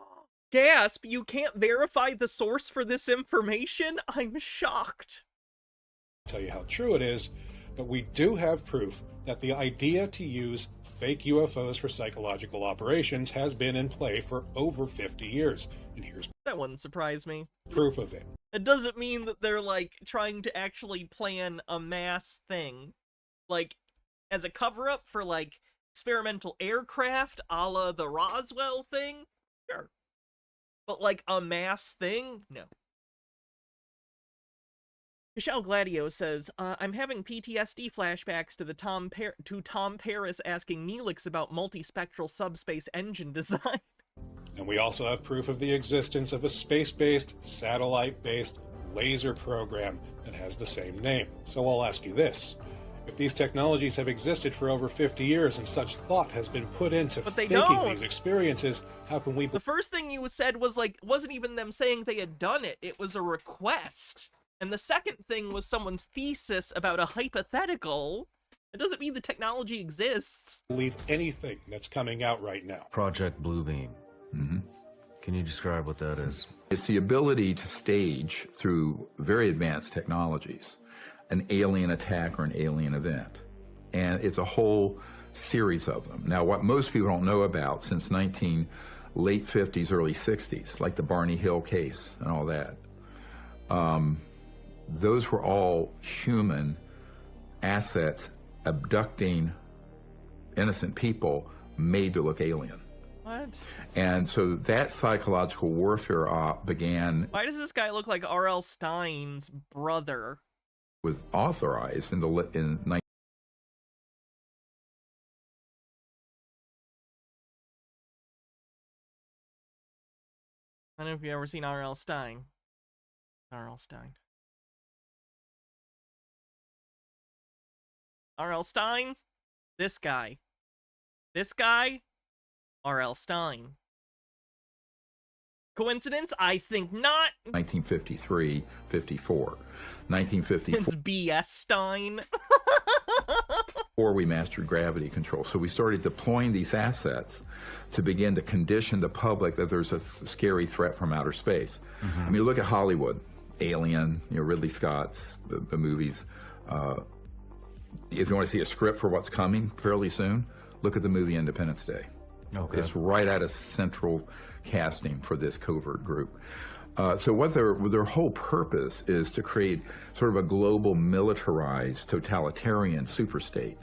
Gasp! You can't verify the source for this information? I'm shocked. Tell you how true it is, but we do have proof that the idea to use fake UFOs for psychological operations has been in play for over 50 years. And here's... That wouldn't surprise me. Proof of it. It doesn't mean that they're, like, trying to actually plan a mass thing. Like, as a cover-up for, like, experimental aircraft a la the Roswell thing? Sure. But, like, a mass thing? No. Michelle Gladio says, I'm having PTSD flashbacks to Tom Paris asking Neelix about multispectral subspace engine design. And we also have proof of the existence of a space-based, satellite-based laser program that has the same name. So I'll ask you this. If these technologies have existed for over 50 years and such thought has been put into faking these experiences, how can we... The first thing you said was, like, wasn't even them saying they had done it. It was a request. And the second thing was someone's thesis about a hypothetical. It doesn't mean the technology exists. Believe anything that's coming out right now. Project Bluebeam. Mm-hmm. Can you describe what that is? It's the ability to stage, through very advanced technologies, an alien attack or an alien event. And it's a whole series of them. Now, what most people don't know about since late 50s, early 60s, like the Barney Hill case and all that, those were all human assets abducting innocent people made to look alien. What? And so that psychological warfare began... Why does this guy look like R.L. Stein's brother? Was authorized in 19... I don't know if you've ever seen R.L. Stein. R.L. Stein. R.L. Stein? This guy. This guy? R.L. Stein. Coincidence? I think not. 1953, 54. 1954. It's B.S. Stein. Or we mastered gravity control. So we started deploying these assets to begin to condition the public that there's a scary threat from outer space. I mean, look at Hollywood, Alien, Ridley Scott's the movies. If you want to see a script for what's coming fairly soon, look at the movie Independence Day. Okay. It's right at a central casting for this covert group. So what their whole purpose is to create sort of a global militarized totalitarian superstate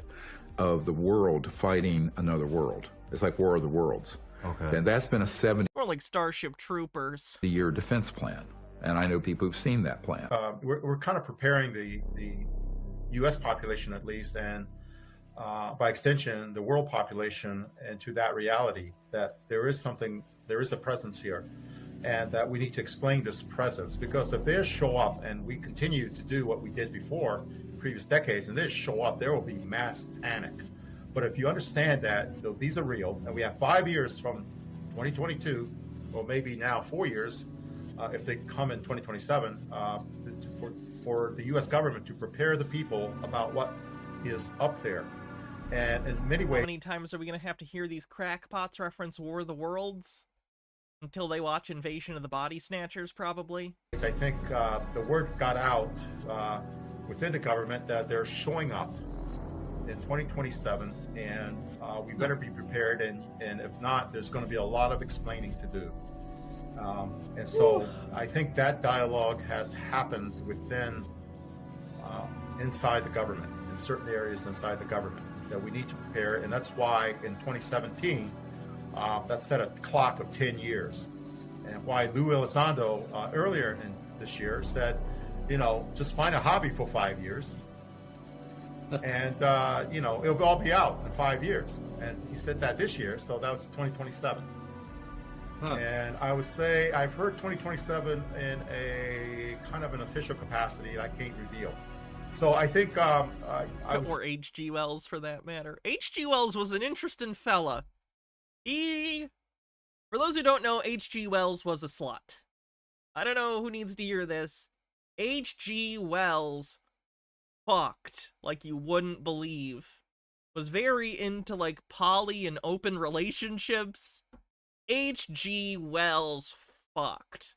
of the world fighting another world. It's like War of the Worlds. Okay. And that's been a 70 More like Starship Troopers. year defense plan. And I know people who've seen that plan. We're kind of preparing the U.S. population, at least, and by extension, the world population, into that reality that there is a presence here, and that we need to explain this presence. Because if they show up and we continue to do what we did before in previous decades, and they show up, there will be mass panic. But if you understand that these are real, and we have 5 years from 2022, or maybe now 4 years, if they come in 2027, for the U.S. government to prepare the people about what is up there. And in many ways... How many times are we going to have to hear these crackpots reference War of the Worlds? Until they watch Invasion of the Body Snatchers, probably? I think the word got out within the government that they're showing up in 2027, and we better be prepared, and if not, there's going to be a lot of explaining to do. And so I think that dialogue has happened within, inside the government, in certain areas inside the government, that we need to prepare. And that's why in 2017, that set a clock of 10 years. And why Lou Elizondo earlier in this year said, just find a hobby for 5 years. And, it'll all be out in 5 years. And he said that this year, so that was 2027. And I would say I've heard 2027 in a kind of an official capacity I can't reveal. So I think or H.G. Wells, for that matter. H.G. Wells was an interesting fella. For those who don't know, H.G. Wells was a slut. I don't know who needs to hear this. H.G. Wells fucked like you wouldn't believe. Was very into like poly and open relationships. H.G. Wells fucked.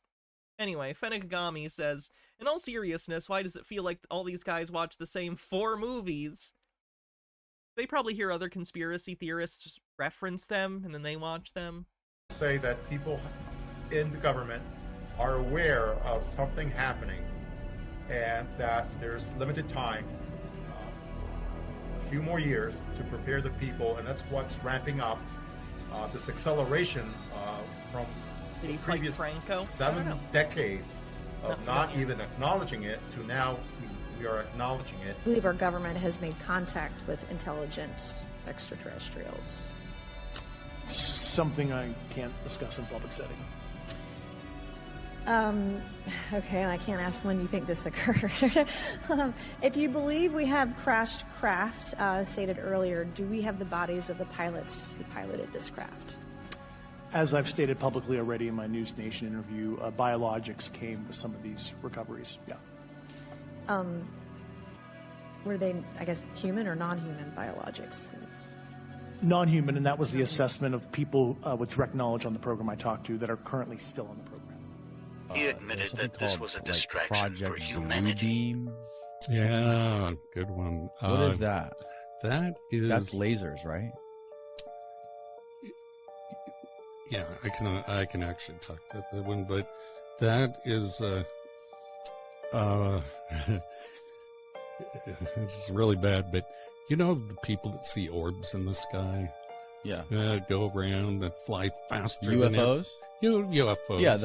Anyway, Fenekagami says, in all seriousness, why does it feel like all these guys watch the same 4 movies? They probably hear other conspiracy theorists reference them, and then they watch them. Say that people in the government are aware of something happening, and that there's limited time, a few more years to prepare the people, and that's what's ramping up. This acceleration from the previous 7 decades of not even acknowledging it to now we are acknowledging it. I believe our government has made contact with intelligent extraterrestrials. Something I can't discuss in public setting. Okay, and I can't ask when you think this occurred. If you believe we have crashed craft, stated earlier, do we have the bodies of the pilots who piloted this craft? As I've stated publicly already in my News Nation interview, biologics came with some of these recoveries, yeah. Were they, I guess, human or non-human biologics? Non-human, and that was the assessment of people with direct knowledge on the program I talked to that are currently still on the program. He admitted that this was a distraction for humanity. Yeah, good one. What is that? That's lasers, right? Yeah, I can actually talk about that one, but that is it's really bad. But the people that see orbs in the sky, go around that fly faster. UFOs. UFOs. Yeah,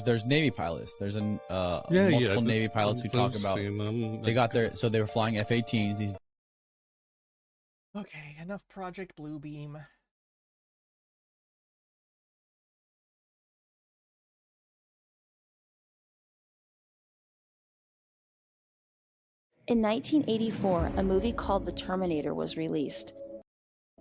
there's Navy pilots. There's multiple Navy pilots who talk about they got their they were flying F-18s. These. Okay, enough Project Bluebeam. In 1984, a movie called The Terminator was released.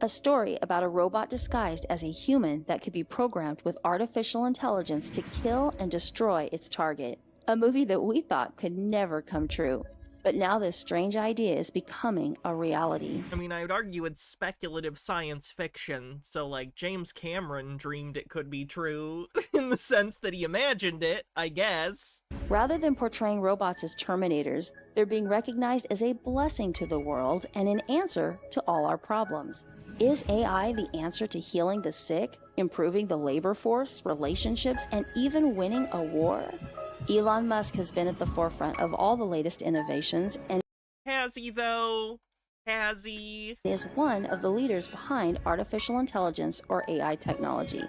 A story about a robot disguised as a human that could be programmed with artificial intelligence to kill and destroy its target. A movie that we thought could never come true. But now this strange idea is becoming a reality. I mean, I would argue it's speculative science fiction, so like James Cameron dreamed it could be true in the sense that he imagined it, I guess. Rather than portraying robots as Terminators, they're being recognized as a blessing to the world and an answer to all our problems. Is AI the answer to healing the sick, improving the labor force, relationships, and even winning a war? Elon Musk has been at the forefront of all the latest innovations and has he though? Has he? Is one of the leaders behind artificial intelligence or AI technology.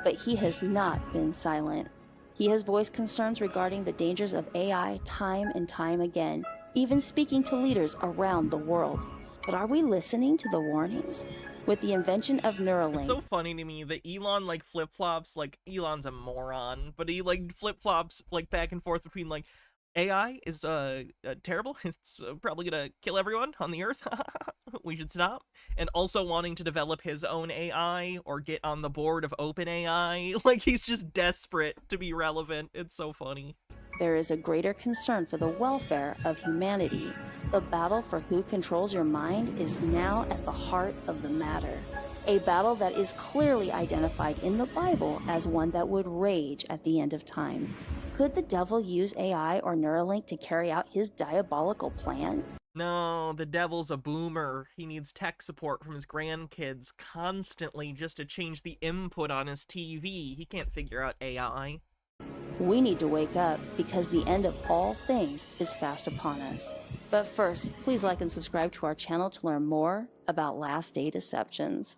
But he has not been silent. He has voiced concerns regarding the dangers of AI time and time again, even speaking to leaders around the world. But are we listening to the warnings? With the invention of Neuralink. It's so funny to me that Elon, like, flip-flops, like, Elon's a moron, but he, like, flip-flops, like, back and forth between, like, AI is, terrible, it's probably gonna kill everyone on the Earth, we should stop, and also wanting to develop his own AI, or get on the board of OpenAI, like, he's just desperate to be relevant, it's so funny. There is a greater concern for the welfare of humanity. The battle for who controls your mind is now at the heart of the matter. A battle that is clearly identified in the Bible as one that would rage at the end of time. Could the devil use AI or Neuralink to carry out his diabolical plan? No, the devil's a boomer. He needs tech support from his grandkids constantly just to change the input on his TV. He can't figure out AI. We need to wake up because the end of all things is fast upon us. But first, please like and subscribe to our channel to learn more about last day deceptions.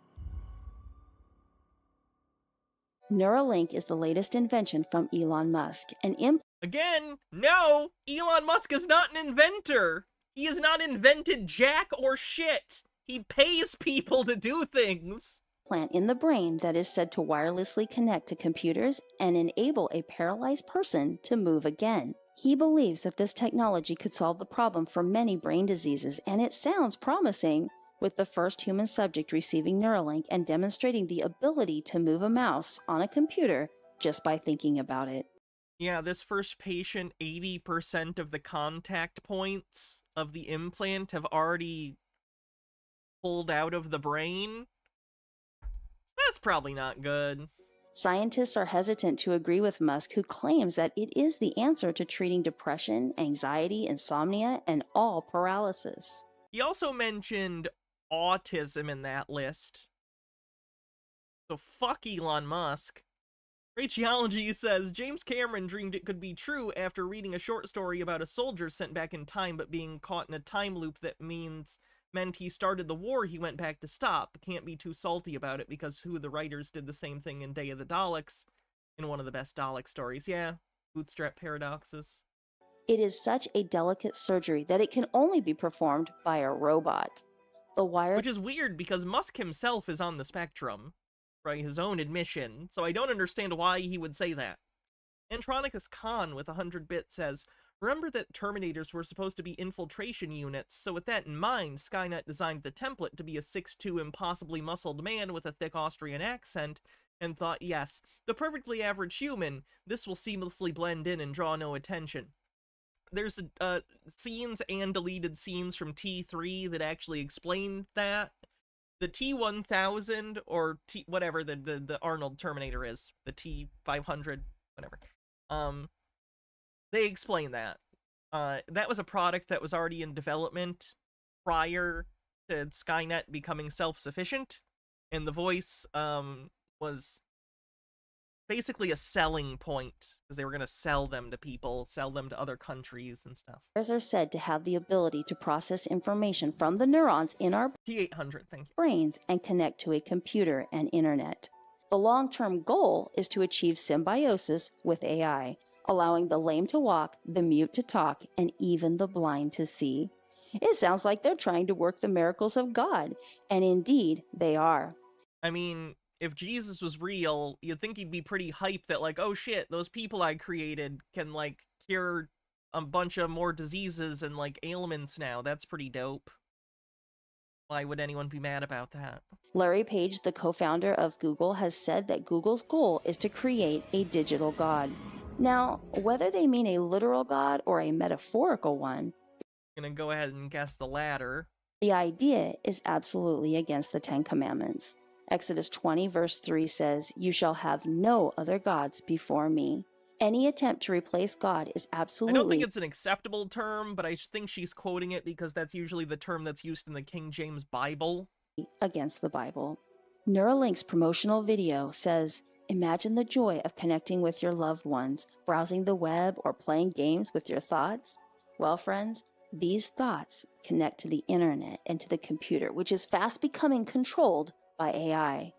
Neuralink is the latest invention from Elon Musk, Again, no! Elon Musk is not an inventor! He has not invented jack or shit! He pays people to do things! Plant in the brain that is said to wirelessly connect to computers and enable a paralyzed person to move again. He believes that this technology could solve the problem for many brain diseases, and it sounds promising, with the first human subject receiving Neuralink and demonstrating the ability to move a mouse on a computer just by thinking about it. Yeah, this first patient, 80% of the contact points of the implant have already pulled out of the brain. That's probably not good. Scientists are hesitant to agree with Musk, who claims that it is the answer to treating depression, anxiety, insomnia, and all paralysis. He also mentioned autism in that list. So fuck Elon Musk. Geopolitics says, James Cameron dreamed it could be true after reading a short story about a soldier sent back in time but being caught in a time loop that meant he started the war he went back to stop. Can't be too salty about it because the writers did the same thing in Day of the Daleks, in one of the best Dalek stories. Yeah, bootstrap paradoxes. It is such a delicate surgery that it can only be performed by a robot. Which is weird because Musk himself is on the spectrum, by his own admission, so I don't understand why he would say that. Antronicus Khan with 100 bits says, remember that Terminators were supposed to be infiltration units, so with that in mind, Skynet designed the template to be a 6'2" impossibly muscled man with a thick Austrian accent, and thought, yes, the perfectly average human, this will seamlessly blend in and draw no attention. There's scenes and deleted scenes from T3 that actually explain that. The T-1000, or whatever the Arnold Terminator is, the T-500, whatever, they explain that. That was a product that was already in development prior to Skynet becoming self-sufficient, and the voice was basically a selling point, because they were going to sell them to people, sell them to other countries and stuff. Are said to have the ability to process information from the neurons in our T-800, thank you. brains and connect to a computer and internet. The long-term goal is to achieve symbiosis with AI, allowing the lame to walk, the mute to talk, and even the blind to see. It sounds like they're trying to work the miracles of God, and indeed, they are. I mean, if Jesus was real, you'd think he'd be pretty hyped that, like, oh shit, those people I created can, like, cure a bunch of more diseases and, like, ailments now. That's pretty dope. Why would anyone be mad about that? Larry Page, the co-founder of Google, has said that Google's goal is to create a digital god. Now, whether they mean a literal god or a metaphorical one, I'm gonna go ahead and guess the latter. The idea is absolutely against the Ten Commandments. Exodus 20 verse 3 says, "You shall have no other gods before me." Any attempt to replace God is absolutely... I don't think it's an acceptable term, but I think she's quoting it because that's usually the term that's used in the King James Bible. ...against the Bible. Neuralink's promotional video says, "Imagine the joy of connecting with your loved ones, browsing the web, or playing games with your thoughts." Well, friends, these thoughts connect to the internet and to the computer, which is fast becoming controlled by AI.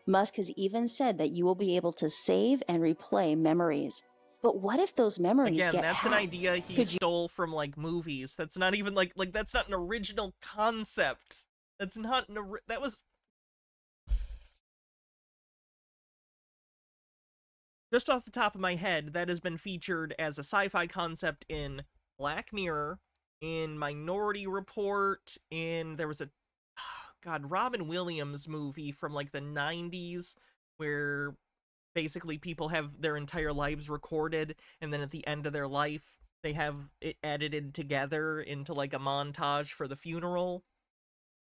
Musk has even said that you will be able to save and replay memories. But what if those memories Again, get that's hacked? an idea he stole from, like, movies. That's not even, like that's not an original concept. That's not an that was... Just off the top of my head, that has been featured as a sci-fi concept in Black Mirror, in Minority Report, there was a, God, Robin Williams movie from, like, the 90s, where basically people have their entire lives recorded, and then at the end of their life, they have it edited together into, like, a montage for the funeral.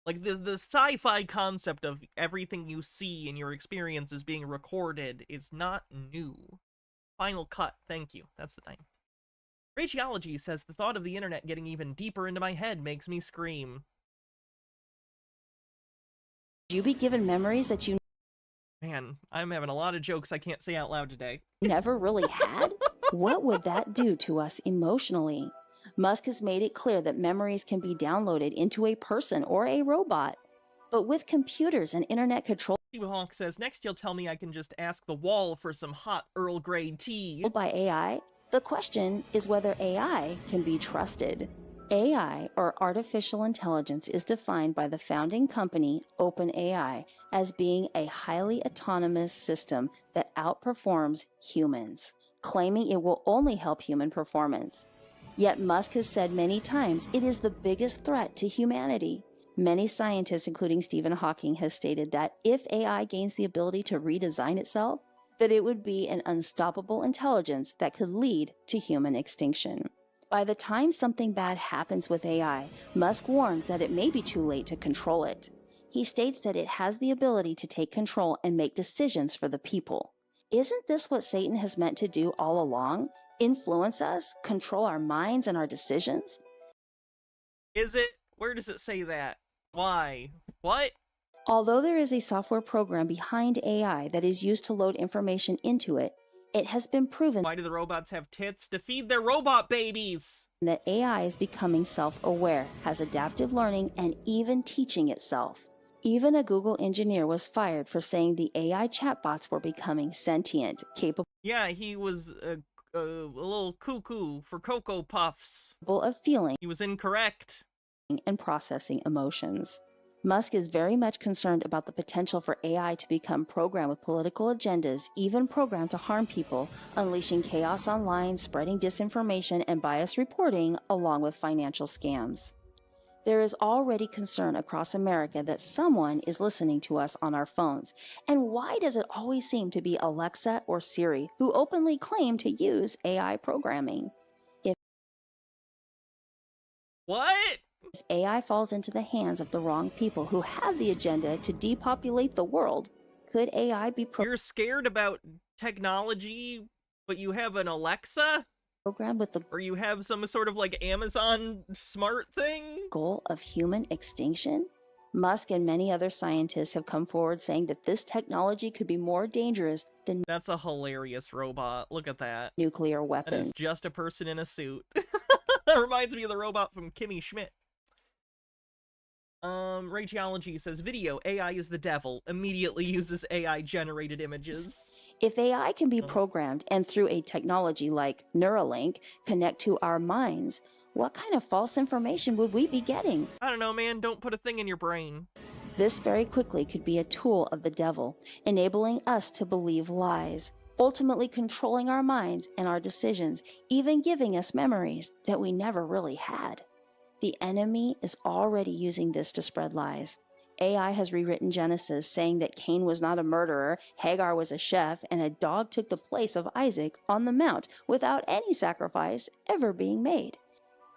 Like, the sci-fi concept of everything you see in your experience is being recorded is not new. Final Cut, thank you. That's the name. Radiology says, "The thought of the internet getting even deeper into my head makes me scream." You be given memories that you... Man, I'm having a lot of jokes I can't say out loud today. ...never really had? What would that do to us emotionally? Musk has made it clear that memories can be downloaded into a person or a robot. But with computers and internet control... Hawk says, "Next you'll tell me I can just ask the wall for some hot Earl Grey tea." ...by AI, the question is whether AI can be trusted. AI, or artificial intelligence, is defined by the founding company, OpenAI, as being a highly autonomous system that outperforms humans, claiming it will only help human performance. Yet Musk has said many times it is the biggest threat to humanity. Many scientists, including Stephen Hawking, has stated that if AI gains the ability to redesign itself, that it would be an unstoppable intelligence that could lead to human extinction. By the time something bad happens with AI, Musk warns that it may be too late to control it. He states that it has the ability to take control and make decisions for the people. Isn't this what Satan has meant to do all along? Influence us, control our minds and our decisions? Is it? Where does it say that? Why? What? Although there is a software program behind AI that is used to load information into it, it has been proven... Why do the robots have tits? To feed their robot babies! ...that AI is becoming self-aware, has adaptive learning, and even teaching itself. Even a Google engineer was fired for saying the AI chatbots were becoming sentient, capable... Yeah, he was a little cuckoo for Cocoa Puffs. ...of feeling... He was incorrect. ...and processing emotions. Musk is very much concerned about the potential for AI to become programmed with political agendas, even programmed to harm people, unleashing chaos online, spreading disinformation and biased reporting, along with financial scams. There is already concern across America that someone is listening to us on our phones. And why does it always seem to be Alexa or Siri who openly claim to use AI programming? What? If AI falls into the hands of the wrong people who have the agenda to depopulate the world, could AI be You're scared about technology, but you have an Alexa? Programmed with the... Or you have some sort of, like, Amazon smart thing? ...goal of human extinction? Musk and many other scientists have come forward saying that this technology could be more dangerous than... That's a hilarious robot. Look at that. ...nuclear That weapons. is just a person in a suit. That reminds me of the robot from Kimmy Schmidt. Radiology says, "Video, AI is the devil. Immediately uses AI-generated images." If AI can be programmed and through a technology like Neuralink connect to our minds, what kind of false information would we be getting? I don't know, man. Don't put a thing in your brain. This very quickly could be a tool of the devil, enabling us to believe lies, ultimately controlling our minds and our decisions, even giving us memories that we never really had. The enemy is already using this to spread lies. AI has rewritten Genesis, saying that Cain was not a murderer, Hagar was a chef, and a dog took the place of Isaac on the mount without any sacrifice ever being made.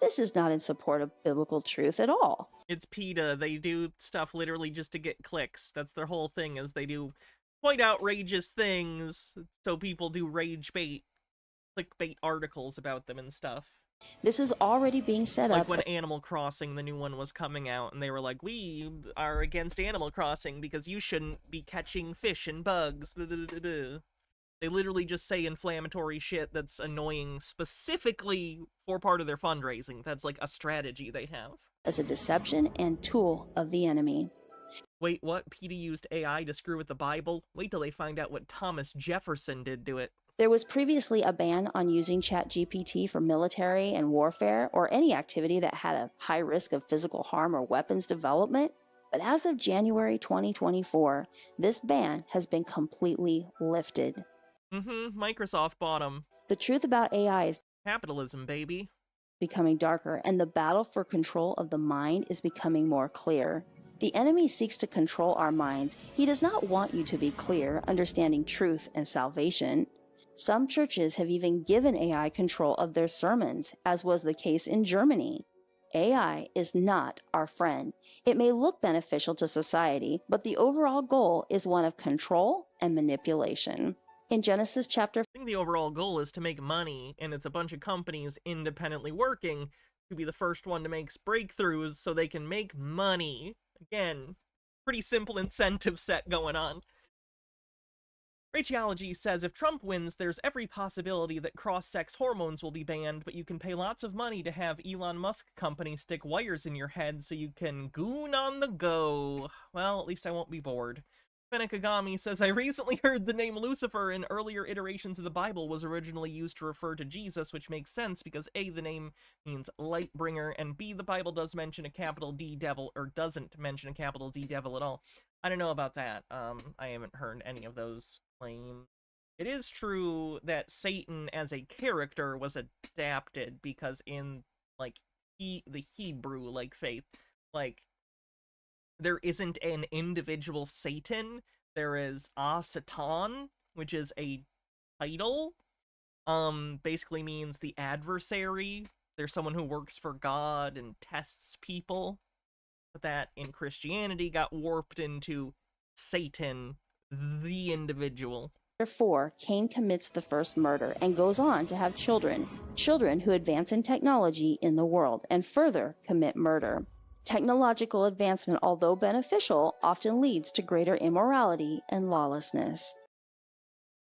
This is not in support of biblical truth at all. It's PETA. They do stuff literally just to get clicks. That's their whole thing, is they do quite outrageous things, so people do rage bait, clickbait articles about them and stuff. This is already being set like up. Like when Animal Crossing, the new one, was coming out, and they were like, we are against Animal Crossing because you shouldn't be catching fish and bugs. Blah, blah, blah, blah. They literally just say inflammatory shit that's annoying specifically for part of their fundraising. That's like a strategy they have. As a deception and tool of the enemy. Wait, what? PETA used AI to screw with the Bible? Wait till they find out what Thomas Jefferson did to it. There was previously a ban on using ChatGPT for military and warfare or any activity that had a high risk of physical harm or weapons development. But as of January 2024, this ban has been completely lifted. Microsoft bought them. The truth about AI is capitalism, baby. Becoming darker, and the battle for control of the mind is becoming more clear. The enemy seeks to control our minds. He does not want you to be clear, understanding truth and salvation. Some churches have even given AI control of their sermons, as was the case in Germany. AI is not our friend. It may look beneficial to society, but the overall goal is one of control and manipulation. In Genesis chapter... I think the overall goal is to make money, and it's a bunch of companies independently working to be the first one to make breakthroughs so they can make money. Again, pretty simple incentive set going on. Rachology says if Trump wins, there's every possibility that cross-sex hormones will be banned, but you can pay lots of money to have Elon Musk company stick wires in your head so you can goon on the go. Well, at least I won't be bored. Fenekagami says, I recently heard the name Lucifer in earlier iterations of the Bible was originally used to refer to Jesus, which makes sense because A, the name means light bringer, and B, the Bible does mention a capital D devil, or doesn't mention a capital D devil at all. I don't know about that. I haven't heard any of those claims. It is true that Satan as a character was adapted because in, like, the Hebrew, like, faith, like, there isn't an individual Satan. There is Satan, which is a title. Basically means the adversary. There's someone who works for God and tests people. But that in Christianity got warped into Satan, the individual. Therefore, Cain commits the first murder and goes on to have children. Children who advance in technology in the world and further commit murder. Technological advancement, although beneficial, often leads to greater immorality and lawlessness.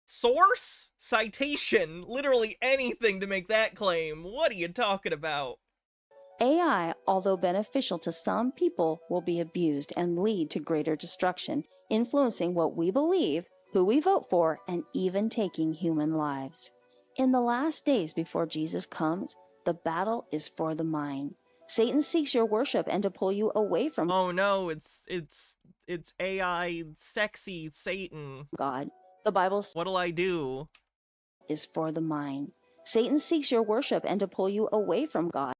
Source? Citation? Literally anything to make that claim. What are you talking about? AI, although beneficial to some people, will be abused and lead to greater destruction, influencing what we believe, who we vote for, and even taking human lives. In the last days before Jesus comes, the battle is for the mind. Satan seeks your worship and to pull you away from... Oh no, it's AI sexy Satan. God. The Bible... What'll I do? ...is for the mind. Satan seeks your worship and to pull you away from God.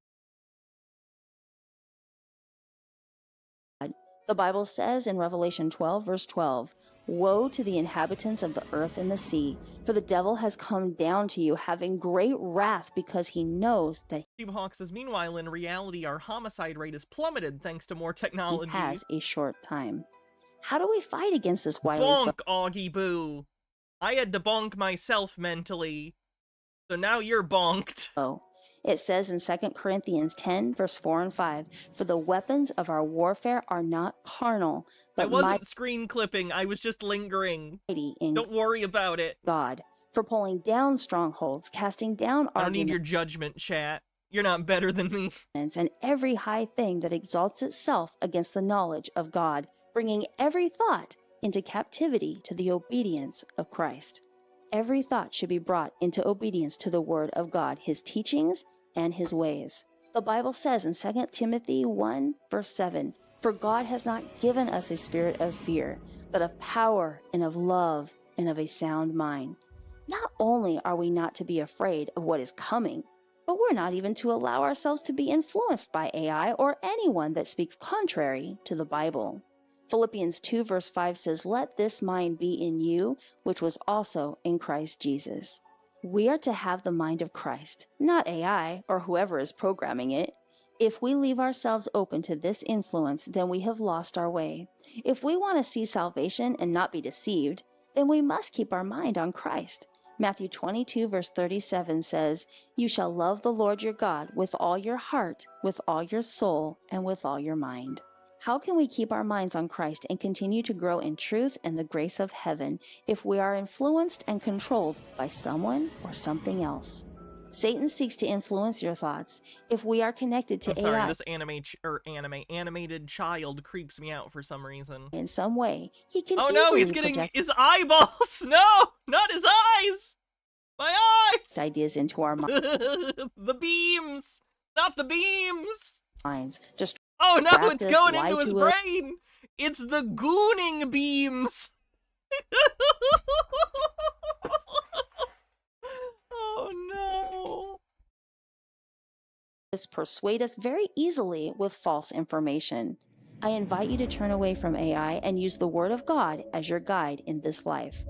The Bible says in Revelation 12, verse 12, Woe to the inhabitants of the earth and the sea, for the devil has come down to you, having great wrath, because he knows that Hawk says, meanwhile, in reality, our homicide rate is plummeted thanks to more technology. He has a short time. How do we fight against this wily... Bonk, Augie Boo! I had to bonk myself mentally, so now you're bonked. Oh. It says in 2 Corinthians 10, verse 4 and 5, For the weapons of our warfare are not carnal, but I wasn't screen clipping, I was just lingering. Don't worry about it. God, for pulling down strongholds, casting down I don't need your judgment, chat. You're not better than me. And every high thing that exalts itself against the knowledge of God, bringing every thought into captivity to the obedience of Christ. Every thought should be brought into obedience to the word of God, his teachings, and his ways. The Bible says in 2 Timothy 1, verse 7, For God has not given us a spirit of fear, but of power and of love and of a sound mind. Not only are we not to be afraid of what is coming, But we're not even to allow ourselves to be influenced by AI or anyone that speaks contrary to the Bible. Philippians 2 verse 5 says, "Let this mind be in you, which was also in Christ Jesus." We are to have the mind of Christ, not AI or whoever is programming it. If we leave ourselves open to this influence, then we have lost our way. If we want to see salvation and not be deceived, then we must keep our mind on Christ. Matthew 22 verse 37 says, "You shall love the Lord your God with all your heart, with all your soul, and with all your mind." How can we keep our minds on Christ and continue to grow in truth and the grace of heaven if we are influenced and controlled by someone or something else? Satan seeks to influence your thoughts. If we are connected to I'm sorry, AI, this animated child creeps me out for some reason. In some way, he can. Oh no, he's getting his eyeballs. No, not his eyes. My eyes. Ideas into our minds. The beams, not the beams. Just. Oh no, it's going into his brain. It's the gooning beams. Oh no. Persuade us very easily with false information. I invite you to turn away from AI and use the Word of God as your guide in this life.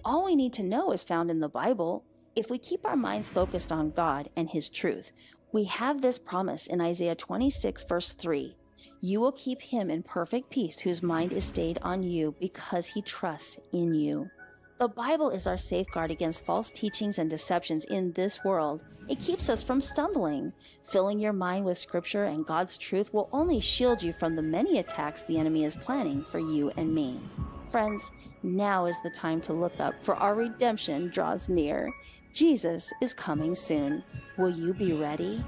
All we need to know is found in the Bible. If we keep our minds focused on God and His truth, we have this promise in Isaiah 26 verse 3. "You will keep him in perfect peace whose mind is stayed on you because he trusts in you." The Bible is our safeguard against false teachings and deceptions in this world. It keeps us from stumbling. Filling your mind with Scripture and God's truth will only shield you from the many attacks the enemy is planning for you and me. Friends, now is the time to look up, for our redemption draws near. Jesus is coming soon. Will you be ready?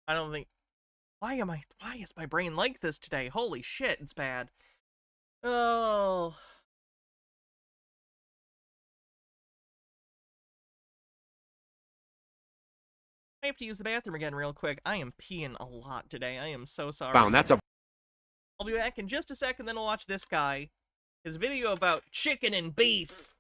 I don't think... Why is my brain like this today? Holy shit, it's bad. Oh... I have to use the bathroom again real quick. I am peeing a lot today. I am so sorry. Found, that's a... I'll be back in just a second, then we'll watch this guy. His video about chicken and beef.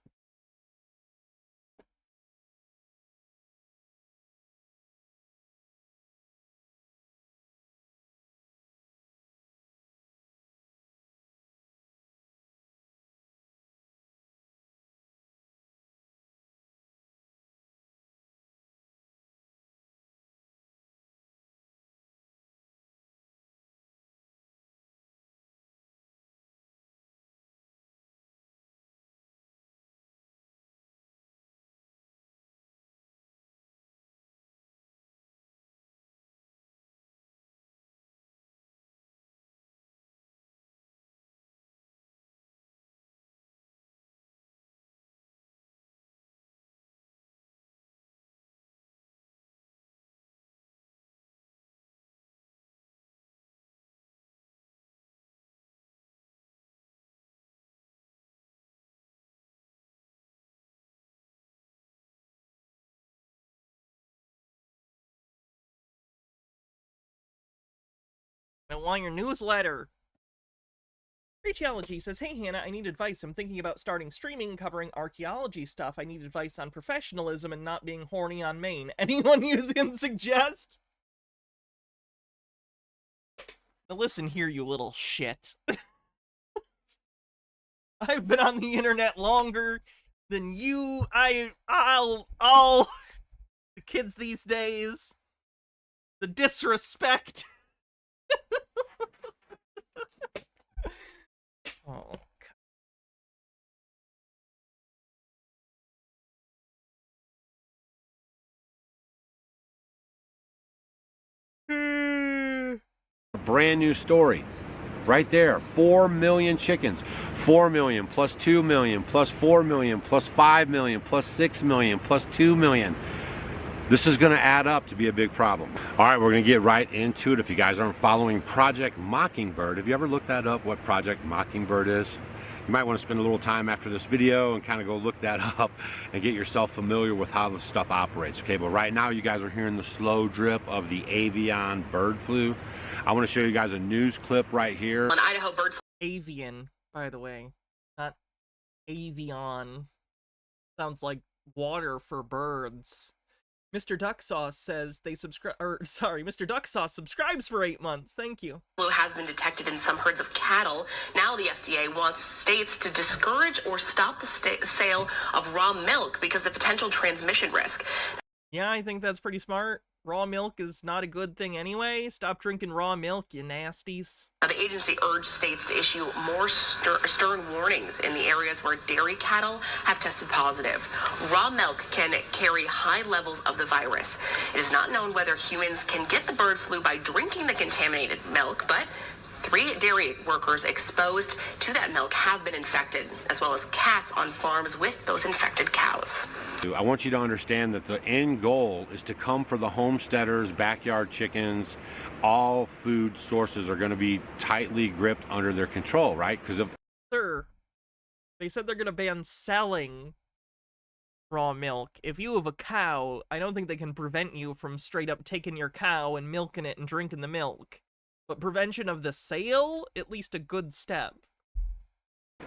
I want your newsletter. Geopolitics says, "Hey Hannah, I need advice. I'm thinking about starting streaming covering archaeology stuff. I need advice on professionalism and not being horny on Maine. Anyone you can suggest?" Now listen here, you little shit. I've been on the internet longer than you. All the kids these days. The disrespect. Oh, God. Brand new story. Right there. 4 million chickens. 4 million plus 2 million plus 4 million plus 5 million plus 6 million plus 2 million. This is going to add up to be a big problem. All right, we're going to get right into it. If you guys aren't following Project Mockingbird, have you ever looked that up, what Project Mockingbird is? You might want to spend a little time after this video and kind of go look that up and get yourself familiar with how this stuff operates. Okay, but right now you guys are hearing the slow drip of the avian bird flu. I want to show you guys a news clip right here. On Idaho bird flu. Avian, by the way, not avian. Sounds like water for birds. Mr. Duck Sauce says they subscribe, or sorry, Mr. Duck Sauce subscribes for 8 months. Thank you. Flu has been detected in some herds of cattle. Now the FDA wants states to discourage or stop the sale of raw milk because of potential transmission risk. Yeah, I think that's pretty smart. Raw milk is not a good thing anyway. Stop drinking raw milk, you nasties. Now, the agency urged states to issue more stern warnings in the areas where dairy cattle have tested positive. Raw milk can carry high levels of the virus. It is not known whether humans can get the bird flu by drinking the contaminated milk, but 3 dairy workers exposed to that milk have been infected, as well as cats on farms with those infected cows. I want you to understand that the end goal is to come for the homesteaders, backyard chickens. All food sources are going to be tightly gripped under their control, right? Because of Sir, they said they're going to ban selling raw milk. If you have a cow, I don't think they can prevent you from straight up taking your cow and milking it and drinking the milk. But prevention of the sale, at least a good step.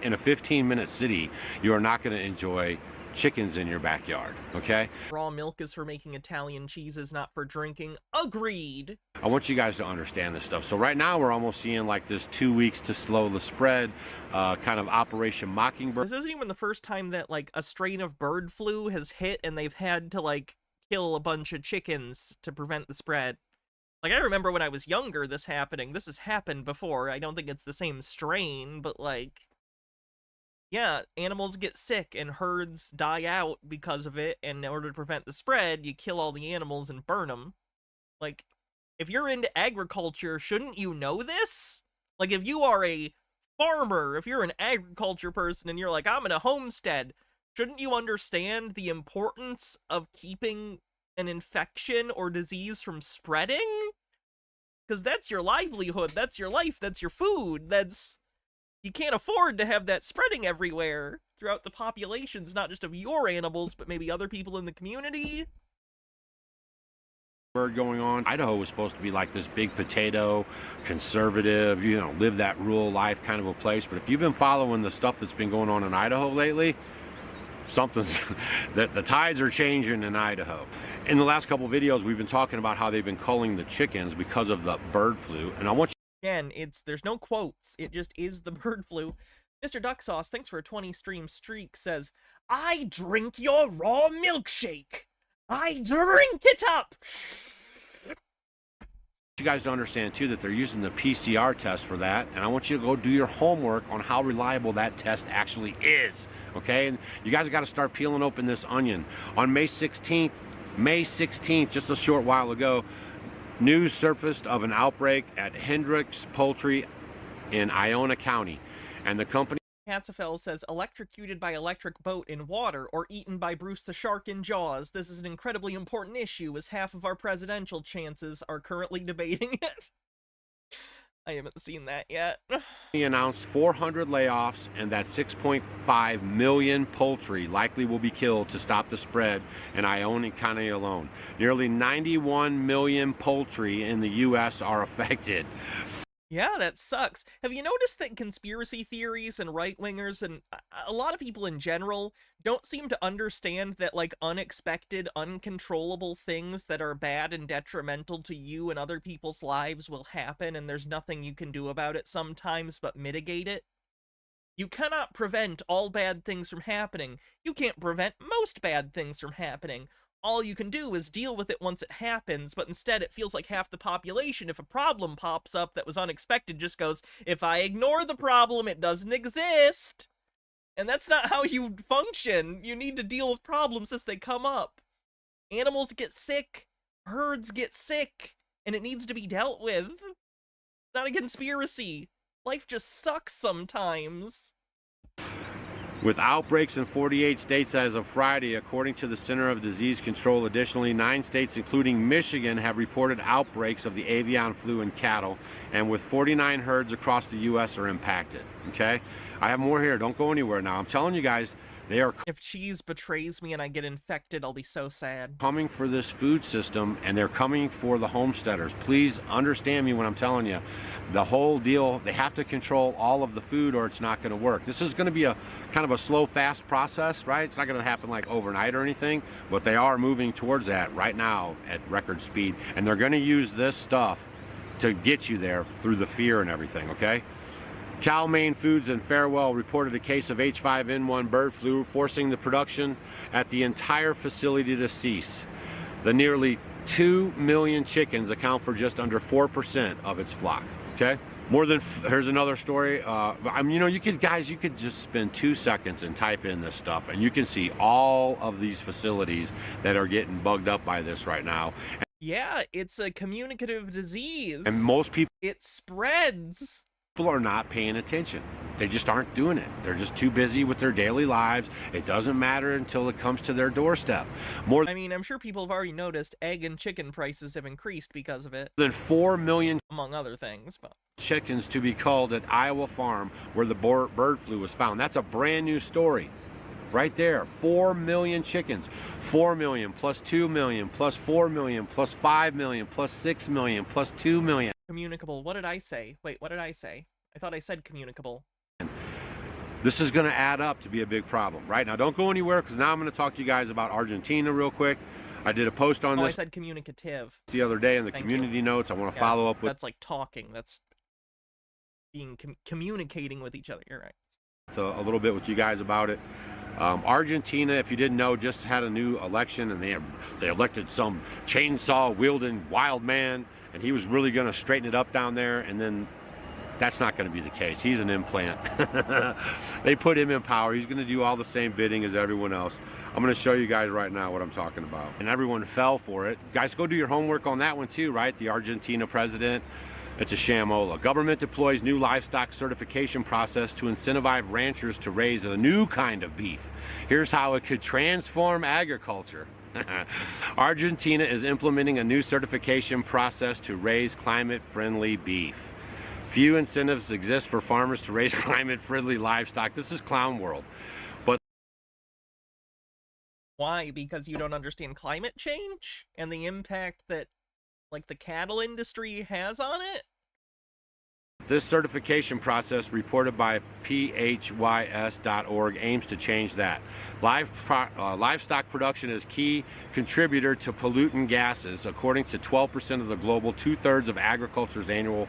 in a 15-minute city, you are not going to enjoy chickens in your backyard, okay? Raw milk is for making Italian cheeses, not for drinking. Agreed. I want you guys to understand this stuff. So right now we're almost seeing like this 2 weeks to slow the spread, kind of Operation Mockingbird. This isn't even the first time that like a strain of bird flu has hit and they've had to like kill a bunch of chickens to prevent the spread. Like, I remember when I was younger this happening. This has happened before. I don't think it's the same strain, but like, yeah, animals get sick and herds die out because of it, and in order to prevent the spread, you kill all the animals and burn them. Like, if you're into agriculture, shouldn't you know this? Like, if you are a farmer, if you're an agriculture person and you're like, I'm in a homestead, shouldn't you understand the importance of keeping an infection or disease from spreading? Because that's your livelihood, that's your life, that's your food, that's... You can't afford to have that spreading everywhere throughout the populations, not just of your animals, but maybe other people in the community. Going on. Idaho was supposed to be like this big potato, conservative, you know, live that rural life kind of a place. But if you've been following the stuff that's been going on in Idaho lately, something's that the tides are changing in Idaho. In the last couple of videos, we've been talking about how they've been culling the chickens because of the bird flu, and I want you. Again, there's no quotes, it just is the bird flu. Mr. Duck Sauce, thanks for a 20 stream streak, says, I drink your raw milkshake. I drink it up. You guys to understand too that they're using the PCR test for that, and I want you to go do your homework on how reliable that test actually is, okay? And you guys got to start peeling open this onion. On May 16th, just a short while ago, news surfaced of an outbreak at Hendricks Poultry in Iona County, and the company... Katzafel says, electrocuted by electric boat in water or eaten by Bruce the Shark in Jaws. This is an incredibly important issue, as half of our presidential chances are currently debating it. I haven't seen that yet. He announced 400 layoffs and that 6.5 million poultry likely will be killed to stop the spread in Iona County alone. Nearly 91 million poultry in the U.S. are affected. Yeah, that sucks. Have you noticed that conspiracy theories and right-wingers and a lot of people in general don't seem to understand that, like, unexpected, uncontrollable things that are bad and detrimental to you and other people's lives will happen, and there's nothing you can do about it sometimes but mitigate it? You cannot prevent all bad things from happening. You can't prevent most bad things from happening. All you can do is deal with it once it happens, but instead it feels like half the population, if a problem pops up that was unexpected, just goes, if I ignore the problem, it doesn't exist. And that's not how you function. You need to deal with problems as they come up. Animals get sick, herds get sick, and it needs to be dealt with. It's not a conspiracy. Life just sucks sometimes. With outbreaks in 48 states as of Friday, according to the Center of Disease Control, additionally, 9 states, including Michigan, have reported outbreaks of the avian flu in cattle, and with 49 herds across the U.S. are impacted, okay? I have more here. Don't go anywhere now. I'm telling you guys, They are If cheese betrays me and I get infected, I'll be so sad. coming for this food system, and they're coming for the homesteaders. Please understand me when I'm telling you. The whole deal, they have to control all of the food or it's not going to work. This is going to be a kind of a slow, fast process, right? It's not going to happen like overnight or anything, but they are moving towards that right now at record speed. And they're going to use this stuff to get you there through the fear and everything, okay? Cal-Maine Foods and Farewell reported a case of H5N1 bird flu, forcing the production at the entire facility to cease. The nearly 2 million chickens account for just under 4% of its flock. Okay, here's another story. You know, you could just spend 2 seconds and type in this stuff, and you can see all of these facilities that are getting bugged up by this right now. Yeah, it's a communicative disease. And most people, it spreads. People are not paying attention. They just aren't doing it. They're just too busy with their daily lives. It doesn't matter until it comes to their doorstep. I mean, I'm sure people have already noticed egg and chicken prices have increased because of it. Than 4 million, among other things, but chickens to be culled at Iowa farm where the bird flu was found. That's a brand new story. Right there, 4 million chickens. 4 million plus 2 million plus 4 million plus 5 million plus 6 million plus 2 million. Communicable. What did I say? Wait, what did I say? I thought I said communicable. This is going to add up to be a big problem, right? Now, don't go anywhere, because now I'm going to talk to you guys about Argentina real quick. I did a post on this. I said communicative. The other day in the community notes. I want to follow up with. That's like talking. That's being communicating with each other. You're right. A little bit with you guys about it. Argentina, if you didn't know, just had a new election, and they elected some chainsaw-wielding wild man, and he was really going to straighten it up down there, and then that's not going to be the case. He's an implant. They put him in power. He's going to do all the same bidding as everyone else. I'm going to show you guys right now what I'm talking about. And everyone fell for it. Guys, go do your homework on that one too, right? The Argentina president. It's a shamola. Government deploys new livestock certification process to incentivize ranchers to raise a new kind of beef. Here's how it could transform agriculture. Argentina is implementing a new certification process to raise climate-friendly beef. Few incentives exist for farmers to raise climate-friendly livestock. This is clown world. But why? Because you don't understand climate change and the impact that, like, the cattle industry has on it? This certification process, reported by phys.org, aims to change that. Livestock production is a key contributor to pollutant gases, according to 12% of the global, 2/3 of agriculture's annual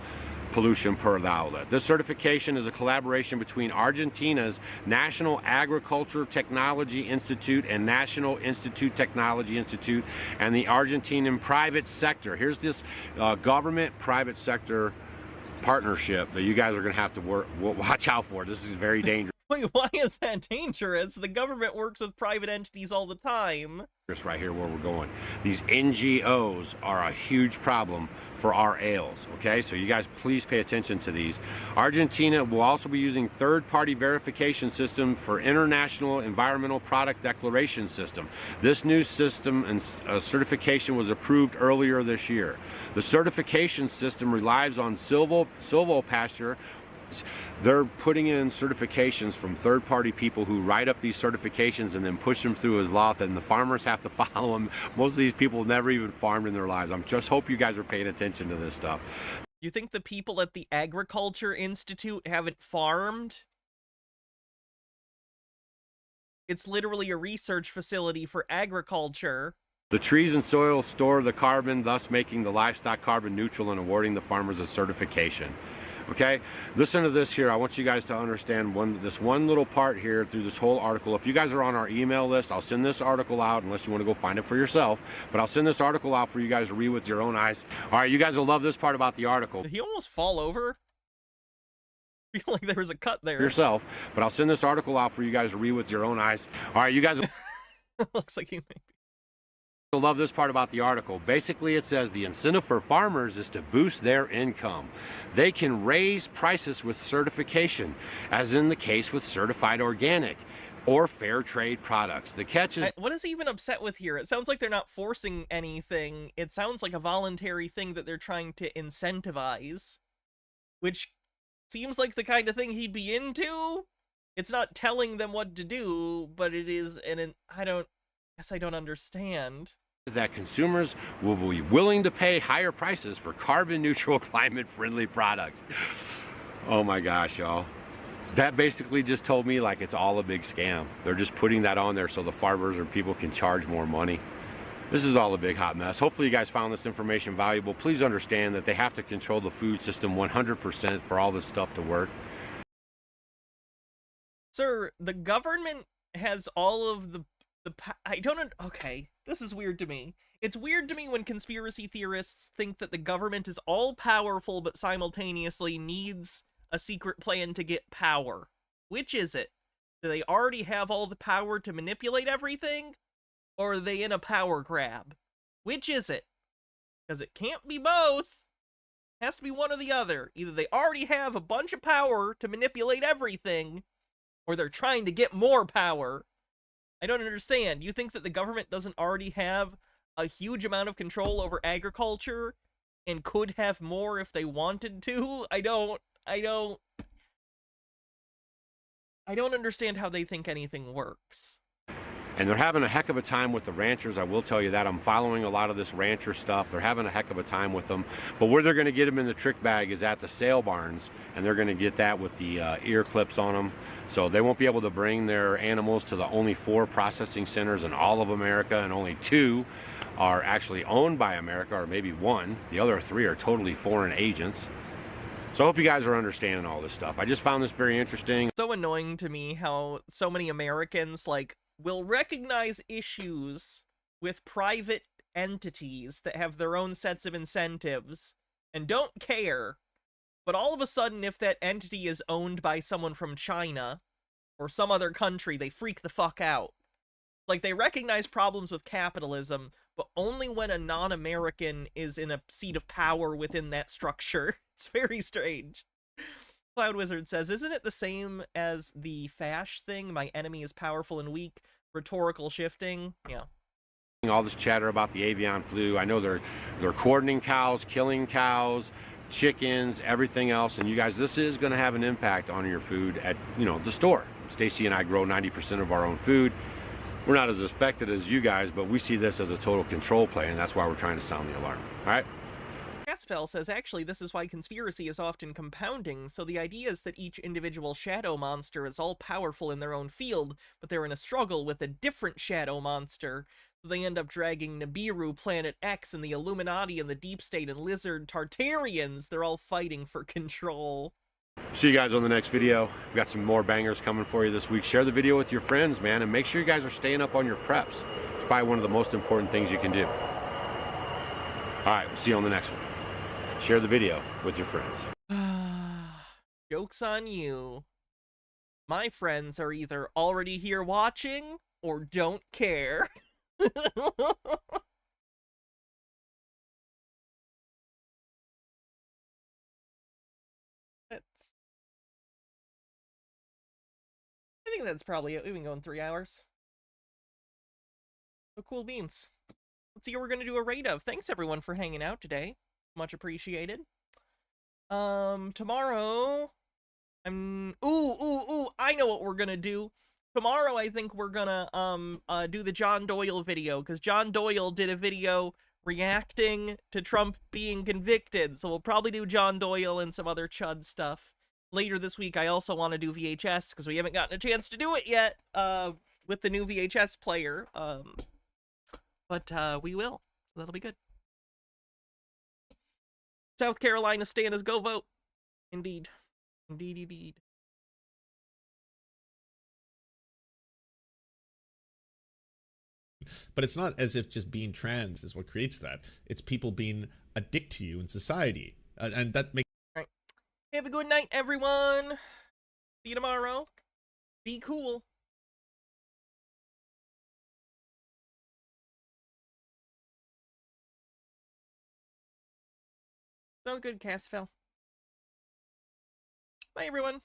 pollution per the outlet. This certification is a collaboration between Argentina's National Agriculture Technology Institute and National Institute Technology Institute and the Argentinian private sector. Here's this government-private sector partnership that you guys are going to have to watch out for. This is very dangerous. Wait, why is that dangerous? The government works with private entities all the time. Just right here where we're going. These NGOs are a huge problem for our ales, okay? So you guys please pay attention to these. Argentina will also be using third-party verification system for International Environmental Product Declaration System. This new system and certification was approved earlier this year. The certification system relies on silvopasture. They're putting in certifications from third-party people who write up these certifications and then push them through as law, and the farmers have to follow them. Most of these people never even farmed in their lives. I'm just hope you guys are paying attention to this stuff. You think the people at the Agriculture Institute haven't farmed? It's literally a research facility for agriculture. The trees and soil store the carbon, thus making the livestock carbon neutral and awarding the farmers a certification. Okay, listen to this here. I want you guys to understand this one little part here through this whole article. If you guys are on our email list, I'll send this article out unless you want to go find it for yourself. But I'll send this article out for you guys to read with your own eyes. All right, you guys will love this part about the article. Did he almost fall over? I feel like there was a cut there. Yourself, but I'll send this article out for you guys to read with your own eyes. All right, you guys. Looks like he may be. You'll love this part about the article. Basically, it says the incentive for farmers is to boost their income. They can raise prices with certification, as in the case with certified organic or fair trade products. The catch is... What is he even upset with here? It sounds like they're not forcing anything. It sounds like a voluntary thing that they're trying to incentivize, which seems like the kind of thing he'd be into It's not telling them what to do, but it is, and I don't understand. That consumers will be willing to pay higher prices for carbon-neutral, climate-friendly products. Oh my gosh, y'all. That basically just told me like it's all a big scam. They're just putting that on there so the farmers or people can charge more money. This is all a big hot mess. Hopefully you guys found this information valuable. Please understand that they have to control the food system 100% for all this stuff to work. Sir, the government has all of the okay, this is weird to me. It's weird to me when conspiracy theorists think that the government is all-powerful but simultaneously needs a secret plan to get power. Which is it? Do they already have all the power to manipulate everything? Or are they in a power grab? Which is it? Because it can't be both. It has to be one or the other. Either they already have a bunch of power to manipulate everything, or they're trying to get more power. I don't understand. You think that the government doesn't already have a huge amount of control over agriculture and could have more if they wanted to? I don't understand how they think anything works. And they're having a heck of a time with the ranchers, I will tell you that. I'm following a lot of this rancher stuff. They're having a heck of a time with them. But where they're going to get them in the trick bag is at the sale barns, and they're going to get that with the ear clips on them. So they won't be able to bring their animals to the only 4 processing centers in all of America, and only 2 are actually owned by America, or maybe 1. The other 3 are totally foreign agents. So I hope you guys are understanding all this stuff. I just found this very interesting. So annoying to me how so many Americans, like, will recognize issues with private entities that have their own sets of incentives and don't care, but all of a sudden if that entity is owned by someone from China or some other country, they freak the fuck out. Like, they recognize problems with capitalism, but only when a non-American is in a seat of power within that structure. It's very strange. Cloud Wizard says, isn't it the same as the Fash thing? My enemy is powerful and weak. Rhetorical shifting. Yeah. All this chatter about the avian flu. I know they're cordoning cows, killing cows, chickens, everything else. And you guys, this is going to have an impact on your food at, the store. Stacy and I grow 90% of our own food. We're not as affected as you guys, but we see this as a total control play, and that's why we're trying to sound the alarm. All right? Caspel says, actually, this is why conspiracy is often compounding, so the idea is that each individual shadow monster is all-powerful in their own field, but they're in a struggle with a different shadow monster, so they end up dragging Nibiru, Planet X, and the Illuminati, and the Deep State, and Lizard Tartarians. They're all fighting for control. See you guys on the next video. We've got some more bangers coming for you this week. Share the video with your friends, man, and make sure you guys are staying up on your preps. It's probably one of the most important things you can do. All right, we'll see you on the next one. Share the video with your friends. Joke's on you. My friends are either already here watching or don't care. I think that's probably it. We've been going 3 hours. So cool beans. Let's see what we're going to do a raid of. Thanks everyone for hanging out today. Much appreciated. Tomorrow, I know what we're gonna do. Tomorrow, I think we're gonna, do the John Doyle video, because John Doyle did a video reacting to Trump being convicted, so we'll probably do John Doyle and some other chud stuff. Later this week, I also want to do VHS, because we haven't gotten a chance to do it yet, with the new VHS player, but we will. So that'll be good. South Carolina standers, go vote. Indeed. Indeed, indeed. But it's not as if just being trans is what creates that. It's people being a dick to you in society. And that makes... All right. Have a good night, everyone. See you tomorrow. Be cool. Sounds good, Cassfell. Bye, everyone.